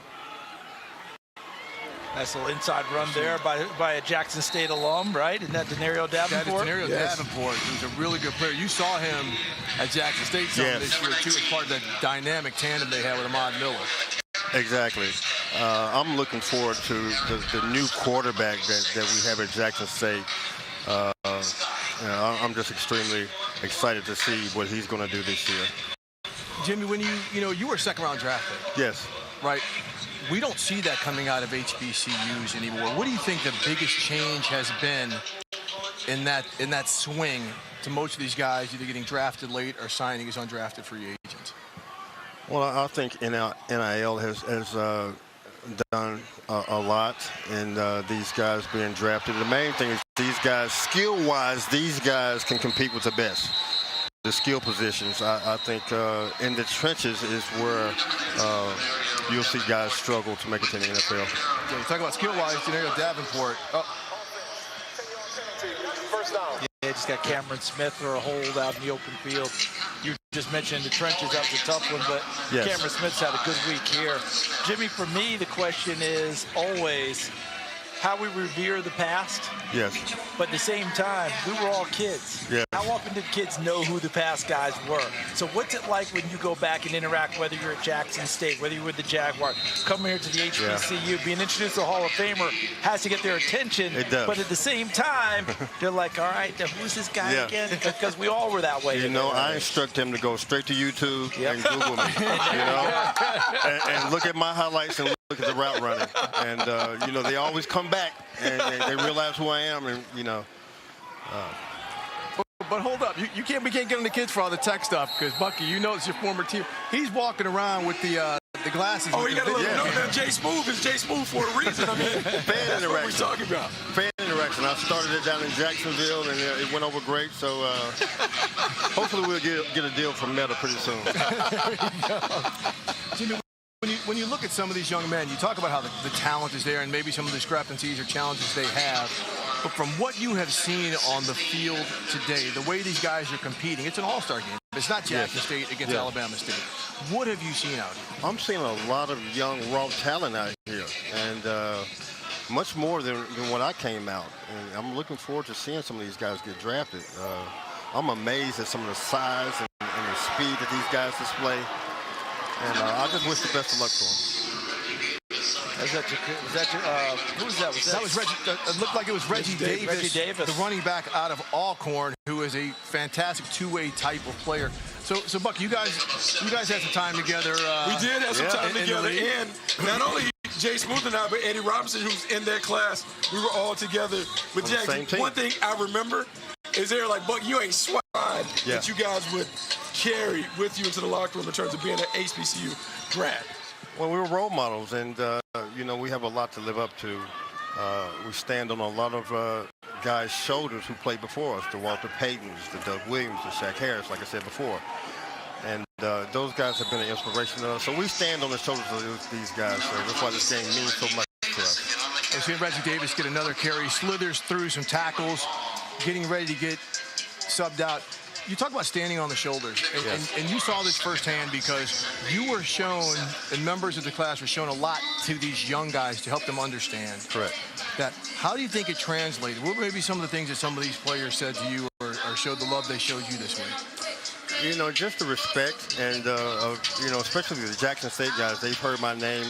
[SPEAKER 16] Nice little inside run there by a Jackson State alum, right? Isn't that Denario Davenport?
[SPEAKER 1] That is Denario Davenport. He's a really good player. You saw him at Jackson State this year, too, as part of that dynamic tandem they had with Ahmad Miller.
[SPEAKER 23] Exactly. I'm looking forward to the new quarterback that we have at Jackson State. I'm just extremely excited to see what he's going to do this year.
[SPEAKER 1] Jimmy, when you were a second-round draft pick.
[SPEAKER 23] Yes.
[SPEAKER 1] Right. We don't see that coming out of HBCUs anymore. What do you think the biggest change has been in that swing to most of these guys either getting drafted late or signing as undrafted free agents?
[SPEAKER 23] Well, I think NIL has done a lot in these guys being drafted. The main thing is these guys, skill-wise, these guys can compete with the best. The skill positions, I think in the trenches is where you'll see guys struggle to make it to the NFL.
[SPEAKER 1] Yeah, you talk about skill-wise, Denario Davenport.
[SPEAKER 16] Yeah, just got Cameron Smith for a hold out in the open field. You just mentioned the trenches. That was a tough one, but
[SPEAKER 23] yes.
[SPEAKER 16] Cameron Smith's had a good week here. Jimmy, for me, the question is always, how we revere the past.
[SPEAKER 23] Yes.
[SPEAKER 16] But at the same time, we were all kids.
[SPEAKER 23] Yeah.
[SPEAKER 16] How often did kids know who the past guys were? So what's it like when you go back and interact, whether you're at Jackson State, whether you're with the Jaguars, come here to the HBCU, being introduced to a Hall of Famer has to get their attention.
[SPEAKER 23] It does.
[SPEAKER 16] But at the same time, they're like, all right, who's this guy again? Because we all were that way.
[SPEAKER 23] You know, I instruct him to go straight to YouTube and Google me, you know, and look at my highlights and look at the route running. And, you know, they always come back and they realize who I am and, you know.
[SPEAKER 1] But hold up, we can't get on the kids for all the tech stuff because Bucky, you know it's your former team. He's walking around with the glasses.
[SPEAKER 5] Oh, you got to let him know that Jay Smooth is Jay Smooth for a reason. I mean,
[SPEAKER 23] fan interaction.
[SPEAKER 5] What we're talking about.
[SPEAKER 23] Fan interaction. I started it down in Jacksonville and it went over great. So hopefully we'll get a deal from Meta pretty soon.
[SPEAKER 1] Jimmy, when you look at some of these young men, you talk about how the talent is there and maybe some of the discrepancies or challenges they have. But from what you have seen on the field today, the way these guys are competing, it's an all-star game. It's not Jackson State against Alabama State. What have you seen out here?
[SPEAKER 23] I'm seeing a lot of young, raw talent out here, and much more than when I came out. And I'm looking forward to seeing some of these guys get drafted. I'm amazed at some of the size and the speed that these guys display. And I just wish the best of luck to them.
[SPEAKER 16] Who was that?
[SPEAKER 1] That was Reggie. It looked like it was Reggie Davis, the running back out of Alcorn, who is a fantastic two-way type of player. So Buck, you guys had some time together.
[SPEAKER 5] We did have some time together, and not only Jay Smooth and I, but Eddie Robinson, who's in that class. We were all together with Jackson. One thing I remember is they're like, Buck, you ain't swine that you guys would carry with you into the locker room in terms of being an HBCU grad.
[SPEAKER 23] Well, we were role models, and, you know, we have a lot to live up to. We stand on a lot of guys' shoulders who played before us, the Walter Paytons, the Doug Williams, the Shaq Harris, like I said before. And those guys have been an inspiration to us. So we stand on the shoulders of these guys, so that's why this game means so much to us.
[SPEAKER 1] We've seen Reggie Davis get another carry, slithers through some tackles, getting ready to get subbed out. You talk about standing on the shoulders, and you saw this firsthand because you were shown, and members of the class were shown a lot to these young guys to help them understand.
[SPEAKER 23] Correct.
[SPEAKER 1] That, how do you think it translated? What were maybe some of the things that some of these players said to you or showed the love they showed you this week?
[SPEAKER 23] You know, just the respect and, you know, especially the Jackson State guys, they've heard my name,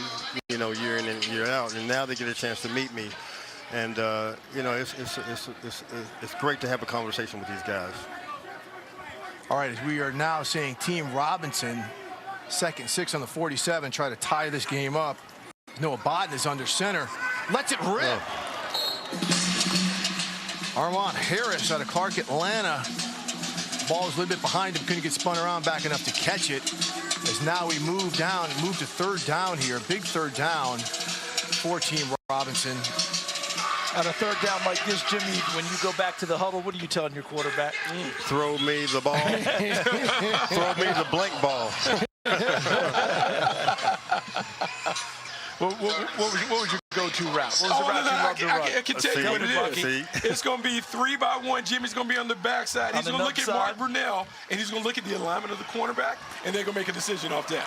[SPEAKER 23] you know, year in and year out, and now they get a chance to meet me. And, you know, it's great to have a conversation with these guys.
[SPEAKER 1] All right, as we are now seeing Team Robinson, 2nd 6 on the 47, try to tie this game up. Noah Bodden is under center. Lets it rip. Armand Harris out of Clark, Atlanta. Ball was a little bit behind him, couldn't get spun around back enough to catch it. As now we move to 3rd down here, big 3rd down for Team Robinson.
[SPEAKER 16] On a 3rd down like this, Jimmy, when you go back to the huddle, what are you telling your quarterback?
[SPEAKER 23] Throw me the ball. Throw me the blank ball.
[SPEAKER 16] What was your go-to route? What was the route you loved to run?
[SPEAKER 5] I can tell you what it is. It's going to be 3-by-1. Jimmy's going to be on the backside. He's going to look at Mark Brunell, and he's going to look at the alignment of the cornerback, and they're going to make a decision off that.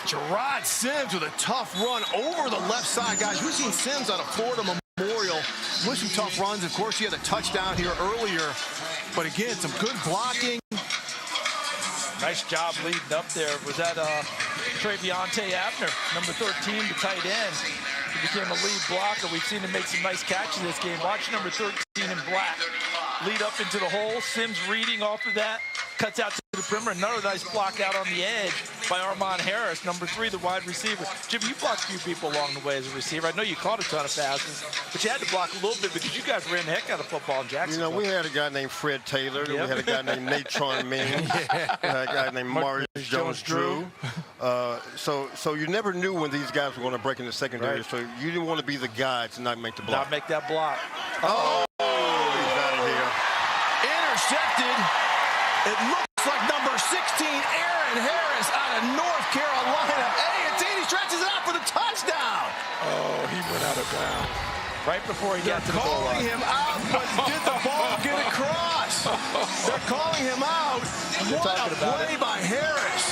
[SPEAKER 1] Gerard Sims with a tough run over the left side. Guys, we've seen Sims out of Florida Memorial with some tough runs. Of course, he had a touchdown here earlier. But again, some good blocking.
[SPEAKER 16] Nice job leading up there. Was that Traviante Abner, number 13, the tight end. He became a lead blocker. We've seen him make some nice catches this game. Watch number 13 in black. Lead up into the hole. Sims reading off of that. Cuts out to the perimeter. Another nice block out on the edge by Armand Harris, number 3, the wide receiver. Jim, you blocked a few people along the way as a receiver. I know you caught a ton of passes, but you had to block a little bit because you guys ran the heck out of football in Jacksonville.
[SPEAKER 23] You know, we had a guy named Fred Taylor. We had a guy named Natron Ming. We had a guy named Maurice Jones-Drew. So you never knew when these guys were going to break in the secondary, so you didn't want to be the guy to not make the block.
[SPEAKER 16] Not make that block.
[SPEAKER 23] Oh, he's out of here.
[SPEAKER 1] Intercepted. It looks like number 16, Aaron Harris out of North Carolina. A&T stretches it out for the touchdown.
[SPEAKER 5] Oh, he went out of bounds.
[SPEAKER 16] Right before he got to the goal line.
[SPEAKER 1] Calling him out, but did the ball get across? They're calling him out. What a play by Harris.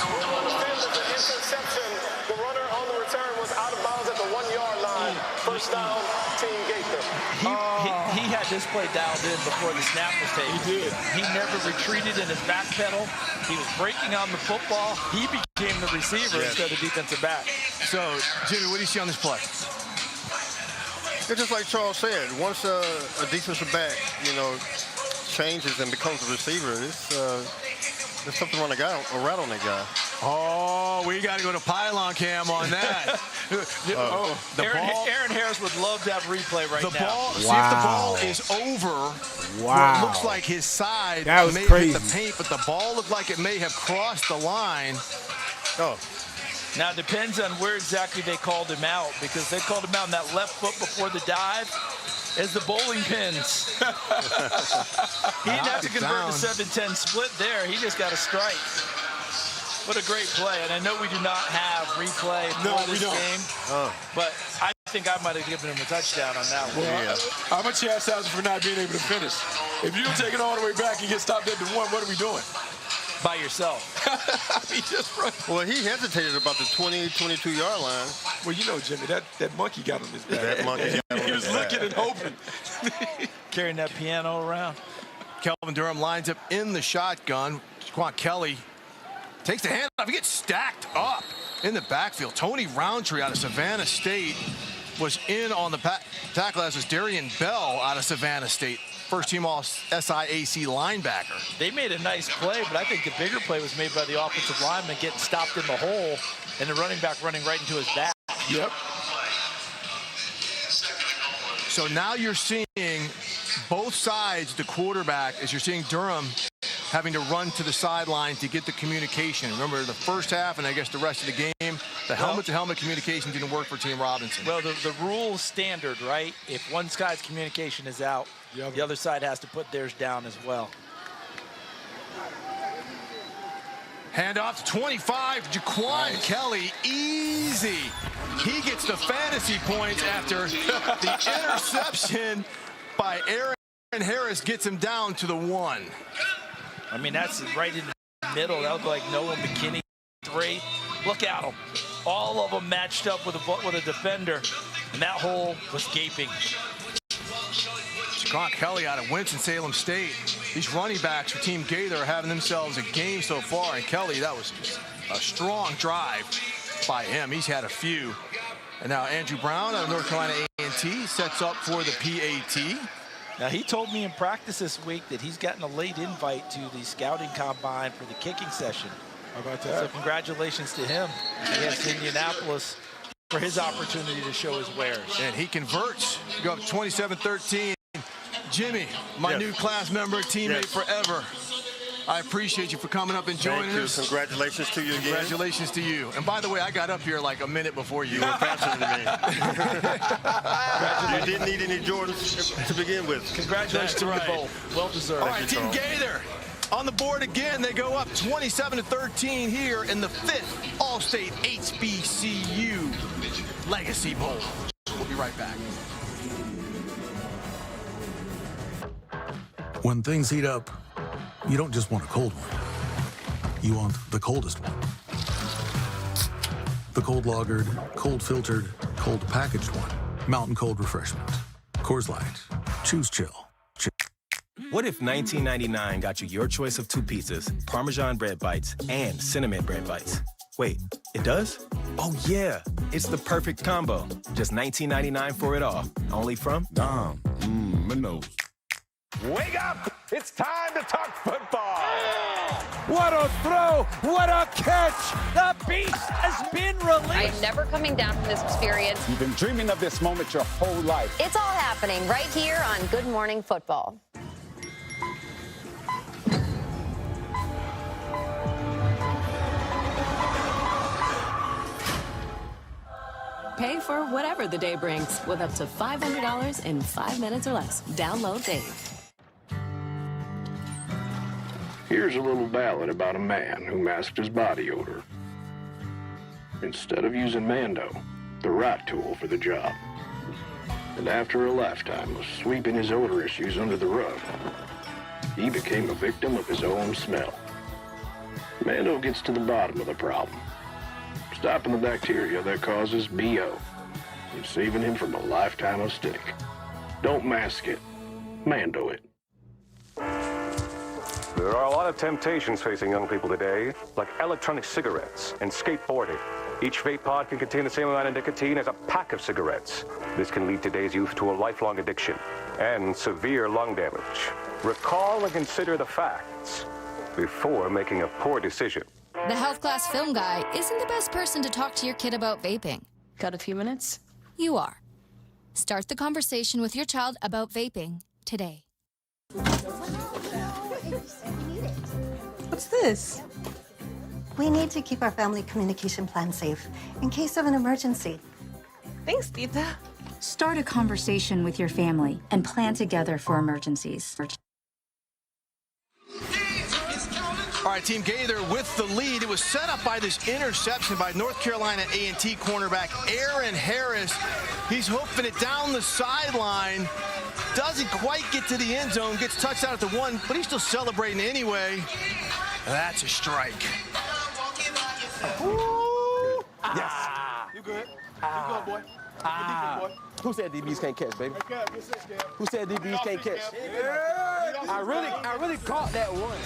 [SPEAKER 25] Interception. The runner on the return was out of bounds at the 1-yard line. First down, Team Gaither.
[SPEAKER 16] He had this play dialed in before the snap was taken.
[SPEAKER 5] He did.
[SPEAKER 16] He never retreated in his back pedal. He was breaking on the football. He became the receiver instead of defensive back.
[SPEAKER 1] So, Jimmy, what do you see on this play?
[SPEAKER 23] It's just like Charles said. Once a defensive back, changes and becomes a receiver, there's something around that guy.
[SPEAKER 1] Oh, we got to go to pylon cam on that.
[SPEAKER 16] Aaron Harris would love to have replay right now.
[SPEAKER 1] See if the ball is over.
[SPEAKER 3] Wow.
[SPEAKER 1] It looks like his side
[SPEAKER 3] That was
[SPEAKER 1] may
[SPEAKER 3] crazy.
[SPEAKER 1] have hit the paint, but the ball looked like it may have crossed the line. Oh.
[SPEAKER 16] Now, it depends on where exactly they called him out, because they called him out on that left foot before the dive as the bowling pins. He didn't have to convert the 7-10 split there. He just got a strike. What a great play. And I know we do not have replay for this game, but I think I might have given him a touchdown on that one.
[SPEAKER 5] I'm a chastise for not being able to finish. If you don't take it all the way back and get stopped at the 1, what are we doing?
[SPEAKER 16] By yourself.
[SPEAKER 5] He just run.
[SPEAKER 23] Well, he hesitated about the 20, 22-yard line.
[SPEAKER 5] Well, Jimmy, that monkey got on his back.
[SPEAKER 23] That monkey got on
[SPEAKER 5] He was
[SPEAKER 23] his back.
[SPEAKER 5] looking and hoping.
[SPEAKER 16] Carrying that piano around.
[SPEAKER 1] Kelvin Durham lines up in the shotgun. Jaquan Kelly takes the handoff. He gets stacked up in the backfield. Tony Roundtree out of Savannah State was in on the tackle, as was Darian Bell out of Savannah State. First team all SIAC linebacker.
[SPEAKER 16] They made a nice play, but I think the bigger play was made by the offensive lineman getting stopped in the hole and the running back running right into his back.
[SPEAKER 5] Yep.
[SPEAKER 1] So now you're seeing both sides, the quarterback, as you're seeing Durham having to run to the sideline to get the communication. Remember, the first half and I guess the rest of the game, the helmet-to-helmet communication didn't work for Team Robinson.
[SPEAKER 16] Well, the rule standard, right? If one side's communication is out, the other side has to put theirs down as well.
[SPEAKER 1] Handoff to 25, Jaquan Kelly, easy. He gets the fantasy points after the interception by Aaron Harris gets him down to the 1.
[SPEAKER 16] I mean, that's right in the middle. That looked like Noah McKinney, 3. Look at them. All of them matched up with a defender, and that hole was gaping.
[SPEAKER 1] Jaquan Kelly out of Winston-Salem State. These running backs for Team Gaither are having themselves a game so far, and Kelly, that was just a strong drive by him. He's had a few. And now Andrew Brown out of North Carolina A&T sets up for the PAT.
[SPEAKER 16] Now, he told me in practice this week that he's gotten a late invite to the scouting combine for the kicking session.
[SPEAKER 5] How about that?
[SPEAKER 16] So congratulations to him against Indianapolis for his opportunity to show his wares.
[SPEAKER 1] And he converts. Go up 27-13. Jimmy, my new class member, teammate forever. I appreciate you for coming up and joining us.
[SPEAKER 23] Congratulations to you again.
[SPEAKER 1] Congratulations to you. And by the way, I got up here like a minute before you.
[SPEAKER 23] You were faster than me. You didn't need any Jordans to begin with.
[SPEAKER 16] Congratulations to you both. Well deserved.
[SPEAKER 1] All right, Team Gaither on the board again. They go up 27-13 here in the 5th All-State HBCU Legacy Bowl. We'll be right back.
[SPEAKER 6] When things heat up, you don't just want a cold one. You want the coldest one. The cold lagered, cold filtered, cold packaged one. Mountain Cold Refreshment. Coors Light. Choose chill.
[SPEAKER 9] What if 1999 got you your choice of 2 pizzas, Parmesan bread bites, and cinnamon bread bites? Wait, it does? Oh yeah, it's the perfect combo. Just $19.99 for it all. Only from Dom. Minos.
[SPEAKER 25] Wake up! It's time to talk football.
[SPEAKER 11] What a throw! What a catch! The beast has been released!
[SPEAKER 12] I'm never coming down from this experience.
[SPEAKER 13] You've been dreaming of this moment your whole life.
[SPEAKER 12] It's all happening right here on Good Morning Football.
[SPEAKER 15] Pay for whatever the day brings with up to $500 in 5 minutes or less. Download Dave.
[SPEAKER 17] Here's a little ballad about a man who masked his body odor. Instead of using Mando, the right tool for the job. And after a lifetime of sweeping his odor issues under the rug, he became a victim of his own smell. Mando gets to the bottom of the problem, stopping the bacteria that causes BO. and saving him from a lifetime of stick. Don't mask it. Mando it.
[SPEAKER 2] There are a lot of temptations facing young people today, like electronic cigarettes and skateboarding. Each vape pod can contain the same amount of nicotine as a pack of cigarettes. This can lead today's youth to a lifelong addiction and severe lung damage. Recall and consider the facts before making a poor decision.
[SPEAKER 4] The health class film guy isn't the best person to talk to your kid about vaping.
[SPEAKER 15] Got a few minutes?
[SPEAKER 4] You are. Start the conversation with your child about vaping today.
[SPEAKER 21] What's this?
[SPEAKER 22] We need to keep our family communication plan safe in case of an emergency.
[SPEAKER 21] Thanks, Tita.
[SPEAKER 24] Start a conversation with your family and plan together for emergencies.
[SPEAKER 1] All right, Team Gaither with the lead. It was set up by this interception by North Carolina A&T cornerback Aaron Harris. He's hoofing it down the sideline. Doesn't quite get to the end zone. Gets touched out at the 1, but he's still celebrating anyway. That's a strike.
[SPEAKER 11] Ooh. Yes. You good. You good, boy. Boy.
[SPEAKER 26] Who said DBs can't catch, baby? Who said DBs can't catch? I really caught that one.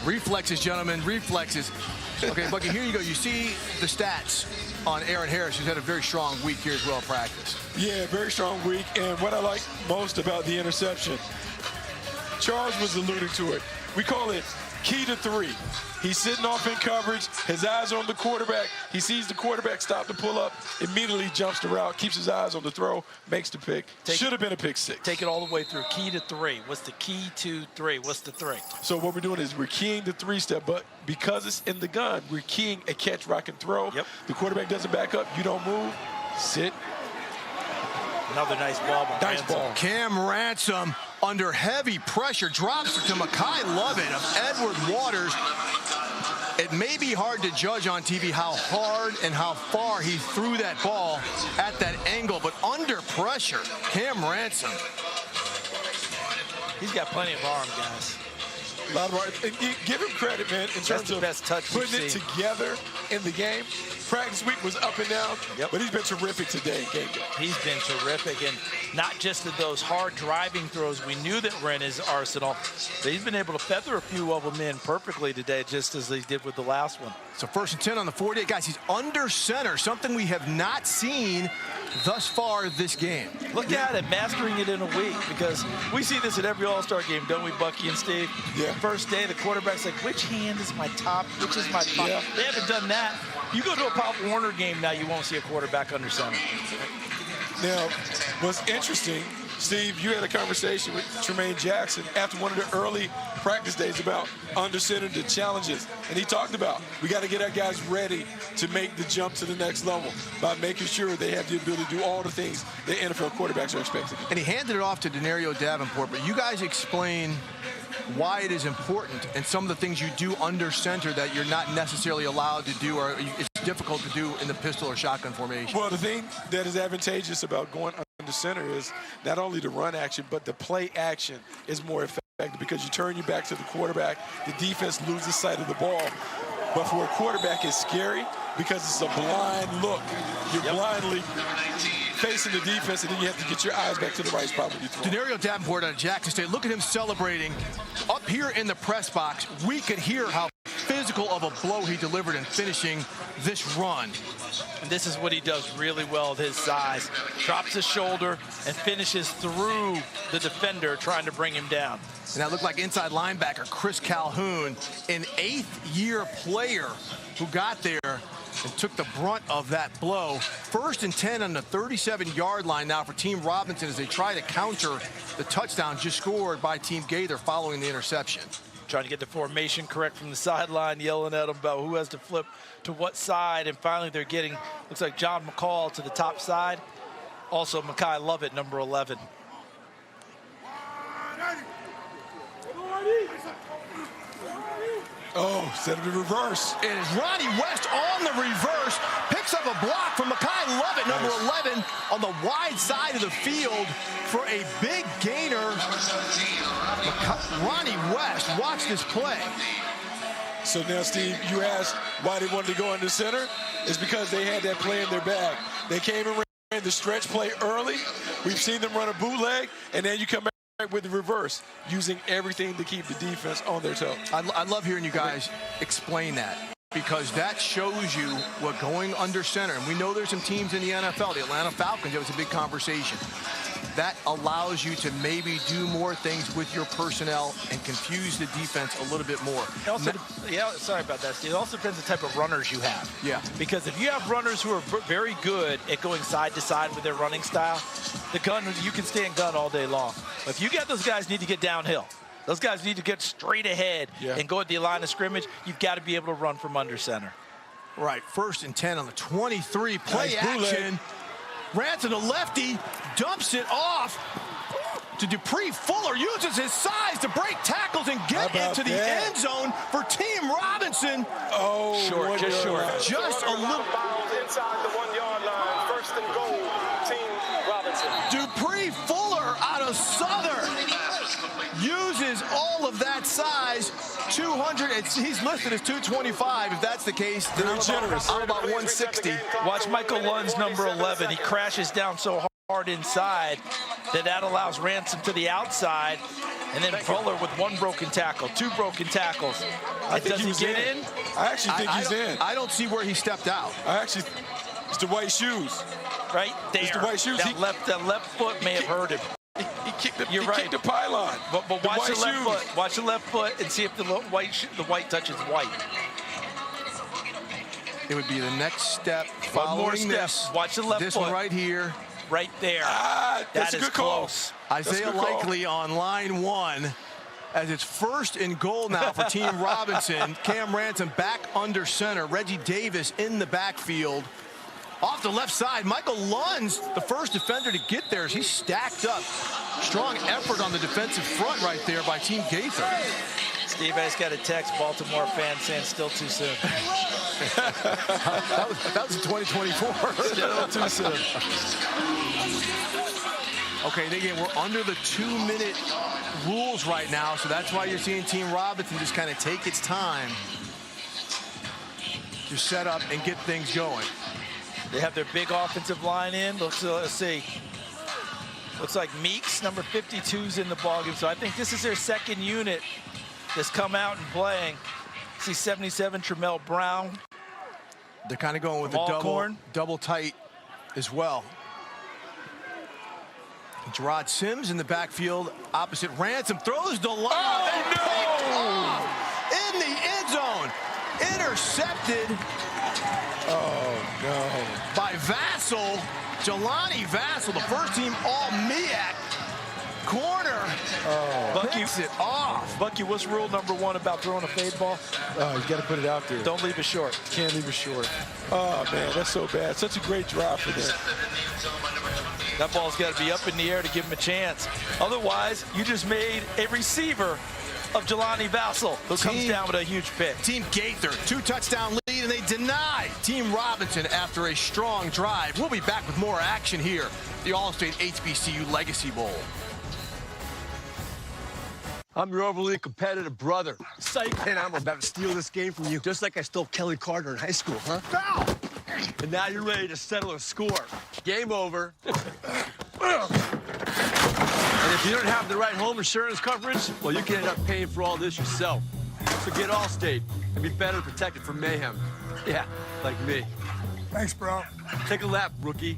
[SPEAKER 1] Reflexes, gentlemen, reflexes. Okay, Bucky, here you go. You see the stats on Aaron Harris, who's had a very strong week here as well practice.
[SPEAKER 5] Yeah, very strong week. And what I like most about the interception, Charles was alluding to it. We call it key to 3. He's sitting off in coverage, his eyes on the quarterback. He sees the quarterback stop to pull up, immediately jumps the route, keeps his eyes on the throw, makes the pick. Should have been a pick 6.
[SPEAKER 16] Take it all the way through. Key to 3. What's the key to 3? What's the 3?
[SPEAKER 5] So what we're doing is we're keying the 3-step, but because it's in the gun, we're keying a catch, rock, and throw. Yep. The quarterback doesn't back up. You don't move. Sit.
[SPEAKER 16] Another nice ball.
[SPEAKER 5] Nice ball.
[SPEAKER 1] Cam Ransom under heavy pressure drops it to Mekhi Lovett of Edward Waters. It may be hard to judge on TV how hard and how far he threw that ball at that angle, but under pressure, Cam Ransom.
[SPEAKER 16] He's got plenty of arm, guys.
[SPEAKER 5] A lot of arm. Give him credit, man, in terms of
[SPEAKER 16] best touch
[SPEAKER 5] putting it together in the game. Practice week was up and down, but he's been terrific today in game day.
[SPEAKER 16] He's been terrific, and not just at those hard driving throws we knew that were in his arsenal, but he's been able to feather a few of them in perfectly today, just as he did with the last one.
[SPEAKER 1] So 1st and 10 on the 48. Guys, he's under center, something we have not seen thus far this game.
[SPEAKER 16] Look at it, mastering it in a week, because we see this at every All-Star game, don't we, Bucky and Steve?
[SPEAKER 5] Yeah.
[SPEAKER 16] First day, the quarterback's like, which hand is my top, which is my top? Yeah. They haven't done that. You go to a Pop Warner game now, you won't see a quarterback under center.
[SPEAKER 5] Now, what's interesting, Steve, you had a conversation with Tremaine Jackson after one of the early practice days about under center, the challenges. And he talked about, we got to get our guys ready to make the jump to the next level by making sure they have the ability to do all the things that NFL quarterbacks are expected to do.
[SPEAKER 1] And he handed it off to Denario Davenport, but you guys explain why it is important and some of the things you do under center that you're not necessarily allowed to do, or it's difficult to do in the pistol or shotgun formation.
[SPEAKER 5] Well, the thing that is advantageous about going under center is not only the run action, but the play action is more effective because you turn your back to the quarterback, the defense loses sight of the ball. But for a quarterback, it's scary because it's a blind look. You're blindly facing the defense, and then you have to get your eyes back to the right spot when you throw.
[SPEAKER 1] Denario Davenport out of Jackson State. Look at him celebrating. Up here in the press box, we could hear how physical of a blow he delivered in finishing this run.
[SPEAKER 16] And this is what he does really well at his size. Drops his shoulder and finishes through the defender trying to bring him down.
[SPEAKER 1] And that looked like inside linebacker Chris Calhoun, an 8th-year player who got there and took the brunt of that blow. 1st and 10 on the 37-yard line now for Team Robinson as they try to counter the touchdown just scored by Team Gaither following the interception.
[SPEAKER 16] Trying to get the formation correct from the sideline, yelling at them about who has to flip to what side, and finally they're getting, looks like John McCall to the top side. Also Mekhi Lovett, number 11.
[SPEAKER 5] Oh, set up the reverse.
[SPEAKER 1] And it's Ronnie West on the reverse, picks up a block from Mekhi Lovett, number 11, on the wide side of the field for a big gainer. Ronnie West, watch this play.
[SPEAKER 5] So now, Steve, you asked why they wanted to go under center. is because they had that play in their bag. They came and ran the stretch play early. We've seen them run a bootleg, and then you come back with the reverse, using everything to keep the defense on their toes.
[SPEAKER 1] I love hearing you guys explain that, because that shows you what going under center, and we know there's some teams in the NFL, the Atlanta Falcons, it was a big conversation. That allows you to maybe do more things with your personnel and confuse the defense a little bit more.
[SPEAKER 16] Also, yeah, sorry about that, Steve. It also depends on the type of runners you have.
[SPEAKER 1] Yeah.
[SPEAKER 16] Because if you have runners who are very good at going side to side with their running style, the gun, you can stay in gun all day long. But if you get those guys need to get downhill. Those guys need to get straight ahead and go at the line of scrimmage. You've got to be able to run from under center.
[SPEAKER 1] Right, 1st and 10 on the 23, play
[SPEAKER 5] nice
[SPEAKER 1] action. Ransom, the lefty, dumps it off to Dupree. Fuller uses his size to break tackles and get into the end zone for Team Robinson.
[SPEAKER 5] Oh,
[SPEAKER 16] short, just short.
[SPEAKER 1] Just a little.
[SPEAKER 2] Inside the 1 yard line, 1st and goal, Team Robinson.
[SPEAKER 1] Dupree Fuller out of Southern uses all of that size. 200, he's listed as 225. If that's the case, then I'm about 160.
[SPEAKER 16] Watch Michael Lund's number 11. He crashes down so hard inside that allows Ransom to the outside, and then Fuller with 1 broken tackle, 2 broken tackles. Does he get in?
[SPEAKER 5] I actually think he's in.
[SPEAKER 1] I don't see where he stepped out.
[SPEAKER 5] It's the white shoes.
[SPEAKER 16] Right there.
[SPEAKER 5] It's the white shoes.
[SPEAKER 16] That left foot may have hurt him.
[SPEAKER 5] He kicked the pylon.
[SPEAKER 16] But watch the left foot. Watch the left foot and see if the white touches white.
[SPEAKER 1] It would be the next step following
[SPEAKER 16] One more step.
[SPEAKER 1] this.
[SPEAKER 16] Watch the left
[SPEAKER 1] this
[SPEAKER 16] foot.
[SPEAKER 1] One right here.
[SPEAKER 16] Right there.
[SPEAKER 5] That's
[SPEAKER 16] that
[SPEAKER 5] a
[SPEAKER 16] is
[SPEAKER 5] good call.
[SPEAKER 16] Close.
[SPEAKER 1] Isaiah Likely on line 1. As it's 1st and goal now for Team Robinson. Cam Ransom back under center. Reggie Davis in the backfield. Off the left side, Michael Lund's the first defender to get there as he's stacked up. Strong effort on the defensive front right there by Team Gaither.
[SPEAKER 16] Steve, I just got a text, Baltimore fan saying still too soon.
[SPEAKER 1] that was 2024.
[SPEAKER 16] Still too soon.
[SPEAKER 1] Okay, again, we're under the 2-minute rules right now, so that's why you're seeing Team Robinson just kind of take its time to set up and get things going.
[SPEAKER 16] They have their big offensive line in. Let's see. Looks like Meeks, number 52's in the ballgame. So I think this is their second unit that's come out and playing. See 77, Tramel Brown.
[SPEAKER 1] They're kind of going with the double tight as well. Gerard Sims in the backfield, opposite Ransom, throws the line.
[SPEAKER 5] Oh,
[SPEAKER 1] no! In the end zone. Intercepted.
[SPEAKER 5] Oh, no.
[SPEAKER 1] By Vassell, Jelani Vassell, the first team All-MEAC corner. Picks it off.
[SPEAKER 16] Bucky, what's rule number 1 about throwing a fade ball?
[SPEAKER 5] Oh, you got to put it out there.
[SPEAKER 16] Don't leave it short.
[SPEAKER 5] Can't leave it short. Oh, man, that's so bad. Such a great drive for them.
[SPEAKER 16] That ball's got to be up in the air to give him a chance. Otherwise, you just made a receiver of Jelani Vassell, who comes down with a huge pick.
[SPEAKER 1] Team Gaither, 2-touchdown lead, and they deny Team Robinson after a strong drive. We'll be back with more action here, the All-State HBCU Legacy Bowl.
[SPEAKER 7] I'm your overly competitive brother. Psych, and I'm about to steal this game from you, just like I stole Kelly Carter in high school, huh? Foul! And now you're ready to settle a score. Game over. And if you don't have the right home insurance coverage, well, you can end up paying for all this yourself. So get Allstate and be better protected from mayhem. Yeah, like me.
[SPEAKER 20] Thanks, bro.
[SPEAKER 7] Take a lap, rookie.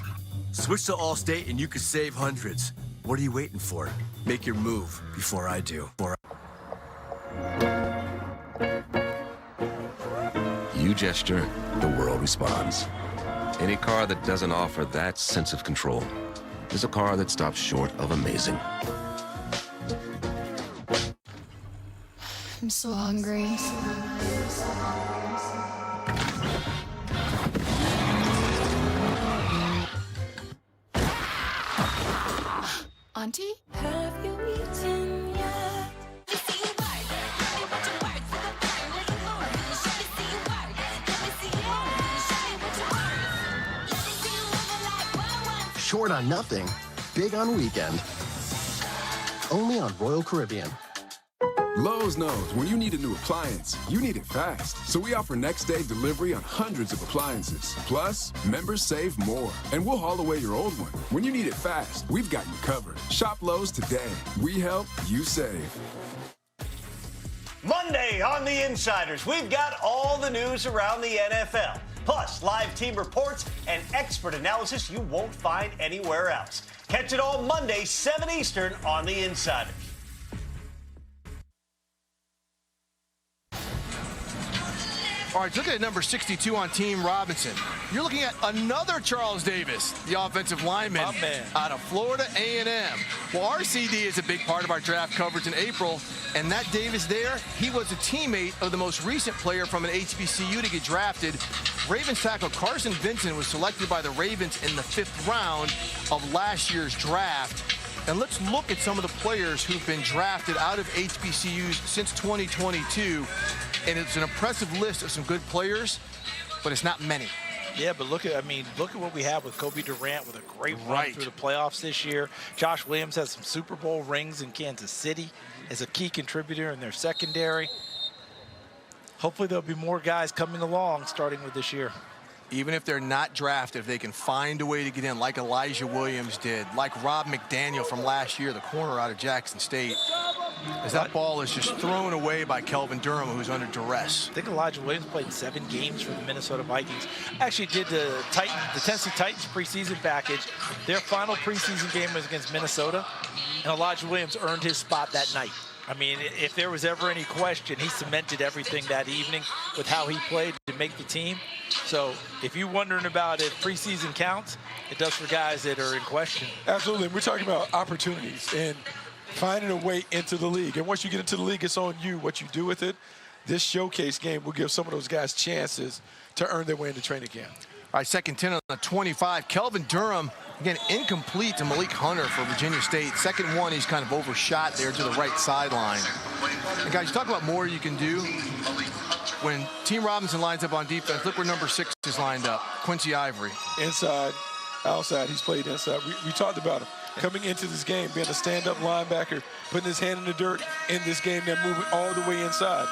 [SPEAKER 7] Switch to Allstate and you could save hundreds. What are you waiting for? Make your move before I do.
[SPEAKER 8] You gesture, the world responds. Any car that doesn't offer that sense of control is a car that stops short of amazing.
[SPEAKER 4] I'm so hungry. Auntie?
[SPEAKER 25] Have you eaten yet?
[SPEAKER 10] Short on nothing, big on weekend. Only on Royal Caribbean.
[SPEAKER 3] Lowe's knows when you need a new appliance, you need it fast. So we offer next-day delivery on hundreds of appliances. Plus, members save more. And we'll haul away your old one. When you need it fast, we've got you covered. Shop Lowe's today. We help, you save.
[SPEAKER 10] Monday on The Insiders, we've got all the news around the NFL. Plus, live team reports and expert analysis you won't find anywhere else. Catch it all Monday, 7 Eastern on The Insiders.
[SPEAKER 1] All right, look at number 62 on Team Robinson. You're looking at another Charles Davis, the offensive lineman out of Florida A&M. Well, RCD is a big part of our draft coverage in April, and that Davis there, he was a teammate of the most recent player from an HBCU to get drafted. Ravens tackle Carson Vincent was selected by the Ravens in the 5th round of last year's draft. And let's look at some of the players who've been drafted out of HBCUs since 2022. And it's an impressive list of some good players, but it's not many.
[SPEAKER 16] Yeah, but look at what we have with Kobe Durant with a great run through the playoffs this year. Josh Williams has some Super Bowl rings in Kansas City as a key contributor in their secondary. Hopefully there'll be more guys coming along starting with this year.
[SPEAKER 1] Even if they're not drafted, if they can find a way to get in, like Elijah Williams did, like Rob McDaniel from last year, the corner out of Jackson State, as that ball is just thrown away by Kelvin Durham, who's under duress.
[SPEAKER 16] I think Elijah Williams played in 7 games for the Minnesota Vikings. Actually did the Tennessee Titans preseason package. Their final preseason game was against Minnesota, and Elijah Williams earned his spot that night. I mean, if there was ever any question, he cemented everything that evening with how he played to make the team. So if you're wondering about if preseason counts, it does for guys that are in question.
[SPEAKER 5] Absolutely. We're talking about opportunities and finding a way into the league. And once you get into the league, it's on you what you do with it. This showcase game will give some of those guys chances to earn their way into training camp.
[SPEAKER 1] All right, 2nd 10 on the 25. Kelvin Durham, again, incomplete to Malik Hunter for Virginia State. 2nd one, he's kind of overshot there to the right sideline. And guys, talk about more you can do. When Team Robinson lines up on defense, look where number 6 is lined up, Quincy Ivory.
[SPEAKER 5] Inside, outside, he's played inside. We talked about him coming into this game, being a stand-up linebacker, putting his hand in the dirt in this game, then moving all the way inside.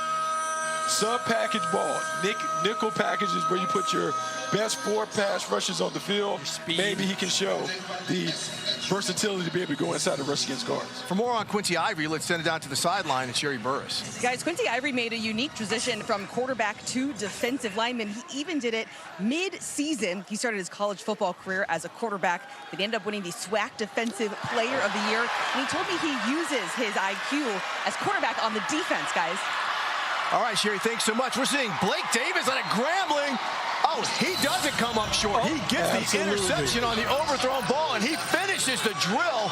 [SPEAKER 5] Sub-package ball, nickel packages where you put your best 4 pass rushes on the field. Maybe he can show the versatility to be able to go inside and rush against guards.
[SPEAKER 1] For more on Quincy Ivory, let's send it down to the sideline to Sherry Burris.
[SPEAKER 14] Guys, Quincy Ivory made a unique transition from quarterback to defensive lineman. He even did it mid-season. He started his college football career as a quarterback, but he ended up winning the SWAC Defensive Player of the Year. And he told me he uses his IQ as quarterback on the defense, guys.
[SPEAKER 1] All right, Sherry, thanks so much. We're seeing Blake Davis on a Grambling. Oh, he doesn't come up short. He gets the interception on the overthrown ball, and he finishes the drill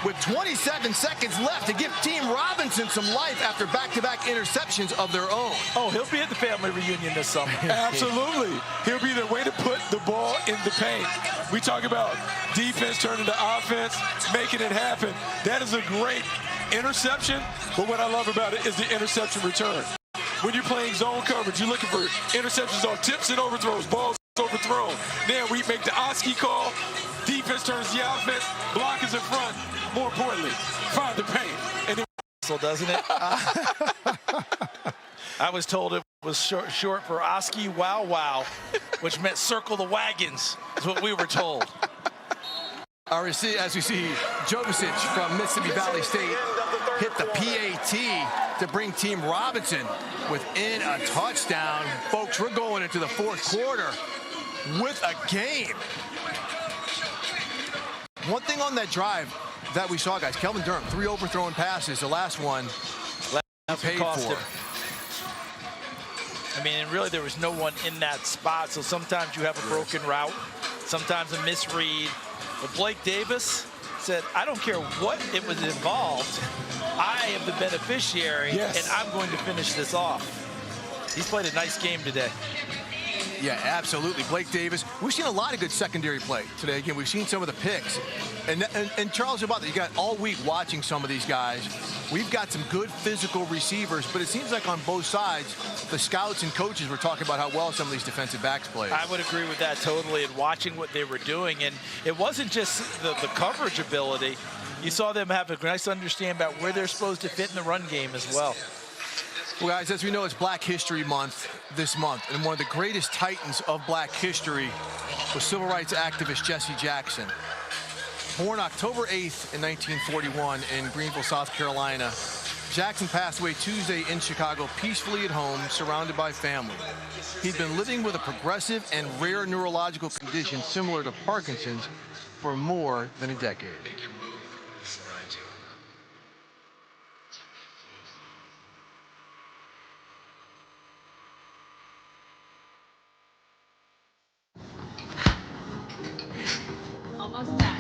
[SPEAKER 1] with 27 seconds left to give Team Robinson some life after back-to-back interceptions of their own.
[SPEAKER 16] Oh, he'll be at the family reunion this summer.
[SPEAKER 5] Absolutely. He'll be the way to put the ball in the paint. We talk about defense turning to offense, making it happen. That is a great interception, but what I love about it is the interception return. When you're playing zone coverage, you're looking for interceptions on tips and overthrows, balls overthrown. Then we make the Oski call, defense turns the offense, block is in front. More importantly, find the paint. And then
[SPEAKER 16] so doesn't it? I was told it was short for Oski Wow Wow, which meant circle the wagons, is what we were told.
[SPEAKER 1] As we see, Jovicic from Mississippi Valley State hit the PAT to bring Team Robinson within a touchdown. Folks, we're going into the 4th quarter with a game. One thing on that drive that we saw, guys, Kelvin Durham, 3 overthrown passes. The last one paid for.
[SPEAKER 16] I mean, and really there was no one in that spot, so sometimes you have a broken route, sometimes a misread. But Blake Davis said, I don't care what it was involved. I am the beneficiary, and I'm going to finish this off. He's played a nice game today.
[SPEAKER 1] Yeah, absolutely. Blake Davis. We've seen a lot of good secondary play today. Again, we've seen some of the picks. And Charles, about that, you got all week watching some of these guys. We've got some good physical receivers, but it seems like on both sides, the scouts and coaches were talking about how well some of these defensive backs play.
[SPEAKER 16] I would agree with that totally, and watching what they were doing. And it wasn't just the coverage ability. You saw them have a nice understanding about where they're supposed to fit in the run game as well.
[SPEAKER 1] Well, guys, as we know, it's Black History Month this month, and one of the greatest titans of Black history was civil rights activist Jesse Jackson. Born October 8th in 1941 in Greenville, South Carolina, Jackson passed away Tuesday in Chicago, peacefully at home, surrounded by family. He'd been living with a progressive and rare neurological condition similar to Parkinson's for more than a decade.
[SPEAKER 15] Almost done.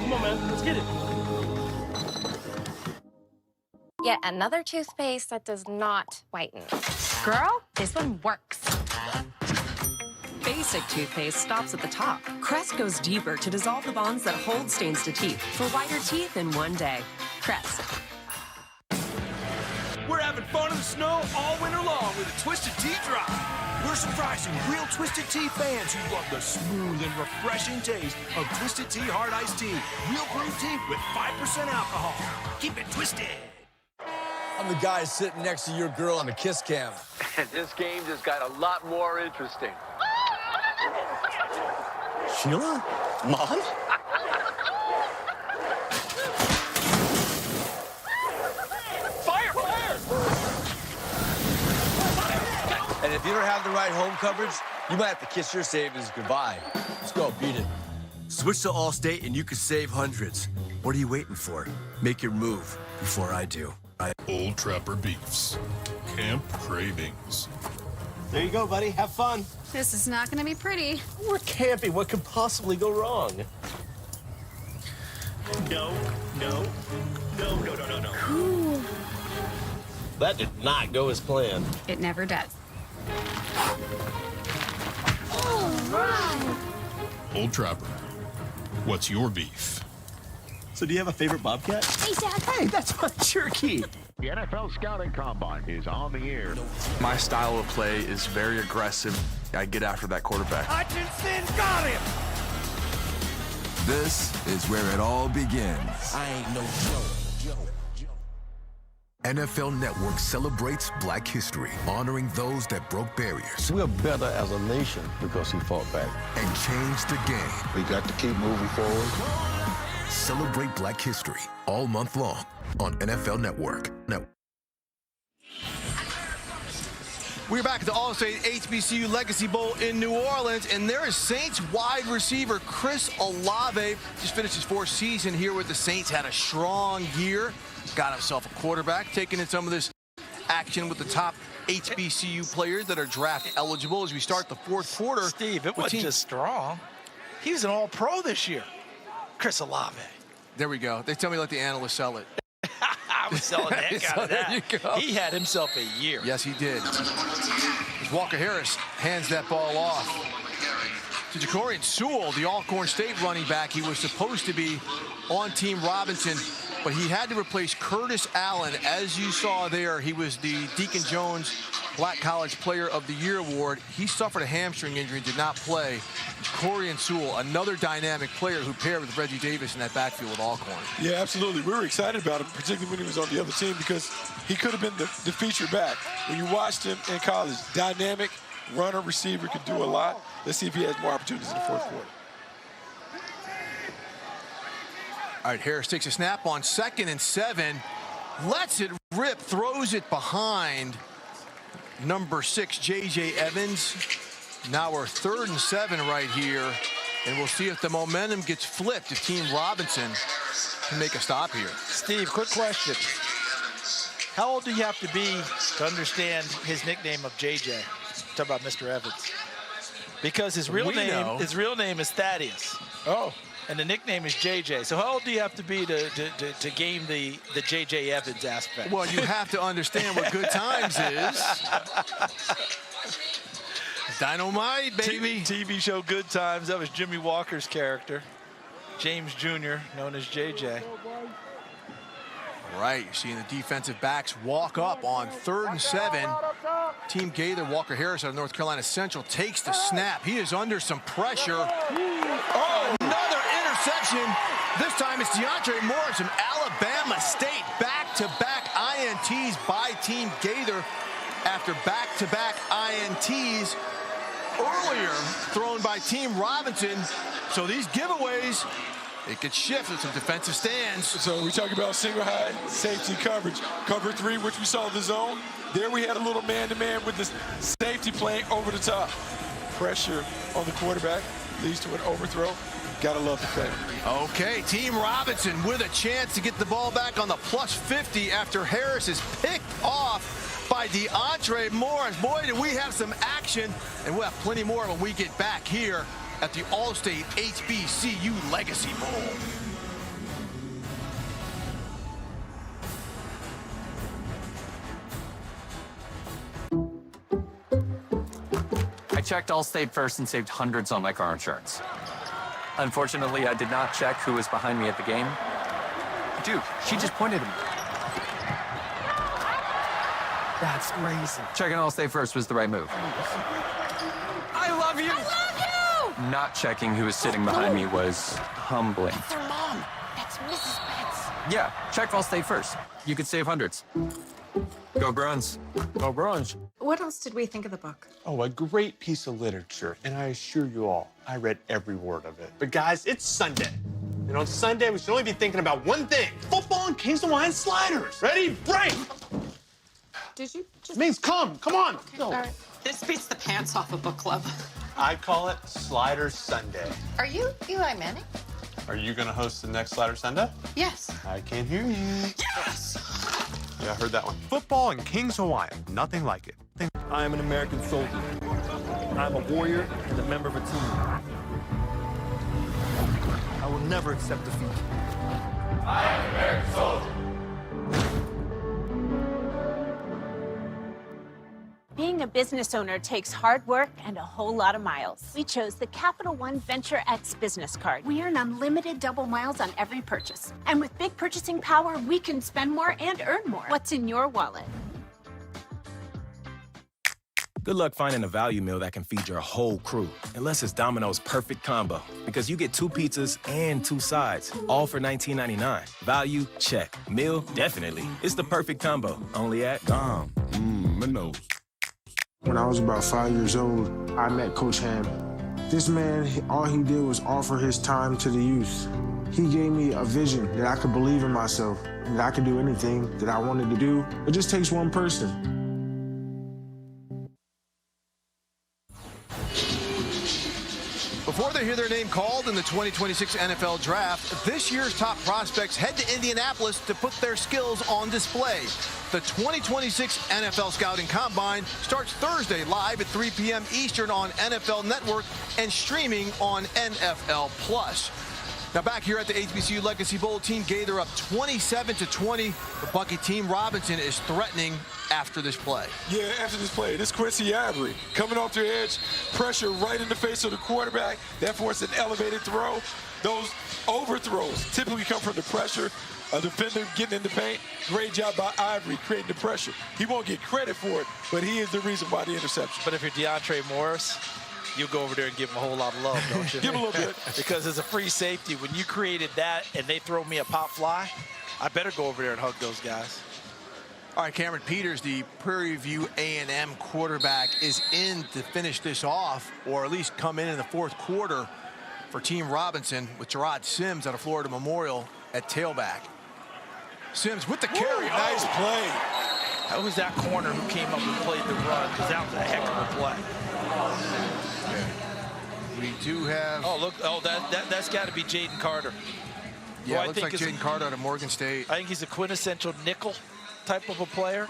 [SPEAKER 25] Come on, man. Let's get it.
[SPEAKER 12] Yet another toothpaste that does not whiten. Girl, this one works.
[SPEAKER 15] Basic toothpaste stops at the top. Crest goes deeper to dissolve the bonds that hold stains to teeth for whiter teeth in one day. Crest.
[SPEAKER 11] We're having fun in the snow all winter long with a Twisted Tea drop. We're surprising real Twisted Tea fans who love the smooth and refreshing taste of Twisted Tea Hard Iced Tea. Real brewed tea with 5% alcohol. Keep it twisted.
[SPEAKER 7] I'm the guy sitting next to your girl on the kiss cam.
[SPEAKER 6] And this game just got a lot more interesting.
[SPEAKER 7] Sheila? Mom?
[SPEAKER 11] Fire! Fire!
[SPEAKER 7] And if you don't have the right home coverage, you might have to kiss your savings goodbye. Let's go, beat it. Switch to Allstate and you can save hundreds. What are you waiting for? Make your move before I do.
[SPEAKER 9] Old Trapper Beefs. Camp Cravings.
[SPEAKER 13] There you go, buddy. Have fun.
[SPEAKER 18] This is not going to be pretty.
[SPEAKER 13] We're camping. What could possibly go wrong? No, no, no, no, no, no, no.
[SPEAKER 18] Ooh.
[SPEAKER 13] That did not go as planned.
[SPEAKER 18] It never does. All right.
[SPEAKER 9] Old Trapper. What's your beef?
[SPEAKER 13] So do you have a favorite bobcat?
[SPEAKER 18] Hey, Dad.
[SPEAKER 13] Hey, that's my jerky.
[SPEAKER 19] The NFL Scouting Combine is on the air.
[SPEAKER 23] My style of play is very aggressive. I get after that quarterback.
[SPEAKER 11] Hutchinson got him!
[SPEAKER 3] This is where it all begins.
[SPEAKER 11] I ain't no Joe.
[SPEAKER 27] NFL Network celebrates Black history, honoring those that broke barriers.
[SPEAKER 17] We're better as a nation because he fought back.
[SPEAKER 27] And changed the game.
[SPEAKER 17] We got to keep moving forward.
[SPEAKER 27] Celebrate Black history all month long on NFL Network.
[SPEAKER 1] We're back at the All-State HBCU Legacy Bowl in New Orleans, and there is Saints wide receiver Chris Olave. Just finished his fourth season here with the Saints, had a strong year, got himself a quarterback, taking in some of this action with the top HBCU players that are draft eligible as we start the fourth quarter.
[SPEAKER 16] Steve, it wasn't just strong. He was an all-pro this year. Chris Olave.
[SPEAKER 1] There we go. They tell me let the analysts sell it.
[SPEAKER 16] I was selling the heck out of that.
[SPEAKER 1] There you go.
[SPEAKER 16] He had himself a year.
[SPEAKER 1] Yes, he did. As Walker Harris hands that ball off to Jacorian Sewell, the Alcorn State running back. He was supposed to be on Team Robinson, but he had to replace Curtis Allen. As you saw there, he was the Deacon Jones Black College Player of the Year award. He suffered a hamstring injury and did not play. Jacorian Sewell, another dynamic player who paired with Reggie Davis in that backfield with Alcorn.
[SPEAKER 5] Yeah, absolutely. We were excited about him, particularly when he was on the other team, because he could have been the featured back. When you watched him in college, dynamic runner, receiver, could do a lot. Let's see if he has more opportunities in the fourth quarter.
[SPEAKER 1] All right, Harris takes a snap on 2nd and 7. Lets it rip, throws it behind number 6, J.J. Evans. Now we're 3rd and 7 right here, and we'll see if the momentum gets flipped if Team Robinson can make a stop here.
[SPEAKER 16] Steve, quick question. How old do you have to be to understand his nickname of JJ? Talk about Mr. Evans. Because his real name is Thaddeus.
[SPEAKER 5] Oh.
[SPEAKER 16] And the nickname is JJ. So how old do you have to be to game the JJ Evans aspect?
[SPEAKER 1] Well, you have to understand what good times is. Dynamite, baby.
[SPEAKER 16] TV show Good Times. That was Jimmy Walker's character. James Jr., known as JJ.
[SPEAKER 1] Right, you're seeing the defensive backs walk up on 3rd and 7. Team Gaither, Walker Harris out of North Carolina Central, takes the snap. He is under some pressure. Oh, another interception. This time it's DeAndre Morris from Alabama State. Back-to-back INTs by Team Gaither after back-to-back INTs earlier thrown by Team Robinson. So these giveaways, it could shift with some defensive stands.
[SPEAKER 5] So we talk about single high safety coverage. Cover 3, which we saw the zone. There we had a little man-to-man with the safety playing over the top. Pressure on the quarterback leads to an overthrow. Gotta love the play.
[SPEAKER 1] Okay, Team Robinson with a chance to get the ball back on the +50 after Harris is picked off by DeAndre Morris. Boy, do we have some action, and we'll have plenty more when we get back here at the All-State HBCU Legacy Bowl.
[SPEAKER 2] I checked Allstate first and saved hundreds on my car insurance. Unfortunately, I did not check who was behind me at the game. Dude, she just pointed at me. That's crazy. Checking Allstate first was the right move. I love you!
[SPEAKER 18] I love you!
[SPEAKER 2] Not checking who was sitting behind me was humbling.
[SPEAKER 18] That's her mom. That's Mrs. Betts.
[SPEAKER 2] Yeah, check Allstate first. You could save hundreds. Go Bruins.
[SPEAKER 8] Go Bruins.
[SPEAKER 15] What else did we think of the book?
[SPEAKER 8] Oh, a great piece of literature. And I assure you all, I read every word of it. But guys, it's Sunday. And on Sunday, we should only be thinking about one thing. Football and Kings Hawaiian sliders. Ready? Break!
[SPEAKER 15] Did you just...
[SPEAKER 8] Means come on.
[SPEAKER 15] Okay, all right. This beats the pants off a book club.
[SPEAKER 8] I call it Slider Sunday.
[SPEAKER 15] Are you Eli Manning?
[SPEAKER 8] Are you gonna host the next Slider Sunday?
[SPEAKER 15] Yes.
[SPEAKER 8] I can't hear you.
[SPEAKER 15] Yes!
[SPEAKER 8] Yeah, I heard that one. Football and Kings Hawaiian. Nothing like it.
[SPEAKER 11] I am an American soldier. I'm a warrior and a member of a team. I will never accept defeat.
[SPEAKER 25] I am an American soldier.
[SPEAKER 20] Being a business owner takes hard work and a whole lot of miles. We chose the Capital One Venture X business card. We earn unlimited double miles on every purchase. And with big purchasing power, we can spend more and earn more. What's in your wallet?
[SPEAKER 21] Good luck finding a value meal that can feed your whole crew, unless it's Domino's Perfect Combo, because you get 2 pizzas and 2 sides, all for $19.99. Value, check. Meal, definitely. It's the perfect combo, only at Domino's.
[SPEAKER 22] When I was about 5 years old, I met Coach Ham. This man, all he did was offer his time to the youth. He gave me a vision that I could believe in myself, and that I could do anything that I wanted to do. It just takes one person.
[SPEAKER 1] Before they hear their name called in the 2026 NFL Draft, this year's top prospects head to Indianapolis to put their skills on display. The 2026 NFL Scouting Combine starts Thursday live at 3 p.m. Eastern on NFL Network and streaming on NFL Plus. Now back here at the HBCU Legacy Bowl, Team Gaither up 27-20. The Bucky Team Robinson is threatening after this play.
[SPEAKER 5] Yeah, after this play, this Quincy Ivory coming off their edge, pressure right in the face of the quarterback. That forced an elevated throw. Those overthrows typically come from the pressure. A defender getting in the paint. Great job by Ivory creating the pressure. He won't get credit for it, but he is the reason why the interception.
[SPEAKER 16] But if you're DeAndre Morris, you go over there and give him a whole lot of love, don't you?
[SPEAKER 5] Give him a little bit.
[SPEAKER 16] Because as a free safety, when you created that and they throw me a pop fly, I better go over there and hug those guys.
[SPEAKER 1] All right, Cameron Peters, the Prairie View A&M quarterback, is in to finish this off, or at least come in the fourth quarter for Team Robinson with Gerard Sims out of Florida Memorial at tailback. Sims with the carry.
[SPEAKER 5] Nice play.
[SPEAKER 16] That was that corner who came up and played the run, because that was a heck of a play.
[SPEAKER 1] We do have...
[SPEAKER 16] Oh, look. Oh, that's got to be Jaden Carter.
[SPEAKER 1] Yeah, it looks like Jaden Carter out of Morgan State.
[SPEAKER 16] I think he's a quintessential nickel type of a player.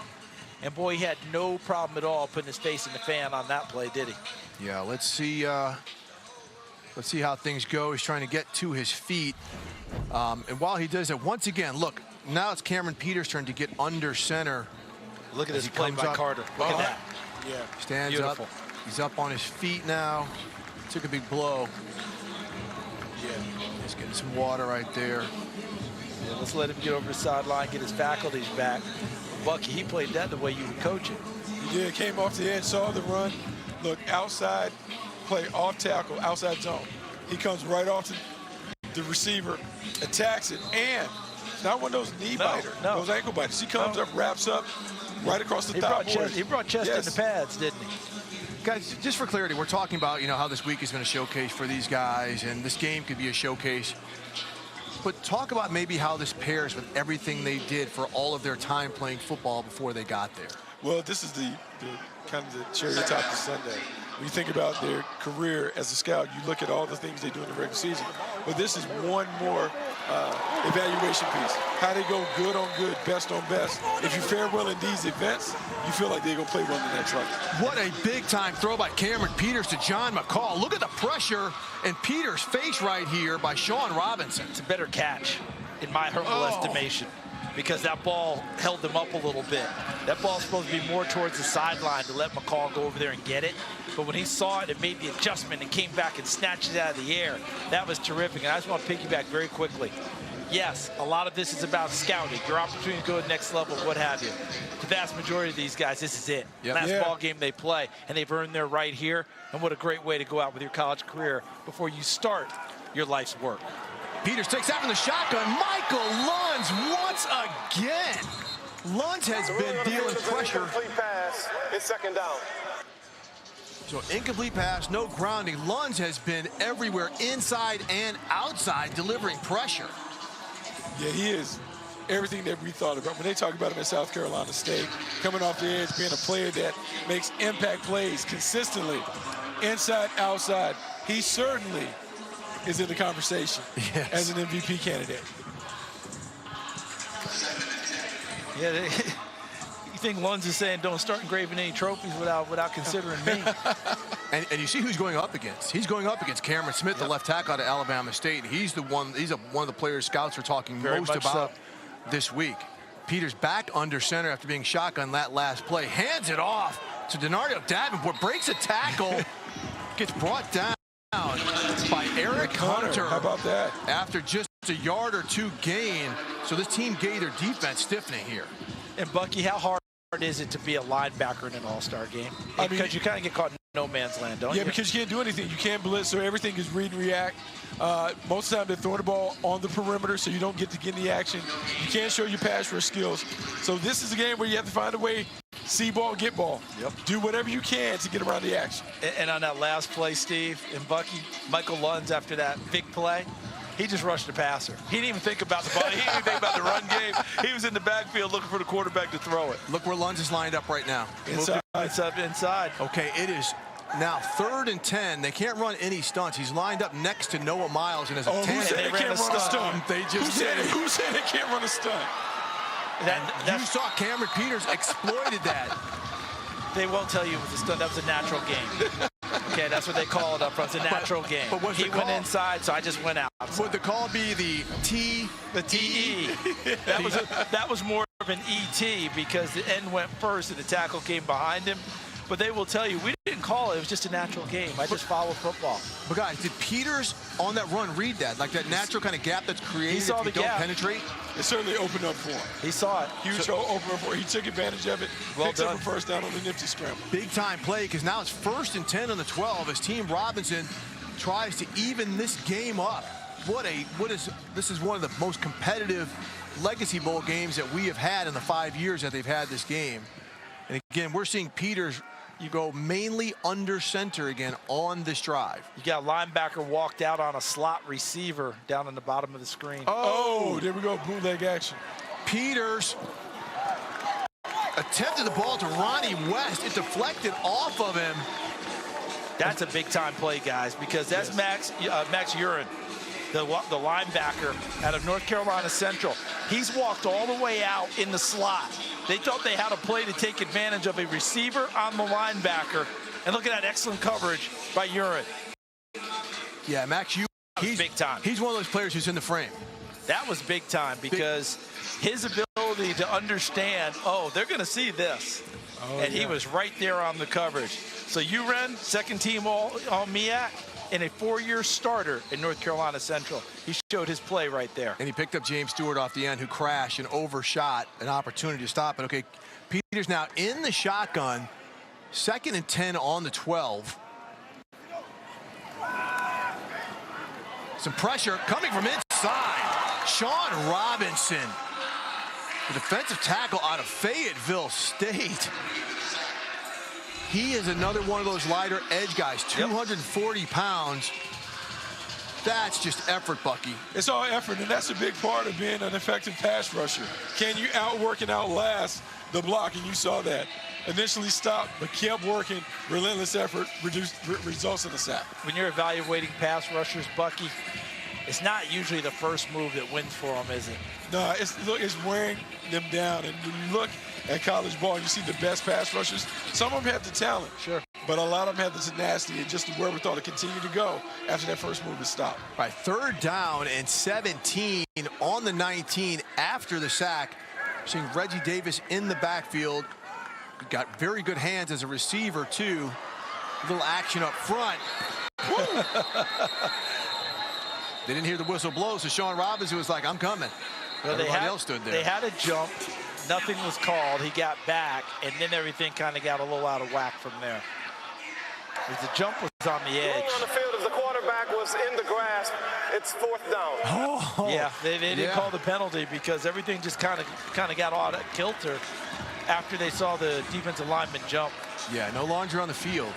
[SPEAKER 16] And, boy, he had no problem at all putting his face in the fan on that play, did he?
[SPEAKER 1] Yeah, let's see how things go. He's trying to get to his feet. And while he does it, once again, look, now it's Cameron Peters' turn to get under center.
[SPEAKER 16] Look at this play by Carter. Look at that.
[SPEAKER 1] Yeah. Stands
[SPEAKER 16] Beautiful.
[SPEAKER 1] up. He's up on his feet now. Took a big blow.
[SPEAKER 16] Yeah.
[SPEAKER 1] Just getting some water right there.
[SPEAKER 16] Yeah, let's let him get over the sideline, get his faculties back. Bucky, he played that the way you would coach it.
[SPEAKER 5] He did. Came off the edge, saw the run. Look, outside, play off tackle, outside zone. He comes right off to the receiver, attacks it, and it's not one of those knee biters, those ankle biters. He comes up, wraps up, right across the top.
[SPEAKER 16] He brought chest in the pads, didn't he?
[SPEAKER 1] Guys, just for clarity, we're talking about, how this week has been a showcase for these guys, and this game could be a showcase. But talk about maybe how this pairs with everything they did for all of their time playing football before they got there.
[SPEAKER 5] Well, this is the kind of the cherry on top of Sunday. When you think about their career as a scout, you look at all the things they do in the regular season. But this is one more evaluation piece. How they go good on good, best on best. If you fare well in these events, you feel like they're going to play well in the next round.
[SPEAKER 1] What a big-time throw by Cameron Peters to John McCall. Look at the pressure in Peters' face right here by Sean Robinson.
[SPEAKER 16] It's a better catch, in my humble estimation, because that ball held them up a little bit. That ball's supposed to be more towards the sideline to let McCall go over there and get it. But when he saw it and made the adjustment and came back and snatched it out of the air, that was terrific. And I just want to piggyback very quickly. Yes, a lot of this is about scouting, your opportunity to go to the next level, what have you. The vast majority of these guys, this is it. Last ball game they play, and they've earned their right here. And what a great way to go out with your college career before you start your life's work.
[SPEAKER 1] Peters takes out from the shotgun. Michael Lunds once again. Lunds has been dealing pressure.
[SPEAKER 25] Incomplete pass. It's second down.
[SPEAKER 1] So incomplete pass, no grounding. Lunds has been everywhere, inside and outside, delivering pressure.
[SPEAKER 5] Yeah, he is everything that we thought about. When they talk about him at South Carolina State, coming off the edge, being a player that makes impact plays consistently, inside, outside, he certainly is in the conversation as an MVP candidate.
[SPEAKER 16] Yeah, you think Lunds is saying don't start engraving any trophies without considering me.
[SPEAKER 1] And you see who's going up against. He's going up against Cameron Smith, the left tackle out of Alabama State. He's one of the players scouts are talking most about this week. Peters back under center after being shotgun that last play. Hands it off to Denario Davenport. Breaks a tackle. Gets brought down by Eric Hunter.
[SPEAKER 5] How about that?
[SPEAKER 1] After just a yard or two gain. So this team Gaither defense stiffening here.
[SPEAKER 16] And Bucky, how hard is it to be a linebacker in an all-star game? Because you kind of get caught in no man's land, don't you?
[SPEAKER 5] Yeah, because you can't do anything. You can't blitz, so everything is read and react. Most of the time, they're throwing the ball on the perimeter, so you don't get to get in the action. You can't show your pass rush skills. So this is a game where you have to find a way, see ball, get ball. Do whatever you can to get around the action.
[SPEAKER 16] And on that last play, Steve, and Bucky, Michael Lunds, after that big play, he just rushed the passer. He didn't even think about the ball. He didn't even think about the run game. He was in the backfield looking for the quarterback to throw it.
[SPEAKER 1] Look where Lunds is lined up right now.
[SPEAKER 16] Inside.
[SPEAKER 1] Okay, it is now 3rd and 10. They can't run any stunts. He's lined up next to Noah Miles and has a 10.
[SPEAKER 5] Who said they can't run a stunt?
[SPEAKER 1] They just did it.
[SPEAKER 5] Who said they can't run a stunt?
[SPEAKER 1] You saw Cameron Peters exploited that.
[SPEAKER 16] They won't tell you it was a stunt. That was a natural game. Okay, that's what they call it up front. It's a natural game.
[SPEAKER 1] But
[SPEAKER 16] he went inside, so I just went out.
[SPEAKER 1] Would the call be the T?
[SPEAKER 16] The TE. That was more of an ET because the end went first and the tackle came behind him. But they will tell you, we didn't call it. It was just a natural game. I just followed football.
[SPEAKER 1] But guys, did Peters on that run read that? Like that natural kind of gap that's created
[SPEAKER 16] he saw
[SPEAKER 1] if you
[SPEAKER 16] the
[SPEAKER 1] don't
[SPEAKER 16] gap.
[SPEAKER 1] penetrate?
[SPEAKER 5] It certainly opened up for him.
[SPEAKER 16] He saw it.
[SPEAKER 5] Huge opener for him. He took advantage of it.
[SPEAKER 16] Well
[SPEAKER 5] picks
[SPEAKER 16] done.
[SPEAKER 5] up a first down on the nifty scramble.
[SPEAKER 1] Big time play because now it's 1st and 10 on the 12 as Team Robinson tries to even this game up. This is one of the most competitive Legacy Bowl games that we have had in the 5 years that they've had this game. And again, we're seeing Peters, you go mainly under center again on this drive.
[SPEAKER 16] You got a linebacker walked out on a slot receiver down on the bottom of the screen.
[SPEAKER 5] Oh, there we go, bootleg action.
[SPEAKER 1] Peters attempted the ball to Ronnie West. It deflected off of him.
[SPEAKER 16] That's a big-time play, guys, because that's Max Urin, the linebacker out of North Carolina Central. He's walked all the way out in the slot. They thought they had a play to take advantage of a receiver on the linebacker. And look at that excellent coverage by Urin.
[SPEAKER 1] Yeah, Max Urin, he's
[SPEAKER 16] big time.
[SPEAKER 1] He's one of those players who's in the frame.
[SPEAKER 16] That was big time because his ability to understand, oh, they're going to see this. and he was right there on the coverage. So you ran second team all MEAC and a 4-year starter in North Carolina Central. He showed his play right there.
[SPEAKER 1] And he picked up James Stewart off the end, who crashed and overshot an opportunity to stop it. Okay, Peters now in the shotgun, 2nd and 10 on the 12. Some pressure coming from inside. Sean Robinson, the defensive tackle out of Fayetteville State. He is another one of those lighter edge guys, 240 pounds. That's just effort, Bucky.
[SPEAKER 5] It's all effort, and that's a big part of being an effective pass rusher. Can you outwork and outlast the block? And you saw that. Initially stopped, but kept working. Relentless effort results in a sack.
[SPEAKER 16] When you're evaluating pass rushers, Bucky, it's not usually the first move that wins for them, is it?
[SPEAKER 5] No, it's wearing them down. And when you look at college ball, you see the best pass rushers. Some of them have the talent,
[SPEAKER 16] sure,
[SPEAKER 5] but a lot of them have the tenacity and just the wherewithal to continue to go after that first move is stopped.
[SPEAKER 1] All right, 3rd down and 17 on the 19 after the sack. Seeing Reggie Davis in the backfield. Got very good hands as a receiver, too. A little action up front. They didn't hear the whistle blow, so Sean Robinson was like, I'm coming.
[SPEAKER 16] Well,
[SPEAKER 1] everybody else stood there.
[SPEAKER 16] They had a jump. Nothing was called. He got back, and then everything kind of got a little out of whack from there. As the jump was on the edge.
[SPEAKER 25] On the field as the quarterback was in the grasp. It's 4th down.
[SPEAKER 1] Oh.
[SPEAKER 16] Yeah, they didn't call the penalty because everything just kind of got out of kilter after they saw the defensive lineman jump.
[SPEAKER 1] Yeah, no longer on the field.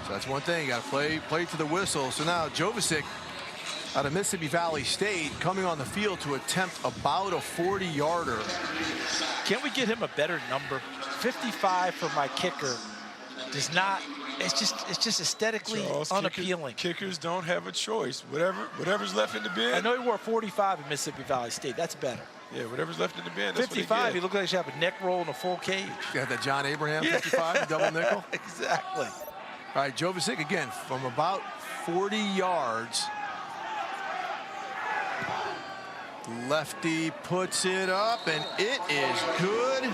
[SPEAKER 1] So that's one thing. You got to play to the whistle. So now Jovicic out of Mississippi Valley State coming on the field to attempt about a 40-yarder.
[SPEAKER 16] Can't we get him a better number? 55 for my kicker does not. It's just aesthetically unappealing.
[SPEAKER 5] Kickers don't have a choice. Whatever's left in the bin.
[SPEAKER 16] I know he wore 45 in Mississippi Valley State. That's better.
[SPEAKER 5] Yeah, whatever's left in the bin. That's
[SPEAKER 16] 55. He looked like he should have a neck roll and a full cage.
[SPEAKER 1] You got that John Abraham 55 double nickel.
[SPEAKER 16] Exactly.
[SPEAKER 1] All right, Jovicic again from about 40 yards. Lefty puts it up, and it is good.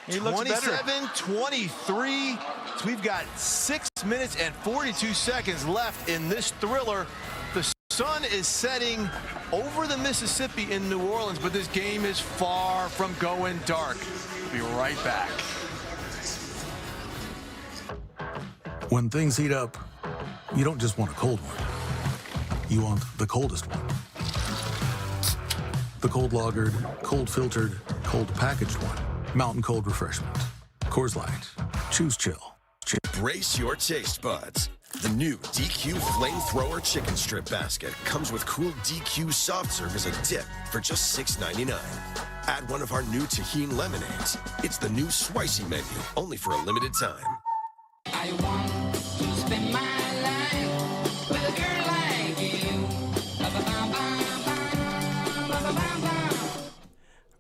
[SPEAKER 16] He looks better.
[SPEAKER 1] 27-23. So we've got 6 minutes and 42 seconds left in this thriller. The sun is setting over the Mississippi in New Orleans, but this game is far from going dark. We'll be right back.
[SPEAKER 4] When things heat up, you don't just want a cold one. You want the coldest one. The cold lagered, cold filtered, cold packaged one. Mountain Cold Refreshment. Coors Light. Choose chill.
[SPEAKER 6] Brace your taste buds. The new DQ Flamethrower Chicken Strip Basket comes with cool DQ soft serve as a dip for just $6.99. Add one of our new Tajin lemonades. It's the new Spicy menu, only for a limited time.
[SPEAKER 25] I want to spend my life with a girl like you.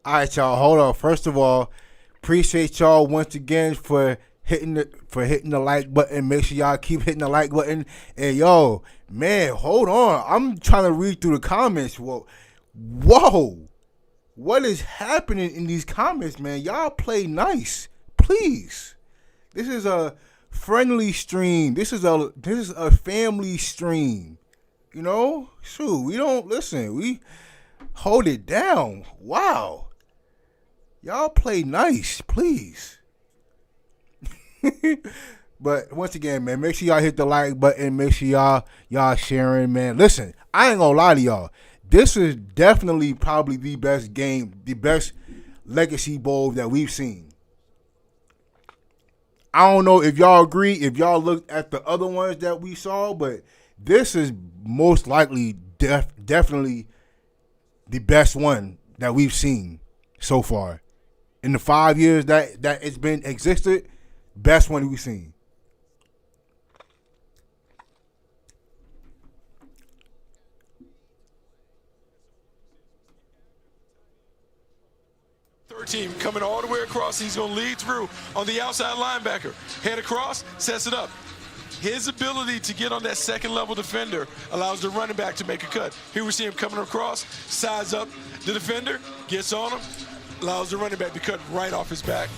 [SPEAKER 10] All right, y'all. Hold on. First of all, appreciate y'all once again for hitting the like button. Make sure y'all keep hitting the like button. And yo, man, hold on. I'm trying to read through the comments. Whoa, what is happening in these comments, man? Y'all play nice, please. This is a friendly stream. This is a family stream. You know, shoot, we don't listen. We hold it down. Wow. Y'all play nice, please. But once again, man, make sure y'all hit the like button. Make sure y'all sharing, man. Listen, I ain't gonna lie to y'all. This is definitely probably the best game, the best Legacy Bowl that we've seen. I don't know if y'all agree, if y'all looked at the other ones that we saw, but this is most likely definitely the best one that we've seen so far. In the 5 years that it's been existed, best one we've seen.
[SPEAKER 5] Third team coming all the way across. He's going to lead through on the outside linebacker. Head across, sets it up. His ability to get on that second level defender allows the running back to make a cut. Here we see him coming across, sides up the defender, gets on him, allows the running back to cut right off his back.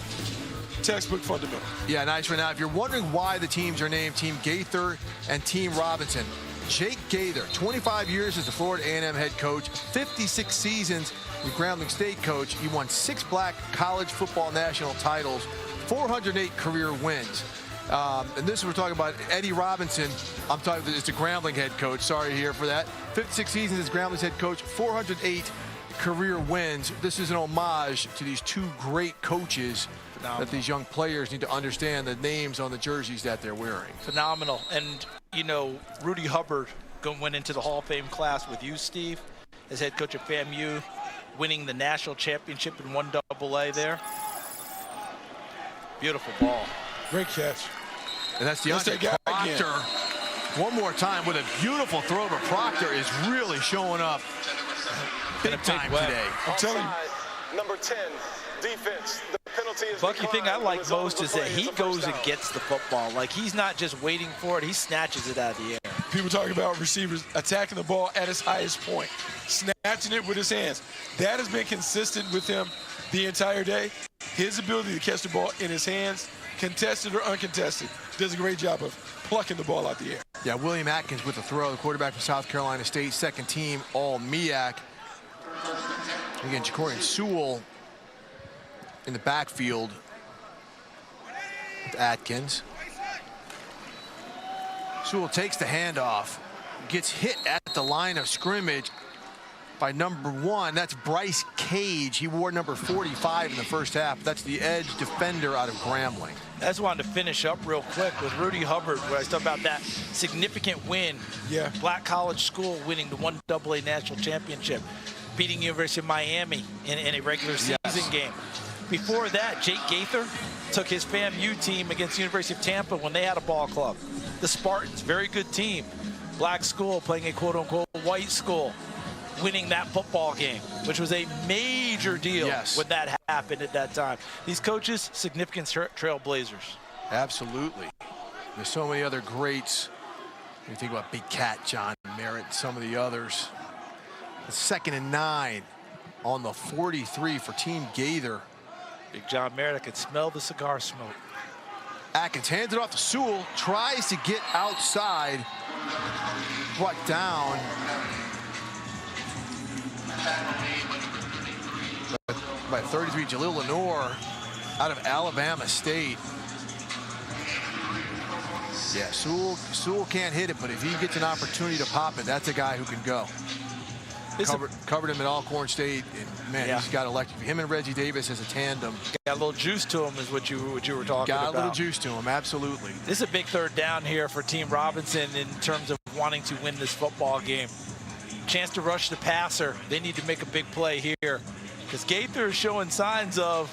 [SPEAKER 5] textbook fundamental.
[SPEAKER 1] Yeah, nice right now. If you're wondering why the teams are named Team Gaither and Team Robinson, Jake Gaither, 25 years as the Florida A&M head coach, 56 seasons as Grambling State coach. He won 6 black college football national titles, 408 career wins. And this we're talking about Eddie Robinson. I'm talking, it's the Grambling head coach. Sorry here for that. 56 seasons as Grambling's head coach, 408 career wins. This is an homage to these 2 great coaches that these young players need to understand the names on the jerseys that they're wearing.
[SPEAKER 16] Phenomenal. And, you know, Rudy Hubbard went into the Hall of Fame class with you, Steve, as head coach at FAMU, winning the national championship in 1AA there. Beautiful ball.
[SPEAKER 5] Great catch.
[SPEAKER 1] And that's Deontay Proctor. One more time with a beautiful throw, but Proctor is really showing up big time today.
[SPEAKER 5] I'm telling you.
[SPEAKER 7] Number 10, defense. The penalty is
[SPEAKER 16] Bucky, thing I like most is that he goes and gets the football. Like, he's not just waiting for it, he snatches it out of the air.
[SPEAKER 5] People talking about receivers attacking the ball at its highest point, snatching it with his hands. That has been consistent with him the entire day. His ability to catch the ball in his hands, contested or uncontested, does a great job of plucking the ball out the air.
[SPEAKER 1] Yeah, William Atkins with the throw, the quarterback from South Carolina State, second team All-MEAC. Again, Jacorian Sewell in the backfield with Atkins. Sewell takes the handoff, gets hit at the line of scrimmage by number 1. That's Bryce Cage. He wore number 45 in the first half. That's the edge defender out of Grambling.
[SPEAKER 16] I just wanted to finish up real quick with Rudy Hubbard, where I talked about that significant win.
[SPEAKER 5] Yeah.
[SPEAKER 16] Black college school winning the 1AA national championship, beating University of Miami in a regular season game. Before that, Jake Gaither took his FAMU team against the University of Tampa when they had a ball club. The Spartans, very good team. Black school playing a quote-unquote white school, winning that football game, which was a major deal when that happened at that time. These coaches, significant trailblazers.
[SPEAKER 1] Absolutely. There's so many other greats. When you think about Big Cat, John Merritt, some of the others. It's 2nd and 9 on the 43 for Team Gaither.
[SPEAKER 16] Big John Merritt, I could smell the cigar smoke.
[SPEAKER 1] Atkins hands it off to Sewell, tries to get outside, brought down by 33, Jalil Lenore out of Alabama State. Yeah, Sewell can't hit it, but if he gets an opportunity to pop it, that's a guy who can go. Covered him at Alcorn State, and man, he's got electric. Him and Reggie Davis as a tandem.
[SPEAKER 16] Got a little juice to him is what you were talking about.
[SPEAKER 1] Got a little juice to him, absolutely.
[SPEAKER 16] This is a big third down here for Team Robinson in terms of wanting to win this football game. Chance to rush the passer. They need to make a big play here, because Gaither is showing signs of,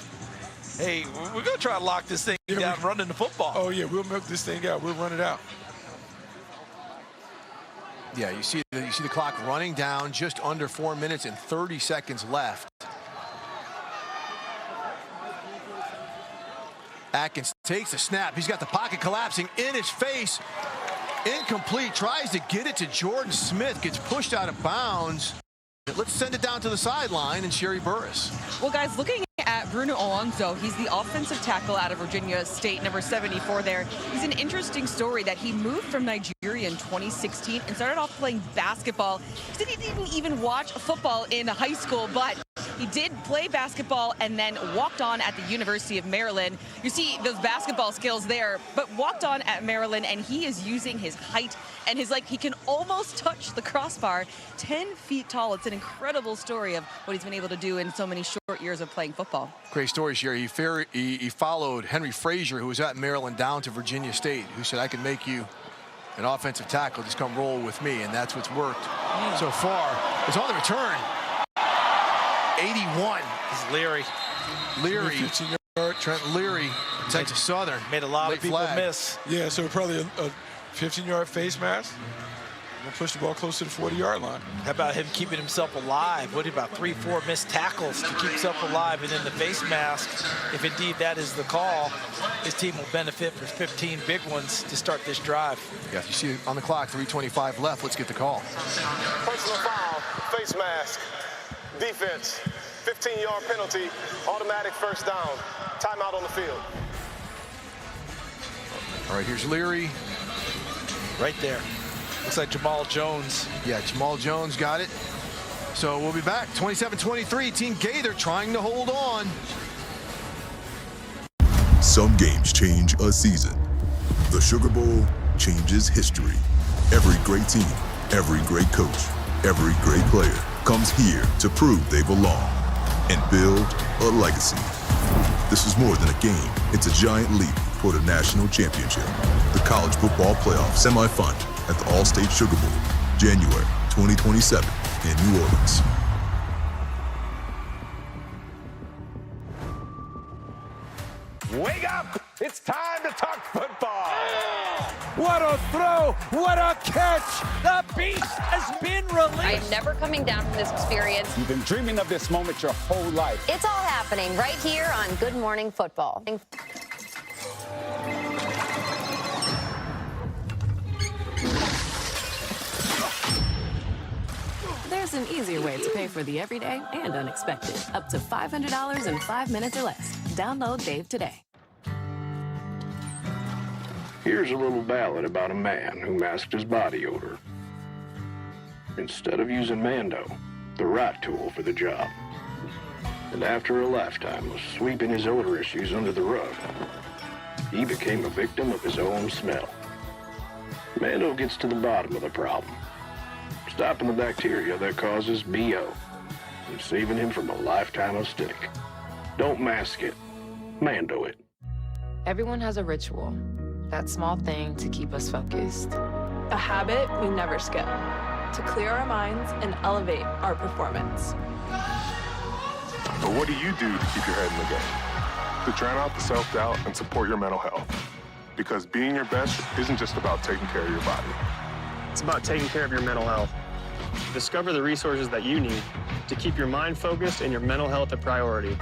[SPEAKER 16] hey, we're going to try to lock this thing down, running the football.
[SPEAKER 5] Oh, yeah, we'll milk this thing out. We'll run it out.
[SPEAKER 1] Yeah, you see the clock running down, just under 4 minutes and 30 seconds left. Atkins takes the snap. He's got the pocket collapsing in his face. Incomplete, tries to get it to Jordan Smith, gets pushed out of bounds. Let's send it down to the sideline and Sherry Burris.
[SPEAKER 9] Well, guys, looking at Bruno Alonso, he's the offensive tackle out of Virginia State, number 74 there. He's an interesting story that he moved from Nigeria in 2016 and started off playing basketball. He didn't even watch football in high school, but he did play basketball and then walked on at the University of Maryland. You see those basketball skills there, but walked on at Maryland, and he is using his height and his, he can almost touch the crossbar, 10 feet tall. It's an incredible story of what he's been able to do in so many short years of playing football.
[SPEAKER 1] Great story, Sherry. He followed Henry Frazier, who was at Maryland, down to Virginia State, who said, I can make you an offensive tackle. Just come roll with me, and that's what's worked so far. It's on the return. 81
[SPEAKER 16] is Leary.
[SPEAKER 1] Trent Leary, Texas Southern.
[SPEAKER 16] Made a lot of people miss.
[SPEAKER 5] Yeah, so probably a 15-yard face mask. We'll push the ball close to the 40-yard line.
[SPEAKER 16] How about him keeping himself alive? What about 3-4 missed tackles to keep himself alive, and then the face mask? If indeed that is the call, his team will benefit for 15 big ones to start this drive.
[SPEAKER 1] Yeah, you see on the clock, 3:25 left. Let's get the call.
[SPEAKER 7] Personal foul, face mask, defense, 15-yard penalty, automatic first down, timeout on the field.
[SPEAKER 1] All right, here's Leary.
[SPEAKER 16] Right there. Looks like Jamal Jones.
[SPEAKER 1] Yeah, Jamal Jones got it. So we'll be back. 27-23. Team Gaither trying to hold on.
[SPEAKER 27] Some games change a season. The Sugar Bowl changes history. Every great team, every great coach, every great player comes here to prove they belong and build a legacy. This is more than a game. It's a giant leap toward a national championship. The College Football Playoff semifinal at the All-State Sugar Bowl, January 2027 in New Orleans.
[SPEAKER 11] Wake up! It's time to talk football. What a throw! What a catch! The beast has been released.
[SPEAKER 12] I'm never coming down from this experience.
[SPEAKER 11] You've been dreaming of this moment your whole life.
[SPEAKER 12] It's all happening right here on Good Morning Football.
[SPEAKER 15] There's an easier way to pay for the everyday and unexpected. Up to $500 in 5 minutes or less. Download Dave today.
[SPEAKER 17] Here's a little ballad about a man who masked his body odor. Instead of using Mando, the right tool for the job. And after a lifetime of sweeping his odor issues under the rug, he became a victim of his own smell. Mando gets to the bottom of the problem, stopping the bacteria that causes BO and saving him from a lifetime of stink. Don't mask it, Mando it.
[SPEAKER 13] Everyone has a ritual, that small thing to keep us focused. A habit we never skip, to clear our minds and elevate our performance.
[SPEAKER 14] But what do you do to keep your head in the game? To drown out the self-doubt and support your mental health. Because being your best isn't just about taking care of your body.
[SPEAKER 19] It's about taking care of your mental health. Discover the resources that you need to keep your mind focused and your mental health a priority.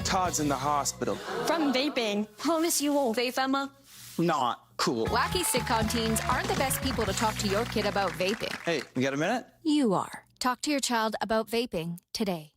[SPEAKER 23] Todd's in the hospital.
[SPEAKER 24] From vaping. Promise you won't vape, Emma.
[SPEAKER 23] Not cool.
[SPEAKER 26] Wacky sitcom teens aren't the best people to talk to your kid about vaping.
[SPEAKER 23] Hey, we got a minute?
[SPEAKER 26] You are. Talk to your child about vaping today.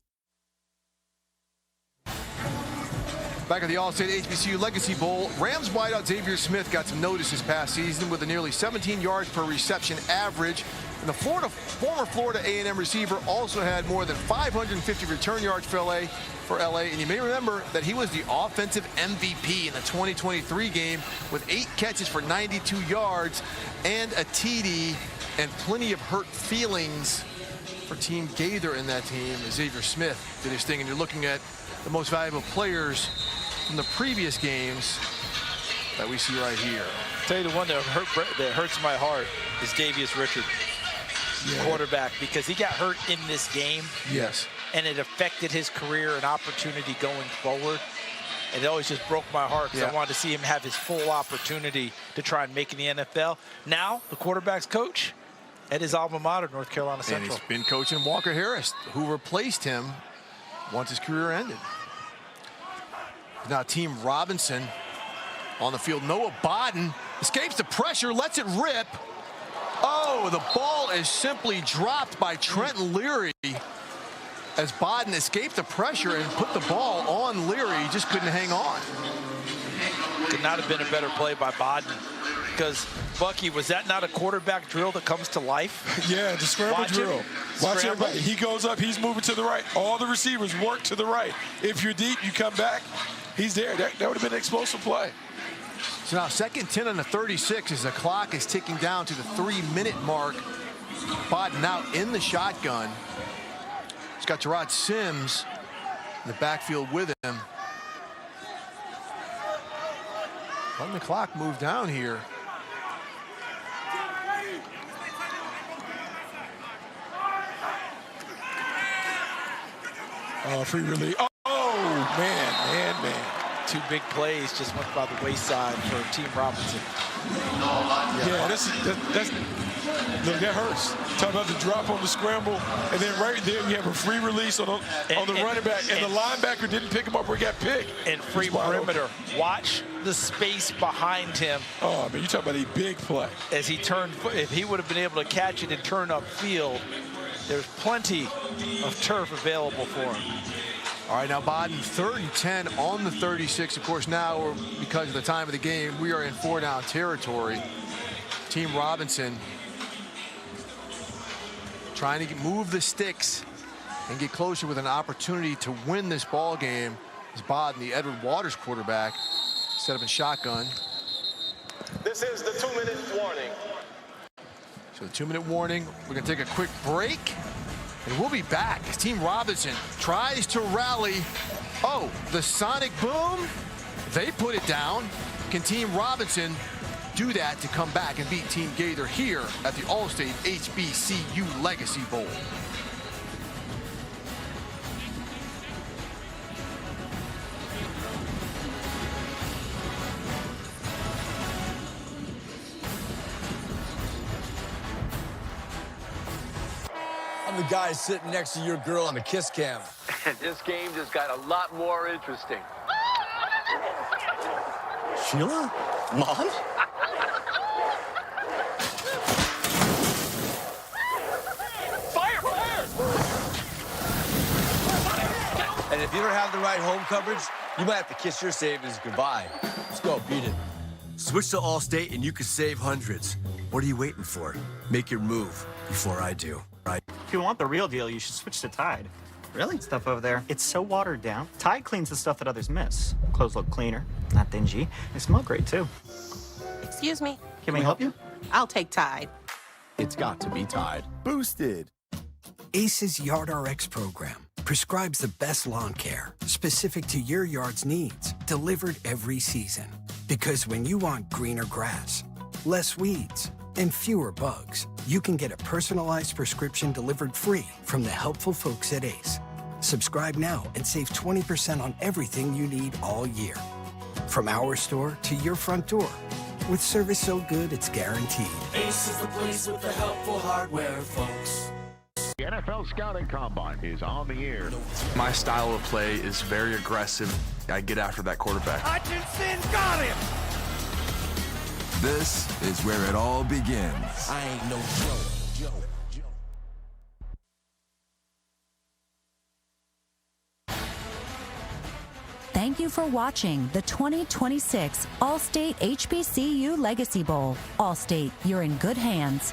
[SPEAKER 1] Back at the All-State Hbcu Legacy Bowl, Rams wideout Xavier Smith got some notice this past season with a nearly 17 yards per reception average. And the former Florida A&M receiver also had more than 550 return yards for LA. And you may remember that he was the offensive MVP in the 2023 game with 8 catches for 92 yards and a TD, and plenty of hurt feelings for Team Gaither in that team. Xavier Smith did his thing, and you're looking at the most valuable players from the previous games that we see right here.
[SPEAKER 16] I'll tell you the one that hurts my heart is Davius Richard, quarterback, because he got hurt in this game.
[SPEAKER 1] Yes.
[SPEAKER 16] And it affected his career and opportunity going forward. And it always just broke my heart because I wanted to see him have his full opportunity to try and make it in the NFL. Now, the quarterback's coach at his alma mater, North Carolina Central.
[SPEAKER 1] And he's been coaching Walker Harris, who replaced him once his career ended. Now Team Robinson on the field. Noah Bodden escapes the pressure, lets it rip. Oh, the ball is simply dropped by Trenton Leary as Bodden escaped the pressure and put the ball on Leary. He just couldn't hang on.
[SPEAKER 16] Could not have been a better play by Bodden. Because, Bucky, was that not a quarterback drill that comes to life?
[SPEAKER 5] Yeah, the scramble drill. Watch everybody. He goes up, he's moving to the right. All the receivers work to the right. If you're deep, you come back. He's there. That would have been an explosive play.
[SPEAKER 1] So now 2nd 10 on the 36 as the clock is ticking down to the 3-minute mark. Bodden out in the shotgun. He's got Gerard Sims in the backfield with him. Letting the clock move down here.
[SPEAKER 5] Free release. Oh, man.
[SPEAKER 16] 2 big plays just went by the wayside for Team Robinson.
[SPEAKER 5] Yeah, look, that hurts. Talk about the drop on the scramble, and then right there you have a free release on the running back, and the linebacker didn't pick him up where he got picked.
[SPEAKER 16] And free perimeter. Watch the space behind him.
[SPEAKER 5] Oh, man, you talk about a big play.
[SPEAKER 16] As he turned, if he would have been able to catch it and turn upfield, there's plenty of turf available for him.
[SPEAKER 1] All right, now Bodden, 3rd and 10 on the 36. Of course, now, because of the time of the game, we are in 4-down territory. Team Robinson trying to move the sticks and get closer with an opportunity to win this ball game. As Bodden, the Edward Waters quarterback, set up in shotgun.
[SPEAKER 7] This is the 2-minute warning.
[SPEAKER 1] So the 2-minute warning. We're going to take a quick break, and we'll be back as Team Robinson tries to rally. Oh, the sonic boom. They put it down. Can Team Robinson do that to come back and beat Team Gaither here at the All-State HBCU Legacy Bowl?
[SPEAKER 2] I'm the guy sitting next to your girl on the kiss cam.
[SPEAKER 3] This game just got a lot more interesting.
[SPEAKER 2] Sheila? Mom?
[SPEAKER 3] Fire!
[SPEAKER 2] And if you don't have the right home coverage, you might have to kiss your savings goodbye. Let's go, beat it. Switch to Allstate and you can save hundreds. What are you waiting for? Make your move before I do, right?
[SPEAKER 8] If you want the real deal, you should switch to Tide. Really? Stuff over there, it's so watered down. Tide cleans the stuff that others miss. Clothes look cleaner, not dingy. They smell great, too.
[SPEAKER 18] Excuse me.
[SPEAKER 8] Can we help you?
[SPEAKER 18] I'll take Tide.
[SPEAKER 2] It's got to be Tide.
[SPEAKER 20] Boosted. ACE's YardRx program prescribes the best lawn care, specific to your yard's needs, delivered every season. Because when you want greener grass, less weeds, and fewer bugs, you can get a personalized prescription delivered free from the helpful folks at ACE. Subscribe now and save 20% on everything you need all year. From our store to your front door, with service so good it's guaranteed.
[SPEAKER 11] Ace is the place with the helpful hardware, folks.
[SPEAKER 21] The NFL Scouting Combine is on the air.
[SPEAKER 22] My style of play is very aggressive. I get after that quarterback.
[SPEAKER 11] Hutchinson got him!
[SPEAKER 27] This is where it all begins.
[SPEAKER 11] I ain't no Joe.
[SPEAKER 28] Thank you for watching the 2026 All-State HBCU Legacy Bowl. All-State, you're in good hands.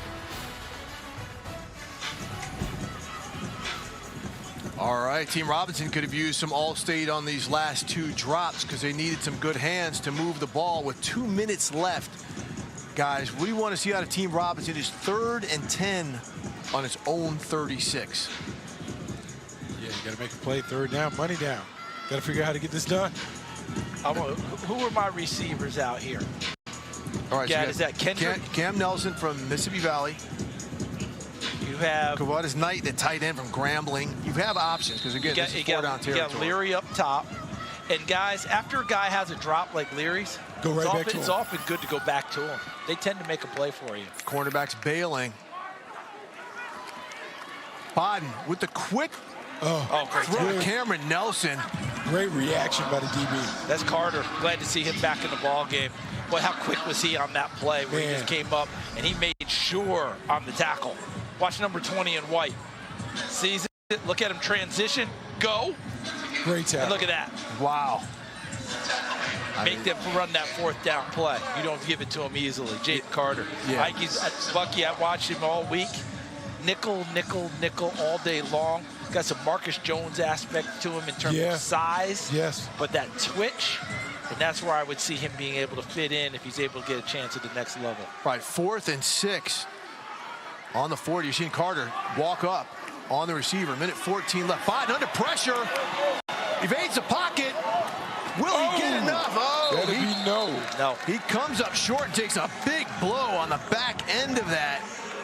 [SPEAKER 1] All right, Team Robinson could have used some All-State on these last 2 drops because they needed some good hands to move the ball with 2 minutes left. Guys, what do you want to see out of Team Robinson? It's 3rd and 10 on its own 36.
[SPEAKER 5] Yeah, you got to make a play, 3rd down, money down. Got to figure out how to get this done.
[SPEAKER 16] Who are my receivers out here?
[SPEAKER 1] All right, so
[SPEAKER 16] is that Kendrick?
[SPEAKER 1] Cam Nelson from Mississippi Valley.
[SPEAKER 16] You have
[SPEAKER 1] Kavada's Knight, the tight end from Grambling. You have options because again, this is 4-down territory.
[SPEAKER 16] You got Leary up top, and guys, after a guy has a drop like Leary's, it's often good to go back to him. They tend to make a play for you.
[SPEAKER 1] Cornerback's bailing. Bodden with the quick
[SPEAKER 16] great
[SPEAKER 1] throw to Cameron Nelson.
[SPEAKER 5] Great reaction by the DB.
[SPEAKER 16] That's Carter. Glad to see him back in the ball game. But how quick was he on that play where he just came up and he made sure on the tackle. Watch number 20 in white. Sees it. Look at him transition. Go.
[SPEAKER 5] Great tackle.
[SPEAKER 16] And look at that.
[SPEAKER 1] Wow.
[SPEAKER 16] Make them run that 4th down play. You don't give it to him easily. Jaden Carter.
[SPEAKER 1] Yeah.
[SPEAKER 16] Bucky, I watched him all week. Nickel, nickel, nickel all day long. Got some Marcus Jones aspect to him in terms of size.
[SPEAKER 5] Yes.
[SPEAKER 16] But that twitch, and that's where I would see him being able to fit in if he's able to get a chance at the next level.
[SPEAKER 1] Right, 4th and 6. On the 40, you're seeing Carter walk up on the receiver. Minute 14 left. Bodden under pressure. Evades the pocket. Will he get enough?
[SPEAKER 5] No.
[SPEAKER 1] He comes up short and takes a big blow on the back end of that.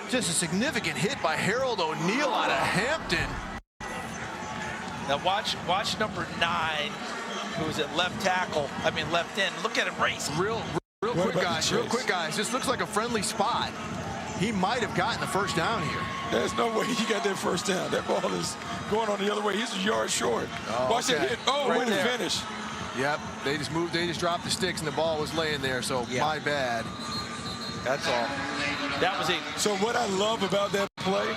[SPEAKER 1] Just a significant hit by Harold O'Neal out of Hampton.
[SPEAKER 16] Now watch number 9, who's at left end. Look at him race.
[SPEAKER 1] Real quick, guys. This looks like a friendly spot. He might have gotten the 1st down here.
[SPEAKER 5] There's no way he got that 1st down. That ball is going on the other way. He's a yard short. Watch that hit. Way to finish.
[SPEAKER 1] Yep, they just dropped the sticks and the ball was laying there, so my bad.
[SPEAKER 16] That's all. That was it.
[SPEAKER 5] So what I love about that play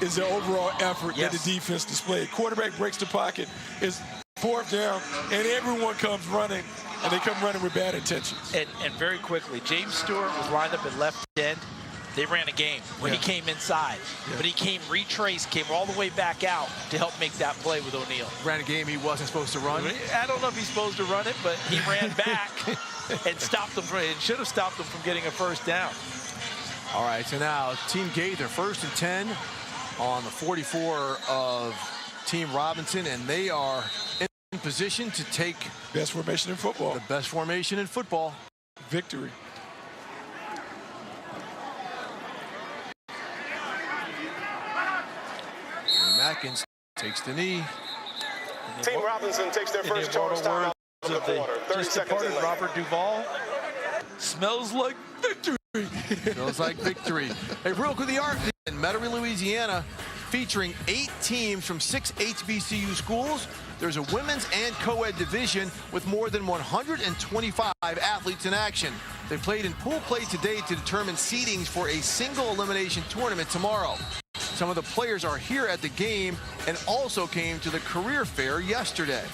[SPEAKER 5] is the overall effort that the defense displayed. Quarterback breaks the pocket, is 4th down, and everyone comes running, and they come running with bad intentions.
[SPEAKER 16] And very quickly, James Stewart was lined up at left end. They ran a game when he came inside. But he came came all the way back out to help make that play with O'Neal.
[SPEAKER 1] Ran a game he wasn't supposed to run.
[SPEAKER 16] I don't know if he's supposed to run it, but he ran back and stopped them. It should have stopped them from getting a first down.
[SPEAKER 1] All right, so now Team Gaither, 1st and 10 on the 44 of Team Robinson, and they are in position to take
[SPEAKER 5] best formation in football.
[SPEAKER 1] The best formation in football.
[SPEAKER 5] Victory.
[SPEAKER 1] Atkins takes the knee.
[SPEAKER 7] Team Robinson takes their first charge timeout of the quarter. 30 seconds in.
[SPEAKER 16] Robert Duvall. Smells like victory.
[SPEAKER 1] Smells like victory. Hey, real quick, the arc in Metairie, Louisiana, featuring 8 teams from 6 HBCU schools. There's a women's and co-ed division with more than 125 athletes in action. They played in pool play today to determine seedings for a single elimination tournament tomorrow. Some of the players are here at the game and also came to the career fair yesterday.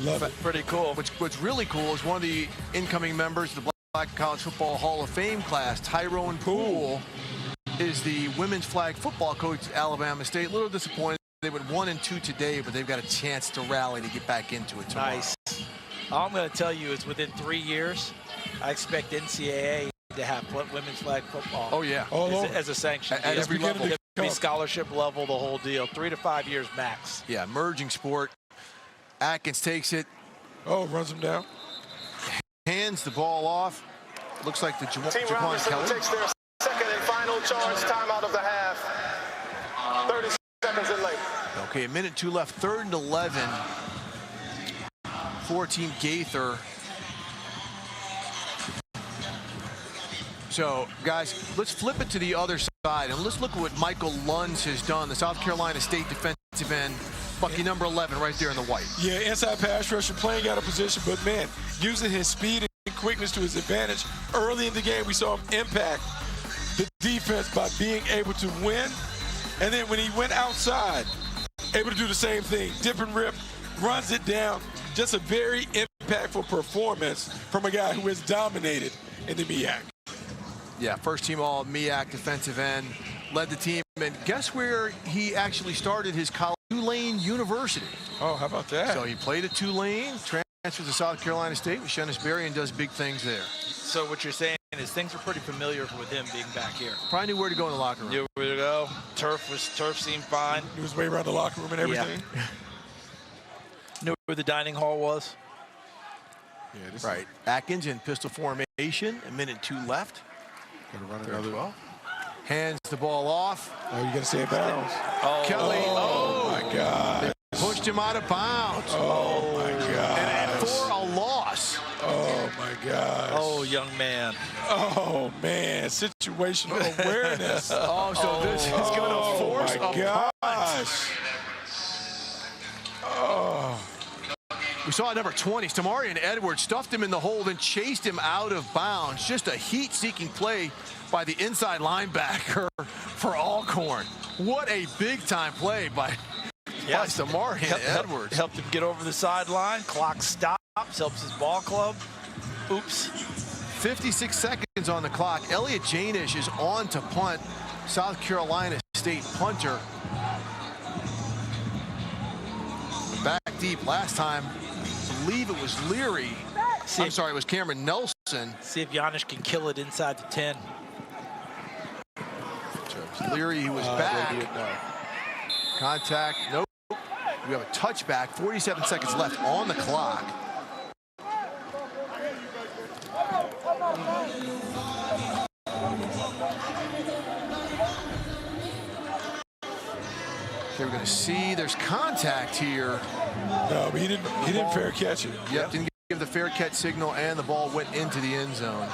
[SPEAKER 5] Love it.
[SPEAKER 16] Pretty cool.
[SPEAKER 1] What's really cool is one of the incoming members of the Black College Football Hall of Fame class, Tyrone Poole, is the women's flag football coach at Alabama State. A little disappointed. They went 1-2 today, but they've got a chance to rally to get back into it tomorrow.
[SPEAKER 16] Nice. All I'm going to tell you is within 3 years, I expect NCAA to have women's flag football.
[SPEAKER 1] Oh, yeah.
[SPEAKER 16] As a sanction.
[SPEAKER 1] At every level.
[SPEAKER 16] It'll be scholarship level, the whole deal. 3 to 5 years max.
[SPEAKER 1] Yeah, merging sport. Atkins takes it.
[SPEAKER 5] Oh, runs him down.
[SPEAKER 1] Hands the ball off. Looks like the
[SPEAKER 7] Team
[SPEAKER 1] Jaquan
[SPEAKER 7] Robinson
[SPEAKER 1] Kelly.
[SPEAKER 7] takes their second and final charge timeout of the half. 30 seconds in late.
[SPEAKER 1] Okay, a minute 2 left. 3rd and 11 for Team Gaither. So, guys, let's flip it to the other side, and let's look at what Michael Lunds has done, the South Carolina State defensive end, Bucky number 11 right there in the white.
[SPEAKER 5] Yeah, inside pass rusher, playing out of position, but, man, using his speed and quickness to his advantage. Early in the game, we saw him impact the defense by being able to win. And then when he went outside, able to do the same thing, dip and rip, runs it down. Just a very impactful performance from a guy who has dominated in the MEAC.
[SPEAKER 1] Yeah, first team all MEAC defensive end, led the team. And guess where he actually started his college? Tulane University.
[SPEAKER 5] Oh, how about that?
[SPEAKER 1] So he played at Tulane, transferred to South Carolina State with Shennis Berry, and does big things there.
[SPEAKER 16] So what you're saying is things were pretty familiar with him being back here.
[SPEAKER 1] Probably knew where to go in the locker room.
[SPEAKER 16] Knew where to go. Turf seemed fine.
[SPEAKER 5] He was way around the locker room and everything.
[SPEAKER 16] Yeah. Knew where the dining hall was.
[SPEAKER 1] Yeah, right. Atkins in pistol formation. A minute 2 left.
[SPEAKER 5] Gonna run another.
[SPEAKER 1] Well. Hands the ball off.
[SPEAKER 5] Oh, you got to say bounds.
[SPEAKER 16] Oh,
[SPEAKER 1] Kelly.
[SPEAKER 5] Oh, my God.
[SPEAKER 1] They pushed him out of bounds.
[SPEAKER 5] Oh, my God.
[SPEAKER 1] And for a loss.
[SPEAKER 5] Oh, my gosh.
[SPEAKER 16] Oh, young man.
[SPEAKER 5] Oh, man. Situational awareness.
[SPEAKER 1] Oh, so this is going to force a punt.
[SPEAKER 5] Oh.
[SPEAKER 1] We saw number 20, Tamarian Edwards, stuffed him in the hole and chased him out of bounds. Just a heat-seeking play by the inside linebacker for Alcorn. What a big-time play by Tamarian Edwards.
[SPEAKER 16] Helped him get over the sideline. Clock stops, helps his ball club. Oops.
[SPEAKER 1] 56 seconds on the clock. Elliot Janish is on to punt. South Carolina State punter. Back deep last time. I believe it was Leary. I'm sorry, it was Cameron Nelson.
[SPEAKER 16] See if Giannis can kill it inside the 10.
[SPEAKER 1] So Leary, he was back. Contact, nope. We have a touchback, 47 seconds left on the clock. Okay, we're going to see there's contact here.
[SPEAKER 5] No, but he didn't fair catch it.
[SPEAKER 1] Yep, didn't give the fair catch signal, and the ball went into the end zone.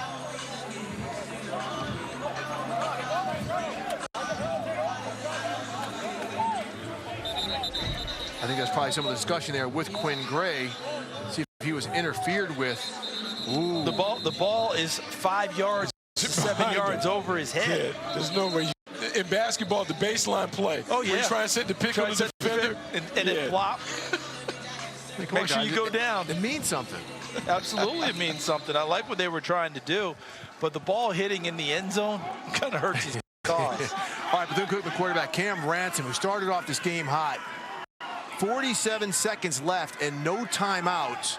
[SPEAKER 1] I think that's probably some of the discussion there with Quinn Gray. See if he was interfered with. Ooh.
[SPEAKER 16] The ball is 5 yards, 7 yards over his head.
[SPEAKER 5] Yeah, there's no way. In basketball, the baseline play.
[SPEAKER 16] Oh, yeah.
[SPEAKER 5] Where you try and set the pick on the defender.
[SPEAKER 16] And it flop. Make sure you go down.
[SPEAKER 1] It means something.
[SPEAKER 16] Absolutely, it means something. I like what they were trying to do, but the ball hitting in the end zone kind of hurts his cause.
[SPEAKER 1] All right, but the quarterback, Cam Ransom, who started off this game hot, 47 seconds left and no timeouts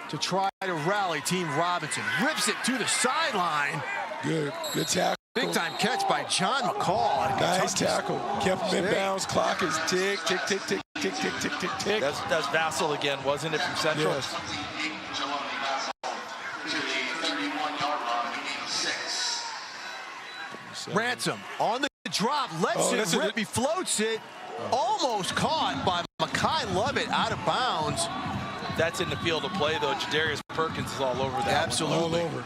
[SPEAKER 1] to try to rally Team Robinson. Rips it to the sideline.
[SPEAKER 5] Good tackle.
[SPEAKER 1] Big time catch by John McCall.
[SPEAKER 5] Nice tackle. Kept him in bounds. Clock is tick, tick, tick, tick, tick, tick, tick, tick, tick.
[SPEAKER 16] That's Vassell again, wasn't it, from Central?
[SPEAKER 5] Yes.
[SPEAKER 1] Ransom on the drop, lets it rip, he floats it, almost caught by Mekhi Lovett out of bounds.
[SPEAKER 16] That's in the field of play, though. Jadarius Perkins is all over that.
[SPEAKER 1] Absolutely.
[SPEAKER 5] All over.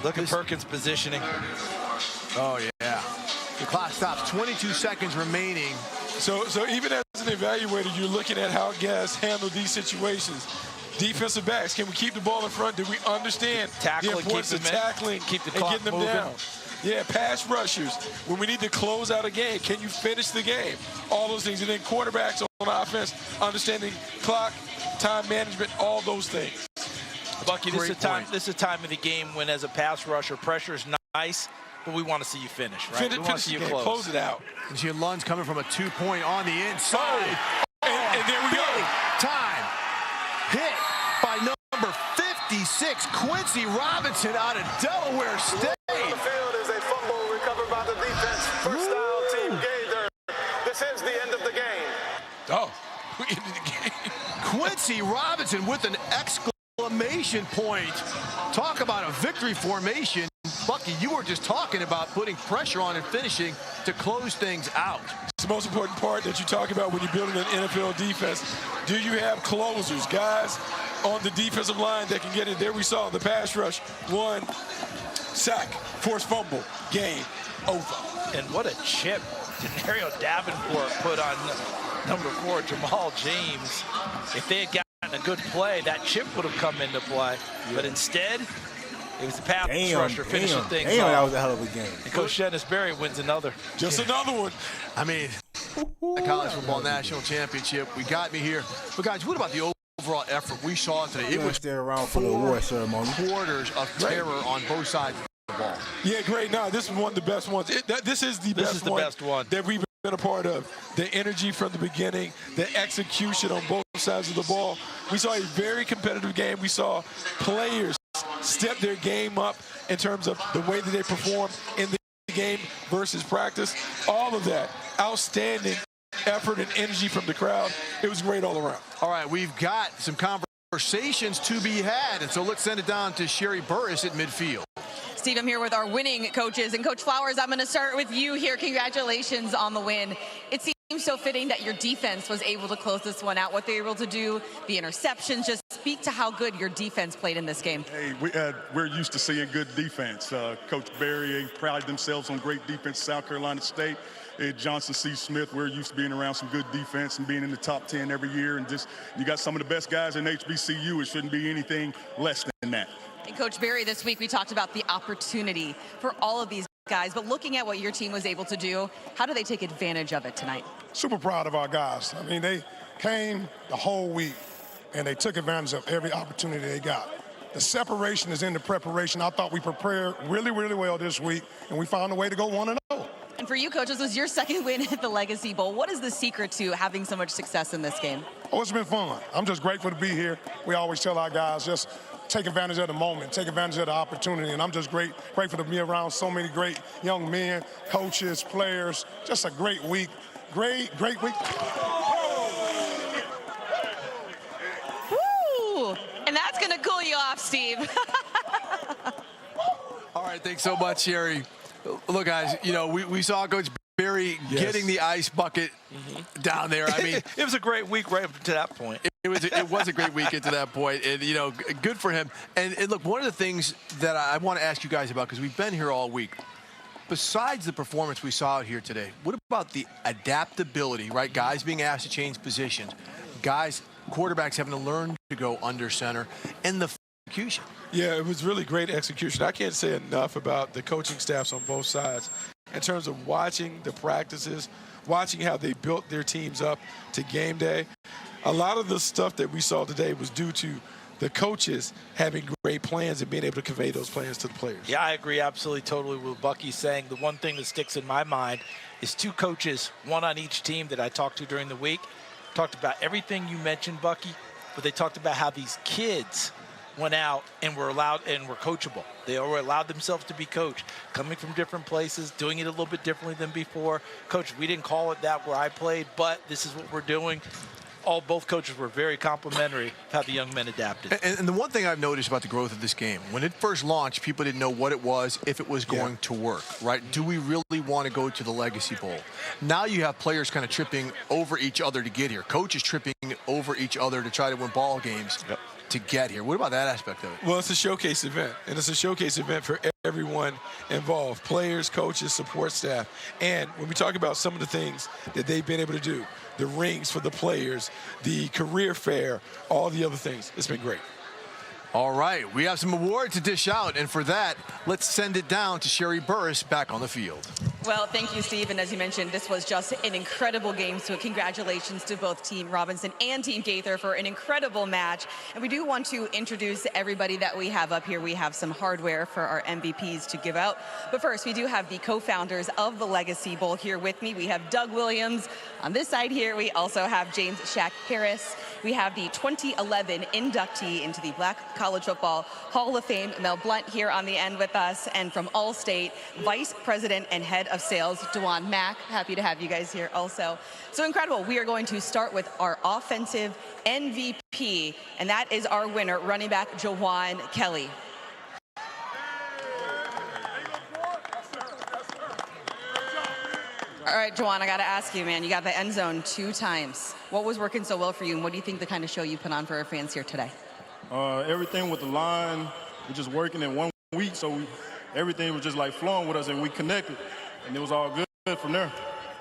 [SPEAKER 16] Look at Perkins' positioning.
[SPEAKER 1] Oh, yeah. The clock stops, 22 seconds remaining.
[SPEAKER 5] So even as an evaluator, you're looking at how guys handle these situations. Defensive backs, can we keep the ball in front? Do we understand the importance of tackling
[SPEAKER 16] keep the
[SPEAKER 5] and
[SPEAKER 16] clock
[SPEAKER 5] getting them
[SPEAKER 16] moving
[SPEAKER 5] down? Yeah, pass rushers. When we need to close out a game, can you finish the game? All those things. And then quarterbacks on offense, understanding clock, time management, all those things.
[SPEAKER 16] Bucky, this is a time of the game when, as a pass rusher, pressure is nice, but we want to see you finish, right? We want to see you
[SPEAKER 5] close it out.
[SPEAKER 1] You see Lund's coming from a 2-point on the inside.
[SPEAKER 5] And there we go.
[SPEAKER 1] Time hit by number 56, Quincy Robinson out of Delaware State.
[SPEAKER 7] On the field is a fumble recovered by the defense. First down, Team Gaither. This is the end of the game.
[SPEAKER 5] Oh, we ended the game.
[SPEAKER 1] Quincy Robinson with an exclamation point. Talk about a victory formation. Bucky, you were just talking about putting pressure on and finishing to close things out.
[SPEAKER 5] It's the most important part that you talk about when you're building an NFL defense. Do you have closers, guys on the defensive line that can get in? There we saw the pass rush. 1 sack, forced fumble, game over.
[SPEAKER 16] And what a chip Denario Davenport put on number 4, Jamal James. If they had gotten a good play, that chip would have come into play. Yeah. But instead, it was the pass rusher finishing things off.
[SPEAKER 4] That was a hell of a game.
[SPEAKER 16] And Coach Dennis Berry wins another.
[SPEAKER 5] Just another one.
[SPEAKER 1] I mean, the college football national championship. We got me here. But guys, what about the overall effort we saw today? It was
[SPEAKER 4] stay around for the award ceremony.
[SPEAKER 1] Quarters of terror on both sides of the ball.
[SPEAKER 5] Yeah, great. No, this is one of the best ones. This is the best one that we've been a part of. The energy from the beginning, the execution on both sides of the ball. We saw a very competitive game. We saw players step their game up in terms of the way that they perform in the game versus practice. All of that outstanding effort and energy from the crowd. It was great all around.
[SPEAKER 1] All right, we've got some conversations to be had, and so let's send it down to Sherry Burris at midfield.
[SPEAKER 6] Steve, I'm here with our winning coaches. And Coach Flowers, I'm going to start with you here. Congratulations on the win. It seems so fitting that your defense was able to close this one out. What they were able to do, the interceptions, just speak to how good your defense played in this game.
[SPEAKER 9] Hey, we're used to seeing good defense. Coach Berry prided themselves on great defense, South Carolina State. Johnson C. Smith, we're used to being around some good defense and being in the top 10 every year. And just you got some of the best guys in HBCU. It shouldn't be anything less than that.
[SPEAKER 6] And Coach Berry, this week we talked about the opportunity for all of these guys, but looking at what your team was able to do, how do they take advantage of it tonight?
[SPEAKER 10] Super proud of our guys. I mean, they came the whole week and they took advantage of every opportunity they got. The separation is in the preparation. I thought we prepared really, really well this week, and we found a way to go 1-0.
[SPEAKER 6] And for you, Coach, this was your second win at the Legacy Bowl. What is the secret to having so much success in this game?
[SPEAKER 10] Oh, it's been fun. I'm just grateful to be here. We always tell our guys just take advantage of the moment, take advantage of the opportunity, and I'm just grateful to be around so many great young men, coaches, players. Just a great week. Great week.
[SPEAKER 6] Woo! And that's going to cool you off, Steve.
[SPEAKER 1] All right, thanks so much, Sherry. Look, guys, you know, we saw Coach Berry getting the ice bucket down there. I mean,
[SPEAKER 16] it was a great week right up to that point.
[SPEAKER 1] It was a great weekend to that point, and you know, good for him. And look, one of the things that I want to ask you guys about, because we've been here all week, besides the performance we saw out here today, what about the adaptability, right? Guys being asked to change positions, guys, quarterbacks having to learn to go under center, and the execution.
[SPEAKER 5] Yeah, it was really great execution. I can't say enough about the coaching staffs on both sides in terms of watching the practices, watching how they built their teams up to game day. A lot of the stuff that we saw today was due to the coaches having great plans and being able to convey those plans to the players.
[SPEAKER 16] Yeah, I agree absolutely, totally with Bucky saying. The one thing that sticks in my mind is two coaches, one on each team that I talked to during the week, talked about everything you mentioned, Bucky, but they talked about how these kids went out and were allowed and were coachable. They were allowed themselves to be coached, coming from different places, doing it a little bit differently than before. Coach, we didn't call it that where I played, but this is what we're doing. Both coaches were very complimentary of how the young men adapted.
[SPEAKER 1] And the one thing I've noticed about the growth of this game, when it first launched, people didn't know what it was, if it was going to work, right? Do we really want to go to the Legacy Bowl? Now you have players kind of tripping over each other to get here. Coaches tripping over each other to try to win ball games to get here. What about that aspect of it?
[SPEAKER 5] Well, it's a showcase event, and it's a showcase event for everyone involved, players, coaches, support staff. And when we talk about some of the things that they've been able to do, the rings for the players, the career fair, all the other things, it's been great.
[SPEAKER 1] All right, we have some awards to dish out, and for that, let's send it down to Sherry Burris back on the field.
[SPEAKER 6] Well, thank you, Steve. And as you mentioned, this was just an incredible game. So congratulations to both Team Robinson and Team Gaither for an incredible match. And we do want to introduce everybody that we have up here. We have some hardware for our MVPs to give out. But first, we do have the co-founders of the Legacy Bowl here with me. We have Doug Williams on this side here. We also have James Shaq Harris. We have the 2011 inductee into the Black College Football Hall of Fame, Mel Blunt, here on the end with us. And from All-State, Vice President and Head of Sales, Dewan Mack. Happy to have you guys here also. So incredible. We are going to start with our offensive MVP, and that is our winner, running back Jawan Kelly. All right, Jawan, I got to ask you, man, you got the end zone 2 times. What was working so well for you, and what do you think the kind of show you put on for our fans here today?
[SPEAKER 10] Everything with the line was just working in 1 week, so everything was just like flowing with us, and we connected, and it was all good from there.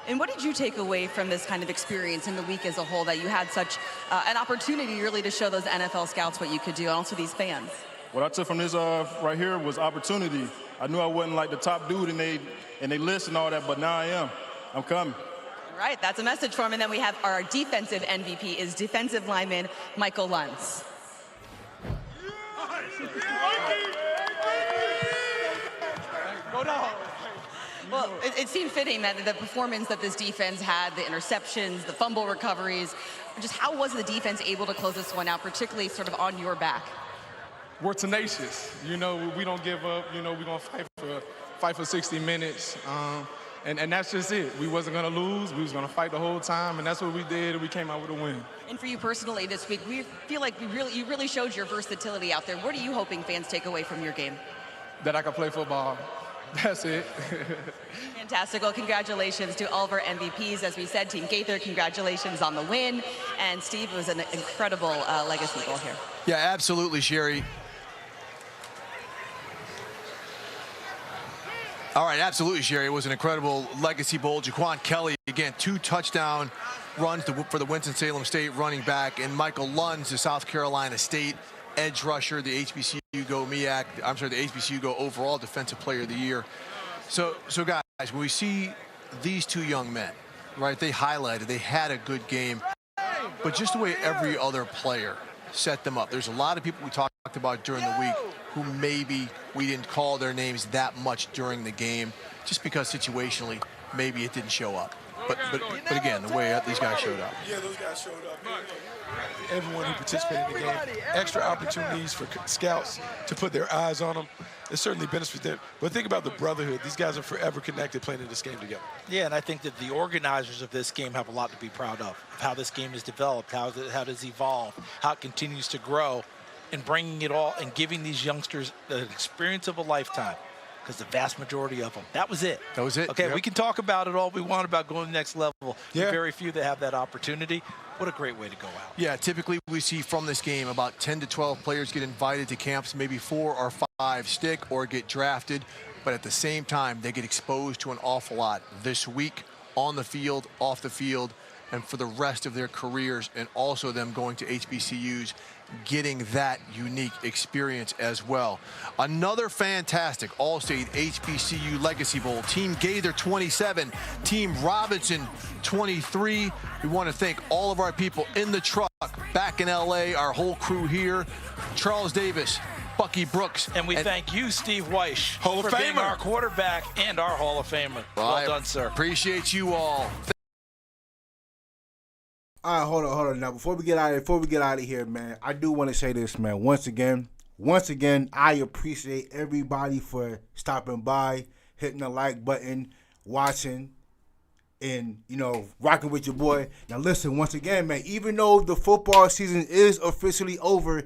[SPEAKER 6] And what did you take away from this kind of experience in the week as a whole, that you had such an opportunity really to show those NFL scouts what you could do, and also these fans?
[SPEAKER 10] What I took from this right here was opportunity. I knew I wasn't like the top dude in they list and all that, but now I am. I'm coming.
[SPEAKER 6] All right, that's a message for him. And then we have our defensive MVP is defensive lineman Michael Luntz. Well, it seemed fitting that the performance that this defense had, the interceptions, the fumble recoveries, just how was the defense able to close this one out, particularly sort of on your back?
[SPEAKER 12] We're tenacious. You know, we don't give up. You know, we're going to fight for 60 minutes. And that's just it. We wasn't going to lose. We was going to fight the whole time, and that's what we did, and we came out with a win.
[SPEAKER 6] And for you personally this week, we feel like you really showed your versatility out there. What are you hoping fans take away from your game?
[SPEAKER 12] That I can play football. That's it.
[SPEAKER 6] Fantastic. Well, congratulations to all of our MVPs. As we said, Team Gaither, congratulations on the win. And Steve, it was an incredible Legacy Bowl here.
[SPEAKER 1] Yeah, absolutely, Sherry. All right, absolutely, Sherry. It was an incredible Legacy Bowl. Jawan Kelly, again, 2 touchdown runs for the Winston-Salem State running back, and Michael Luntz, the South Carolina State edge rusher, the HBCU the HBCU overall defensive player of the year. So guys, when we see these 2 young men, right, they had a good game, but just the way every other player set them up. There's a lot of people we talked about during the week who maybe we didn't call their names that much during the game, just because situationally maybe it didn't show up. But again, the way these guys showed up.
[SPEAKER 5] Yeah, those guys showed up. Everyone who participated in the game, extra opportunities for scouts to put their eyes on them. It certainly benefits them. But think about the brotherhood. These guys are forever connected playing in this game together.
[SPEAKER 16] Yeah, and I think that the organizers of this game have a lot to be proud of how this game is developed, how it has evolved, how it continues to grow, and bringing it all and giving these youngsters the experience of a lifetime. Because the vast majority of them, that was it.
[SPEAKER 1] That was it.
[SPEAKER 16] Okay,
[SPEAKER 1] yep.
[SPEAKER 16] We can talk about it all we want about going to the next level.
[SPEAKER 1] Yeah.
[SPEAKER 16] There are very few that have that opportunity. What a great way to go out.
[SPEAKER 1] Yeah, typically we see from this game about 10 to 12 players get invited to camps, maybe 4 or 5 stick or get drafted. But at the same time, they get exposed to an awful lot this week, on the field, off the field. and for the rest of their careers, and also them going to HBCUs, getting that unique experience as well. Another fantastic All-State HBCU Legacy Bowl. Team Gaither 27, Team Robinson 23. We want to thank all of our people in the truck back in LA, our whole crew here. Charles Davis, Bucky Brooks.
[SPEAKER 16] And we thank you, Steve Weish,
[SPEAKER 5] Hall of
[SPEAKER 16] for being
[SPEAKER 5] Famer,
[SPEAKER 16] our quarterback and our Hall of Famer. Well done, sir.
[SPEAKER 1] Appreciate you all.
[SPEAKER 4] All right, hold on. Now, before we get out of here, man, I do want to say this, man. Once again, I appreciate everybody for stopping by, hitting the like button, watching, and, rocking with your boy. Now, listen, once again, man, even though the football season is officially over,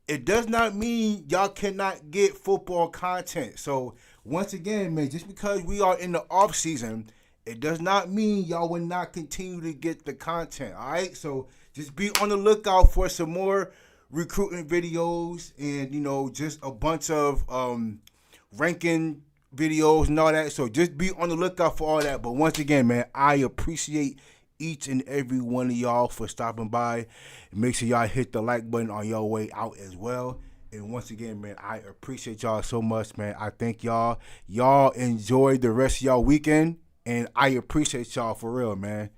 [SPEAKER 4] it does not mean y'all cannot get football content. So, once again, man, just because we are in the off season, it does not mean y'all will not continue to get the content, all right? So just be on the lookout for some more recruiting videos and, just a bunch of ranking videos and all that. So just be on the lookout for all that. But once again, man, I appreciate each and every one of y'all for stopping by. Make sure y'all hit the like button on your way out as well. And once again, man, I appreciate y'all so much, man. I thank y'all. Y'all enjoy the rest of y'all weekend. And I appreciate y'all for real, man.